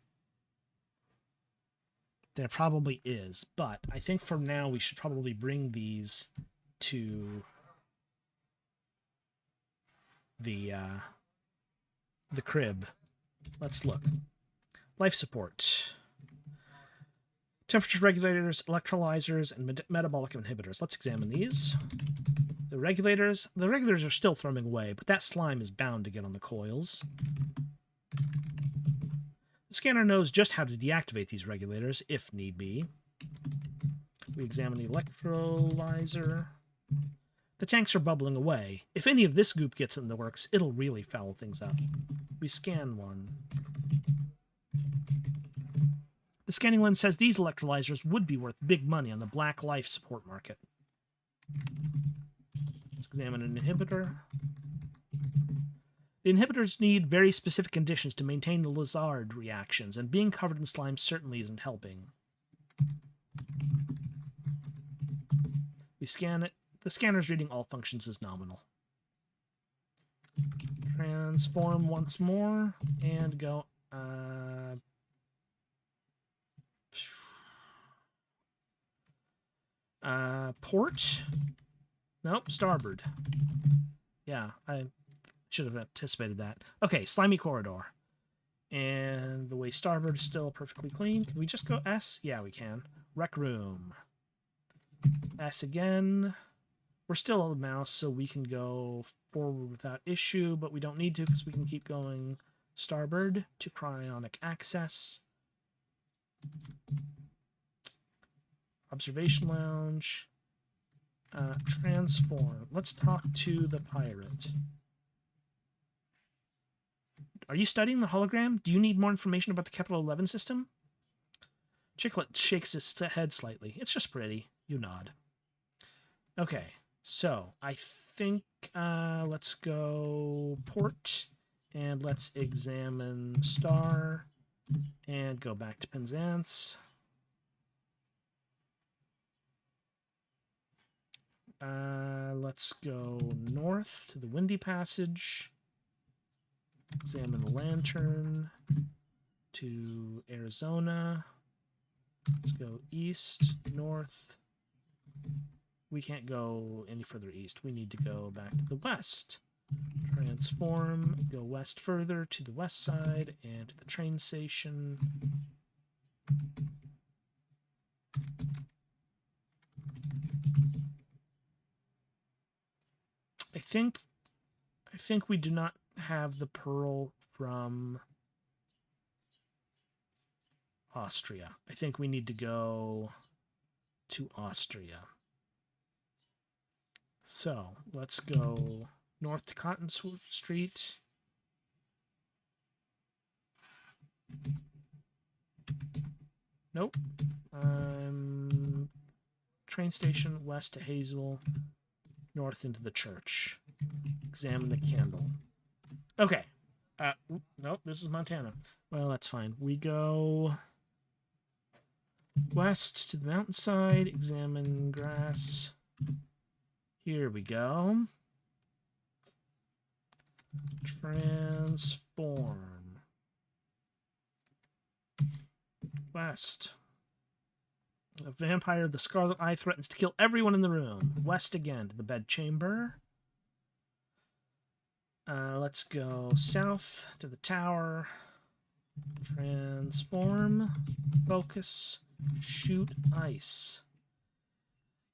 There probably is, but I think for now we should probably bring these to the crib. Let's look. Life support. Temperature regulators, electrolyzers, and metabolic inhibitors. Let's examine these. The regulators are still thrumming away, but that slime is bound to get on the coils. The scanner knows just how to deactivate these regulators, if need be. We examine the electrolyzer. The tanks are bubbling away. If any of this goop gets in the works, it'll really foul things up. We scan one. The scanning lens says these electrolyzers would be worth big money on the black life support market. Let's examine an inhibitor. The inhibitors need very specific conditions to maintain the Lazard reactions, and being covered in slime certainly isn't helping. We scan it. The scanner's reading all functions as nominal. Transform once more, and go... port? Nope, starboard. Yeah, I should have anticipated that. Okay, slimy corridor. And the way starboard is still perfectly clean. Can we just go S? Yeah, we can. Rec room. S again. We're still on the mouse, so we can go forward without issue, but we don't need to because we can keep going starboard to cryonic access. Observation lounge. Transform. Let's talk to the pirate. Are you studying the hologram? Do you need more information about the Capital 11 system? Chicklet shakes his head slightly. It's just pretty. You nod. Okay, so I think let's go port, and let's examine star, and go back to Penzance. Let's go north to the Windy Passage. Examine the lantern to Arizona. Let's go east, north. We can't go any further east. We need to go back to the west. Transform, go west further to the west side and to the train station. I think we do not have the pearl from Austria. I think we need to go to Austria. So let's go north to Cotton Street. Nope. Train station west to Hazel, north into the church. Examine the candle. Okay. Nope, this is Montana. Well, that's fine. We go west to the mountainside, examine grass. Here we go. Transform. West. A vampire of the Scarlet Eye threatens to kill everyone in the room. West again to the bedchamber. Let's go south to the tower. Transform. Focus. Shoot ice.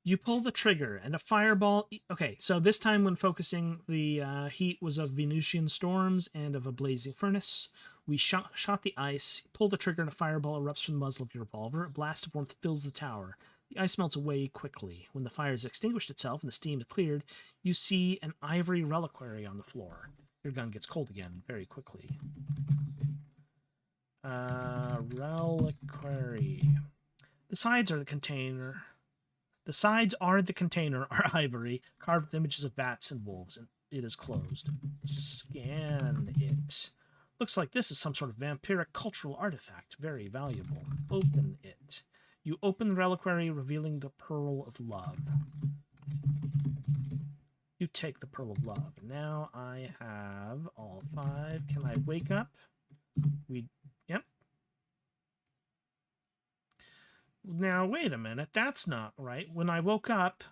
You pull the trigger, and a fireball... Okay, so this time when focusing, the heat was of Venusian storms and of a blazing furnace. We shot the ice, pull the trigger, and a fireball erupts from the muzzle of your revolver. A blast of warmth fills the tower. The ice melts away quickly. When the fire has extinguished itself and the steam is cleared, you see an ivory reliquary on the floor. Your gun gets cold again very quickly. Reliquary. The sides are the container... The sides are the container are ivory, carved with images of bats and wolves, and it is closed. Scan it. Looks like this is some sort of vampiric cultural artifact. Very valuable. Open it. You open the reliquary, revealing the Pearl of Love. You take the Pearl of Love. Now I have all 5. Can I wake up? Yep. Now, wait a minute. That's not right. When I woke up...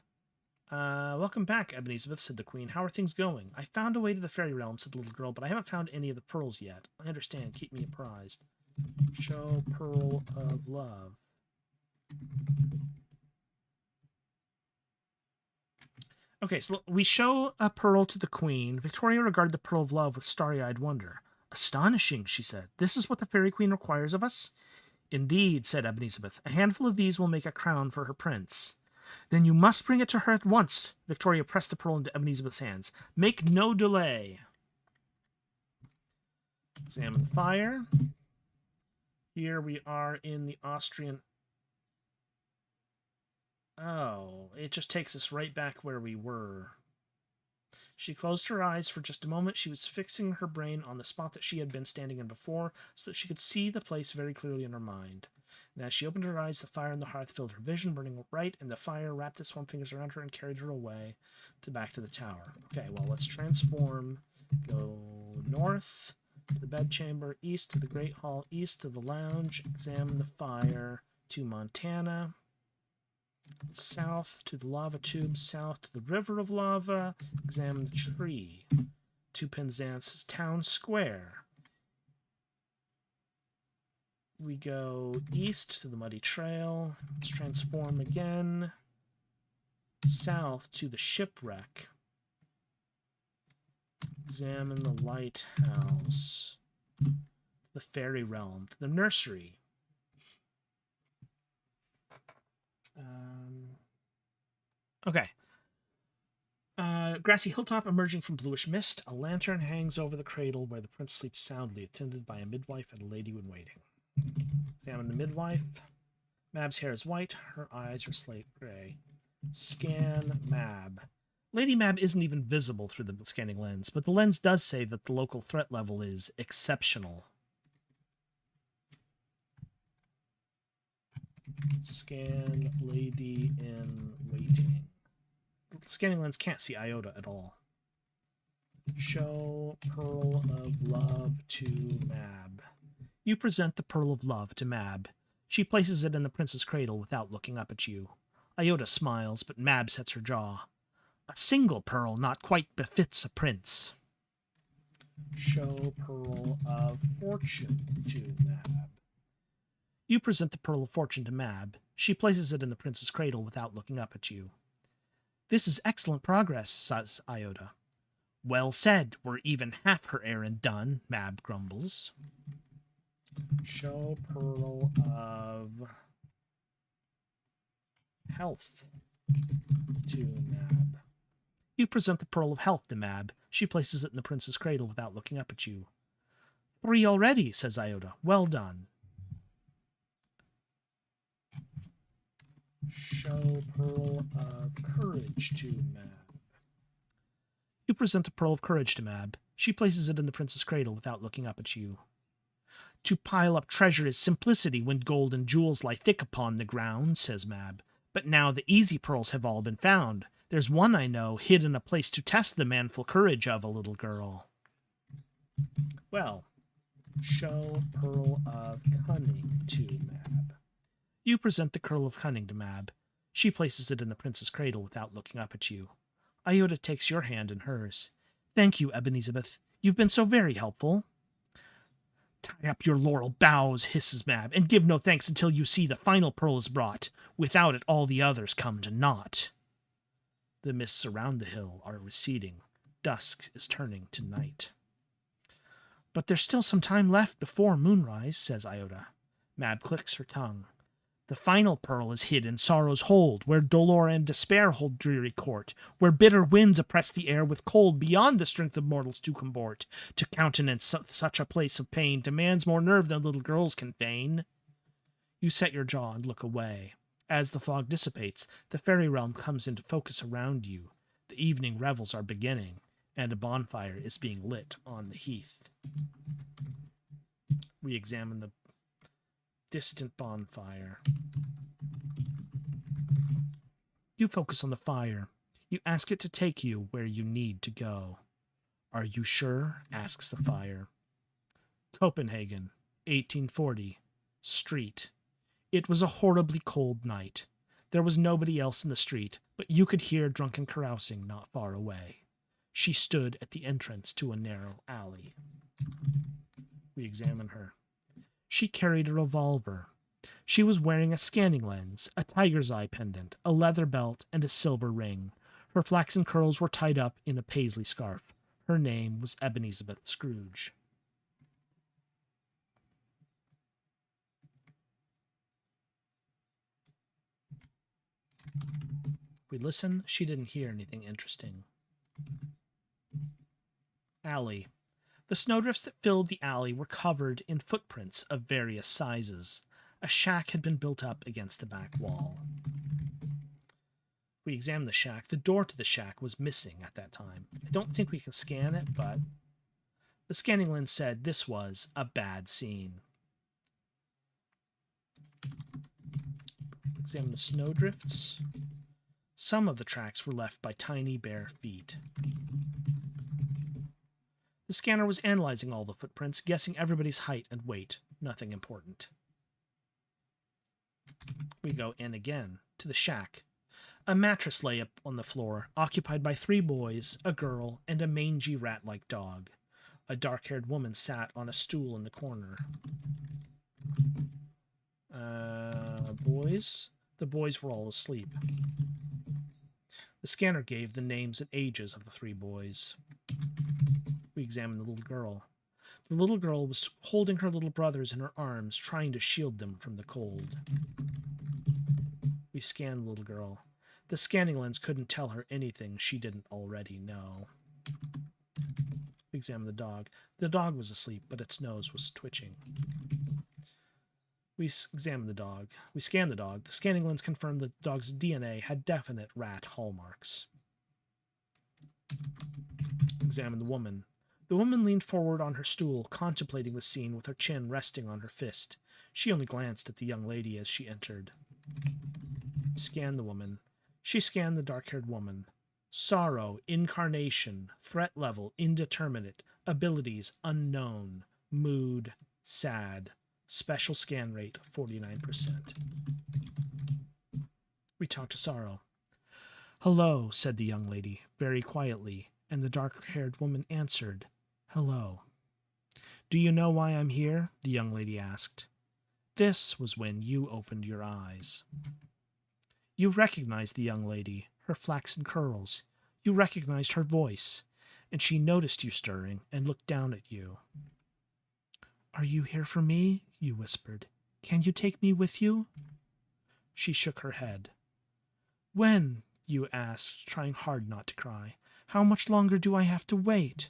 welcome back, Ebenezer, said the queen. How are things going? I found a way to the fairy realm, said the little girl, but I haven't found any of the pearls yet. I understand. Keep me apprised. Show Pearl of Love. Okay, so we show a pearl to the queen. Victoria regarded the Pearl of Love with starry-eyed wonder. Astonishing, she said. This is what the fairy queen requires of us? Indeed, said Ebenezer. A handful of these will make a crown for her prince. Then you must bring it to her at once. Victoria pressed the pearl into Ebenezer's hands. Make no delay. Examine the fire. Here we are in the Austrian... Oh, it just takes us right back where we were. She closed her eyes for just a moment. She was fixing her brain on the spot that she had been standing in before, so that she could see the place very clearly in her mind. And as she opened her eyes, the fire on the hearth filled her vision, burning bright, and the fire wrapped its warm fingers around her and carried her away back to the tower. Okay, well, let's transform. Go north to the bedchamber, east to the great hall, east to the lounge, examine the fire, to Montana. South to the lava tube, south to the river of lava, examine the tree, to Penzance's town square. We go east to the muddy trail, let's transform again, south to the shipwreck, examine the lighthouse, the fairy realm, to the nursery. Okay. Grassy hilltop emerging from bluish mist. A lantern hangs over the cradle where the prince sleeps soundly, attended by a midwife and a lady-in-waiting. Examine the midwife. Mab's hair is white. Her eyes are slate gray. Scan Mab. Lady Mab isn't even visible through the scanning lens, but the lens does say that the local threat level is exceptional. Scan lady in waiting. The scanning lens can't see Iota at all. Show Pearl of Love to Mab. You present the Pearl of Love to Mab. She places it in the prince's cradle without looking up at you. Iota smiles, but Mab sets her jaw. A single pearl not quite befits a prince. Show Pearl of Fortune to Mab. You present the Pearl of Fortune to Mab. She places it in the prince's cradle without looking up at you. This is excellent progress, says Iota. Well said. We're even half her errand done, Mab grumbles. Show Pearl of Health to Mab. You present the Pearl of Health to Mab. She places it in the prince's cradle without looking up at you. 3 already, says Iota. Well done. Show Pearl of Courage to Mab. You present the Pearl of Courage to Mab. She places it in the prince's cradle without looking up at you. To pile up treasure is simplicity when gold and jewels lie thick upon the ground, says Mab. But now the easy pearls have all been found. There's one I know, hid in a place to test the manful courage of a little girl. Well, show Pearl of Cunning to Mab. You present the Pearl of Cunning to Mab. She places it in the prince's cradle without looking up at you. Iota takes your hand in hers. Thank you, Ebenezabeth. You've been so very helpful. Tie up your laurel boughs, hisses Mab, and give no thanks until you see the final pearl is brought. Without it, all the others come to naught. The mists around the hill are receding. Dusk is turning to night. But there's still some time left before moonrise, says Iota. Mab clicks her tongue. The final pearl is hid in sorrow's hold, where dolor and despair hold dreary court, where bitter winds oppress the air with cold beyond the strength of mortals to comport. To countenance such a place of pain demands more nerve than little girls can feign. You set your jaw and look away. As the fog dissipates, the fairy realm comes into focus around you. The evening revels are beginning, and a bonfire is being lit on the heath. We examine the distant bonfire. You focus on the fire. You ask it to take you where you need to go. Are you sure? Asks the fire. Copenhagen, 1840. Street. It was a horribly cold night. There was nobody else in the street, but you could hear drunken carousing not far away. She stood at the entrance to a narrow alley. We examine her. She carried a revolver. She was wearing a scanning lens, a tiger's eye pendant, a leather belt, and a silver ring. Her flaxen curls were tied up in a paisley scarf. Her name was Ebenezabeth Scrooge. We listen. She didn't hear anything interesting. Alley. The snowdrifts that filled the alley were covered in footprints of various sizes. A shack had been built up against the back wall. We examined the shack. The door to the shack was missing at that time. I don't think we can scan it, but the scanning lens said this was a bad scene. Examine the snowdrifts. Some of the tracks were left by tiny bare feet. The scanner was analyzing all the footprints, guessing everybody's height and weight. Nothing important. We go in again, to the shack. A mattress lay up on the floor, occupied by 3 boys, a girl, and a mangy rat-like dog. A dark-haired woman sat on a stool in the corner. Boys? The boys were all asleep. The scanner gave the names and ages of the 3 boys. We examined the little girl. The little girl was holding her little brothers in her arms, trying to shield them from the cold. We scanned the little girl. The scanning lens couldn't tell her anything she didn't already know. We examined the dog. The dog was asleep, but its nose was twitching. We examined the dog. We scanned the dog. The scanning lens confirmed that the dog's DNA had definite rat hallmarks. Examined the woman. The woman leaned forward on her stool, contemplating the scene with her chin resting on her fist. She only glanced at the young lady as she entered. We scanned the woman. She scanned the dark-haired woman. Sorrow, incarnation, threat level, indeterminate, abilities, unknown, mood, sad. Special scan rate, 49%. We talked to Sorrow. Hello, said the young lady, very quietly, and the dark-haired woman answered, Hello. Do you know why I'm here? The young lady asked. This was when you opened your eyes. You recognized the young lady, her flaxen curls. You recognized her voice, and she noticed you stirring and looked down at you. Are you here for me? You whispered. Can you take me with you? She shook her head. When? You asked, trying hard not to cry. How much longer do I have to wait?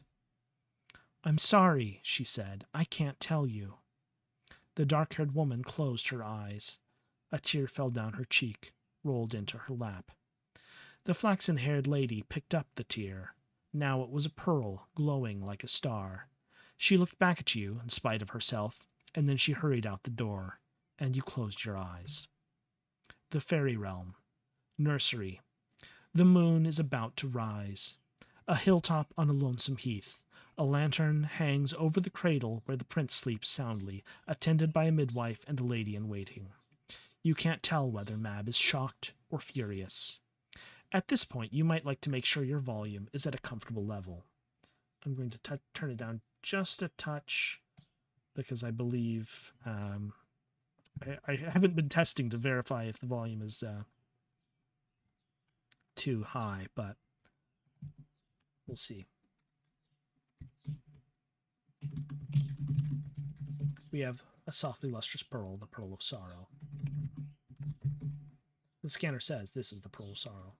I'm sorry, she said. I can't tell you. The dark-haired woman closed her eyes. A tear fell down her cheek, rolled into her lap. The flaxen-haired lady picked up the tear. Now it was a pearl, glowing like a star. She looked back at you, in spite of herself, and then she hurried out the door, and you closed your eyes. The fairy realm. Nursery. The moon is about to rise. A hilltop on a lonesome heath. A lantern hangs over the cradle where the prince sleeps soundly, attended by a midwife and a lady-in-waiting. You can't tell whether Mab is shocked or furious. At this point, you might like to make sure your volume is at a comfortable level. I'm going to turn it down just a touch because I believe I haven't been testing to verify if the volume is too high, but we'll see. We have a softly lustrous pearl, the pearl of sorrow. The scanner says this is the pearl of sorrow.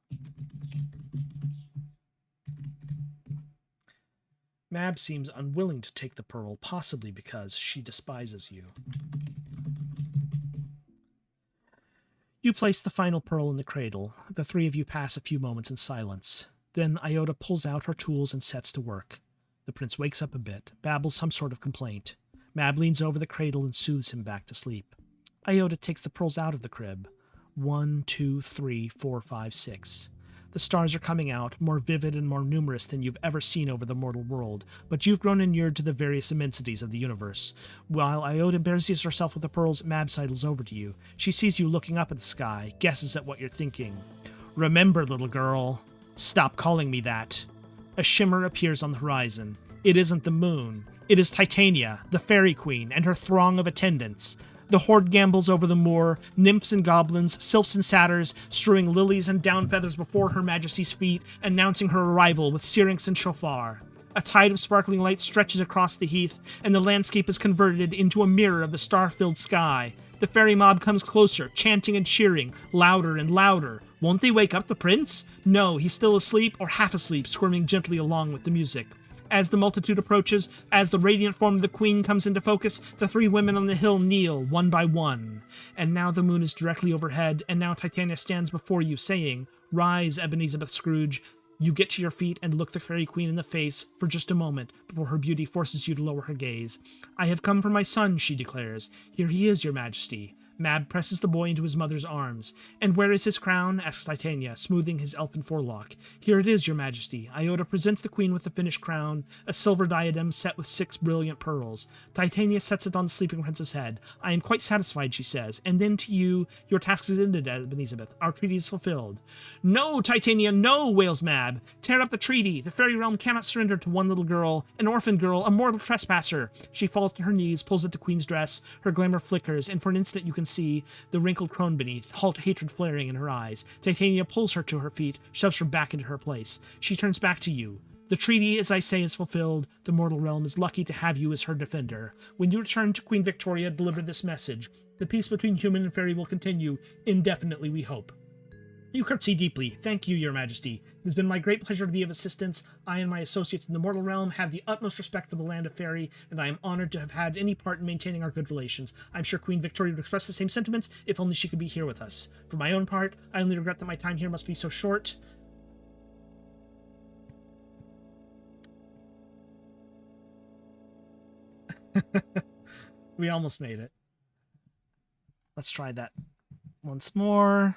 Mab seems unwilling to take the pearl, possibly because she despises you. You place the final pearl in the cradle. The three of you pass a few moments in silence. Then Iota pulls out her tools and sets to work. The prince wakes up a bit, babbles some sort of complaint. Mab leans over the cradle and soothes him back to sleep. Iota takes the pearls out of the crib. 1, 2, 3, 4, 5, 6. The stars are coming out, more vivid and more numerous than you've ever seen over the mortal world, but you've grown inured to the various immensities of the universe. While Iota busies herself with the pearls, Mab sidles over to you. She sees you looking up at the sky, guesses at what you're thinking. Remember, little girl. Stop calling me that. A shimmer appears on the horizon. It isn't the moon. It is Titania, the fairy queen, and her throng of attendants. The horde gambols over the moor, nymphs and goblins, sylphs and satyrs, strewing lilies and down feathers before her majesty's feet, announcing her arrival with syrinx and shofar. A tide of sparkling light stretches across the heath, and the landscape is converted into a mirror of the star-filled sky. The fairy mob comes closer, chanting and cheering, louder and louder. Won't they wake up the prince? No, he's still asleep or half asleep, squirming gently along with the music. As the multitude approaches, as the radiant form of the queen comes into focus, the three women on the hill kneel, one by one. And now the moon is directly overhead, and now Titania stands before you, saying, Rise, Ebenezer Scrooge. You get to your feet and look the fairy queen in the face for just a moment before her beauty forces you to lower her gaze. I have come for my son, she declares. Here he is, your majesty. Mab presses the boy into his mother's arms. And where is his crown? Asks Titania, smoothing his elfin forelock. Here it is, your majesty. Iota presents the queen with the finished crown, a silver diadem set with 6 brilliant pearls. Titania sets it on the sleeping prince's head. I am quite satisfied, she says. And then to you, your task is ended, Ebenezer. Our treaty is fulfilled. No, Titania, no, wails Mab. Tear up the treaty. The fairy realm cannot surrender to one little girl, an orphan girl, a mortal trespasser. She falls to her knees, pulls at the queen's dress. Her glamour flickers, and for an instant you can see the wrinkled crone beneath, hatred flaring in her eyes. Titania pulls her to her feet, shoves her back into her place. She turns back to you. The treaty, as I say, is fulfilled. The mortal realm is lucky to have you as her defender. When you return to Queen Victoria, deliver this message. The peace between human and fairy will continue, indefinitely, we hope. You curtsy deeply. Thank you, your majesty. It has been my great pleasure to be of assistance. I and my associates in the mortal realm have the utmost respect for the land of fairy, and I am honored to have had any part in maintaining our good relations. I'm sure Queen Victoria would express the same sentiments if only she could be here with us. For my own part, I only regret that my time here must be so short. We almost made it. Let's try that once more.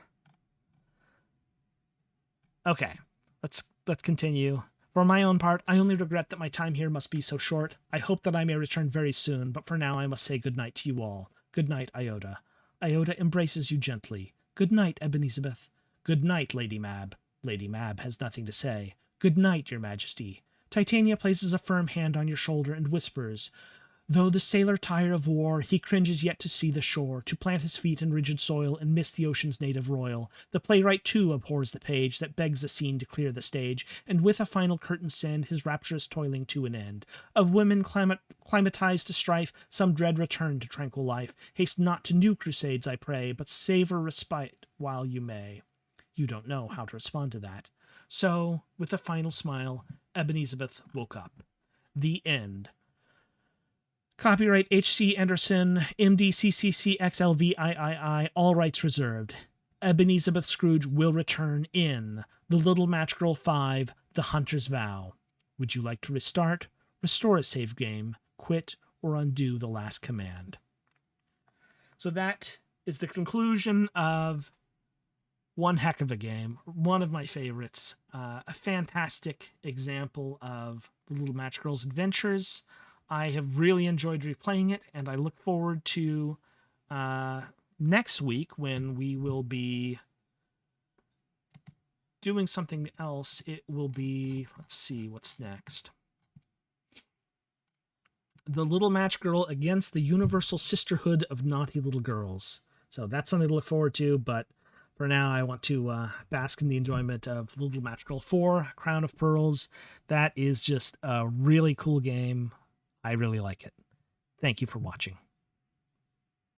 Okay, let's continue. For my own part, I only regret that my time here must be so short. I hope that I may return very soon, but for now I must say good night to you all. Good night, Iota. Iota embraces you gently. Good night, Ebenezabeth. Good night, Lady Mab. Lady Mab has nothing to say. Good night, your majesty. Titania places a firm hand on your shoulder and whispers, though the sailor tire of war, he cringes yet to see the shore, to plant his feet in rigid soil and miss the ocean's native royal. The playwright too abhors the page that begs a scene to clear the stage, and with a final curtain send his rapturous toiling to an end. Of women climatized to strife, some dread return to tranquil life. Haste not to new crusades, I pray, but savor respite while you may. You don't know how to respond to that. So, with a final smile, Ebenezabeth woke up. The end. Copyright H.C. Anderson, MDCCCXLVIII, all rights reserved. Ebenezabeth Scrooge will return in The Little Match Girl 5, The Hunter's Vow. Would you like to restart, restore a save game, quit, or undo the last command? So that is the conclusion of one heck of a game, one of my favorites, a fantastic example of the Little Match Girl's adventures. I have really enjoyed replaying it, and I look forward to next week when we will be doing something else. It will be, let's see, what's next? The Little Match Girl against the Universal Sisterhood of Naughty Little Girls. So that's something to look forward to, but for now, I want to bask in the enjoyment of Little Match Girl 4, Crown of Pearls. That is just a really cool game. I really like it. Thank you for watching.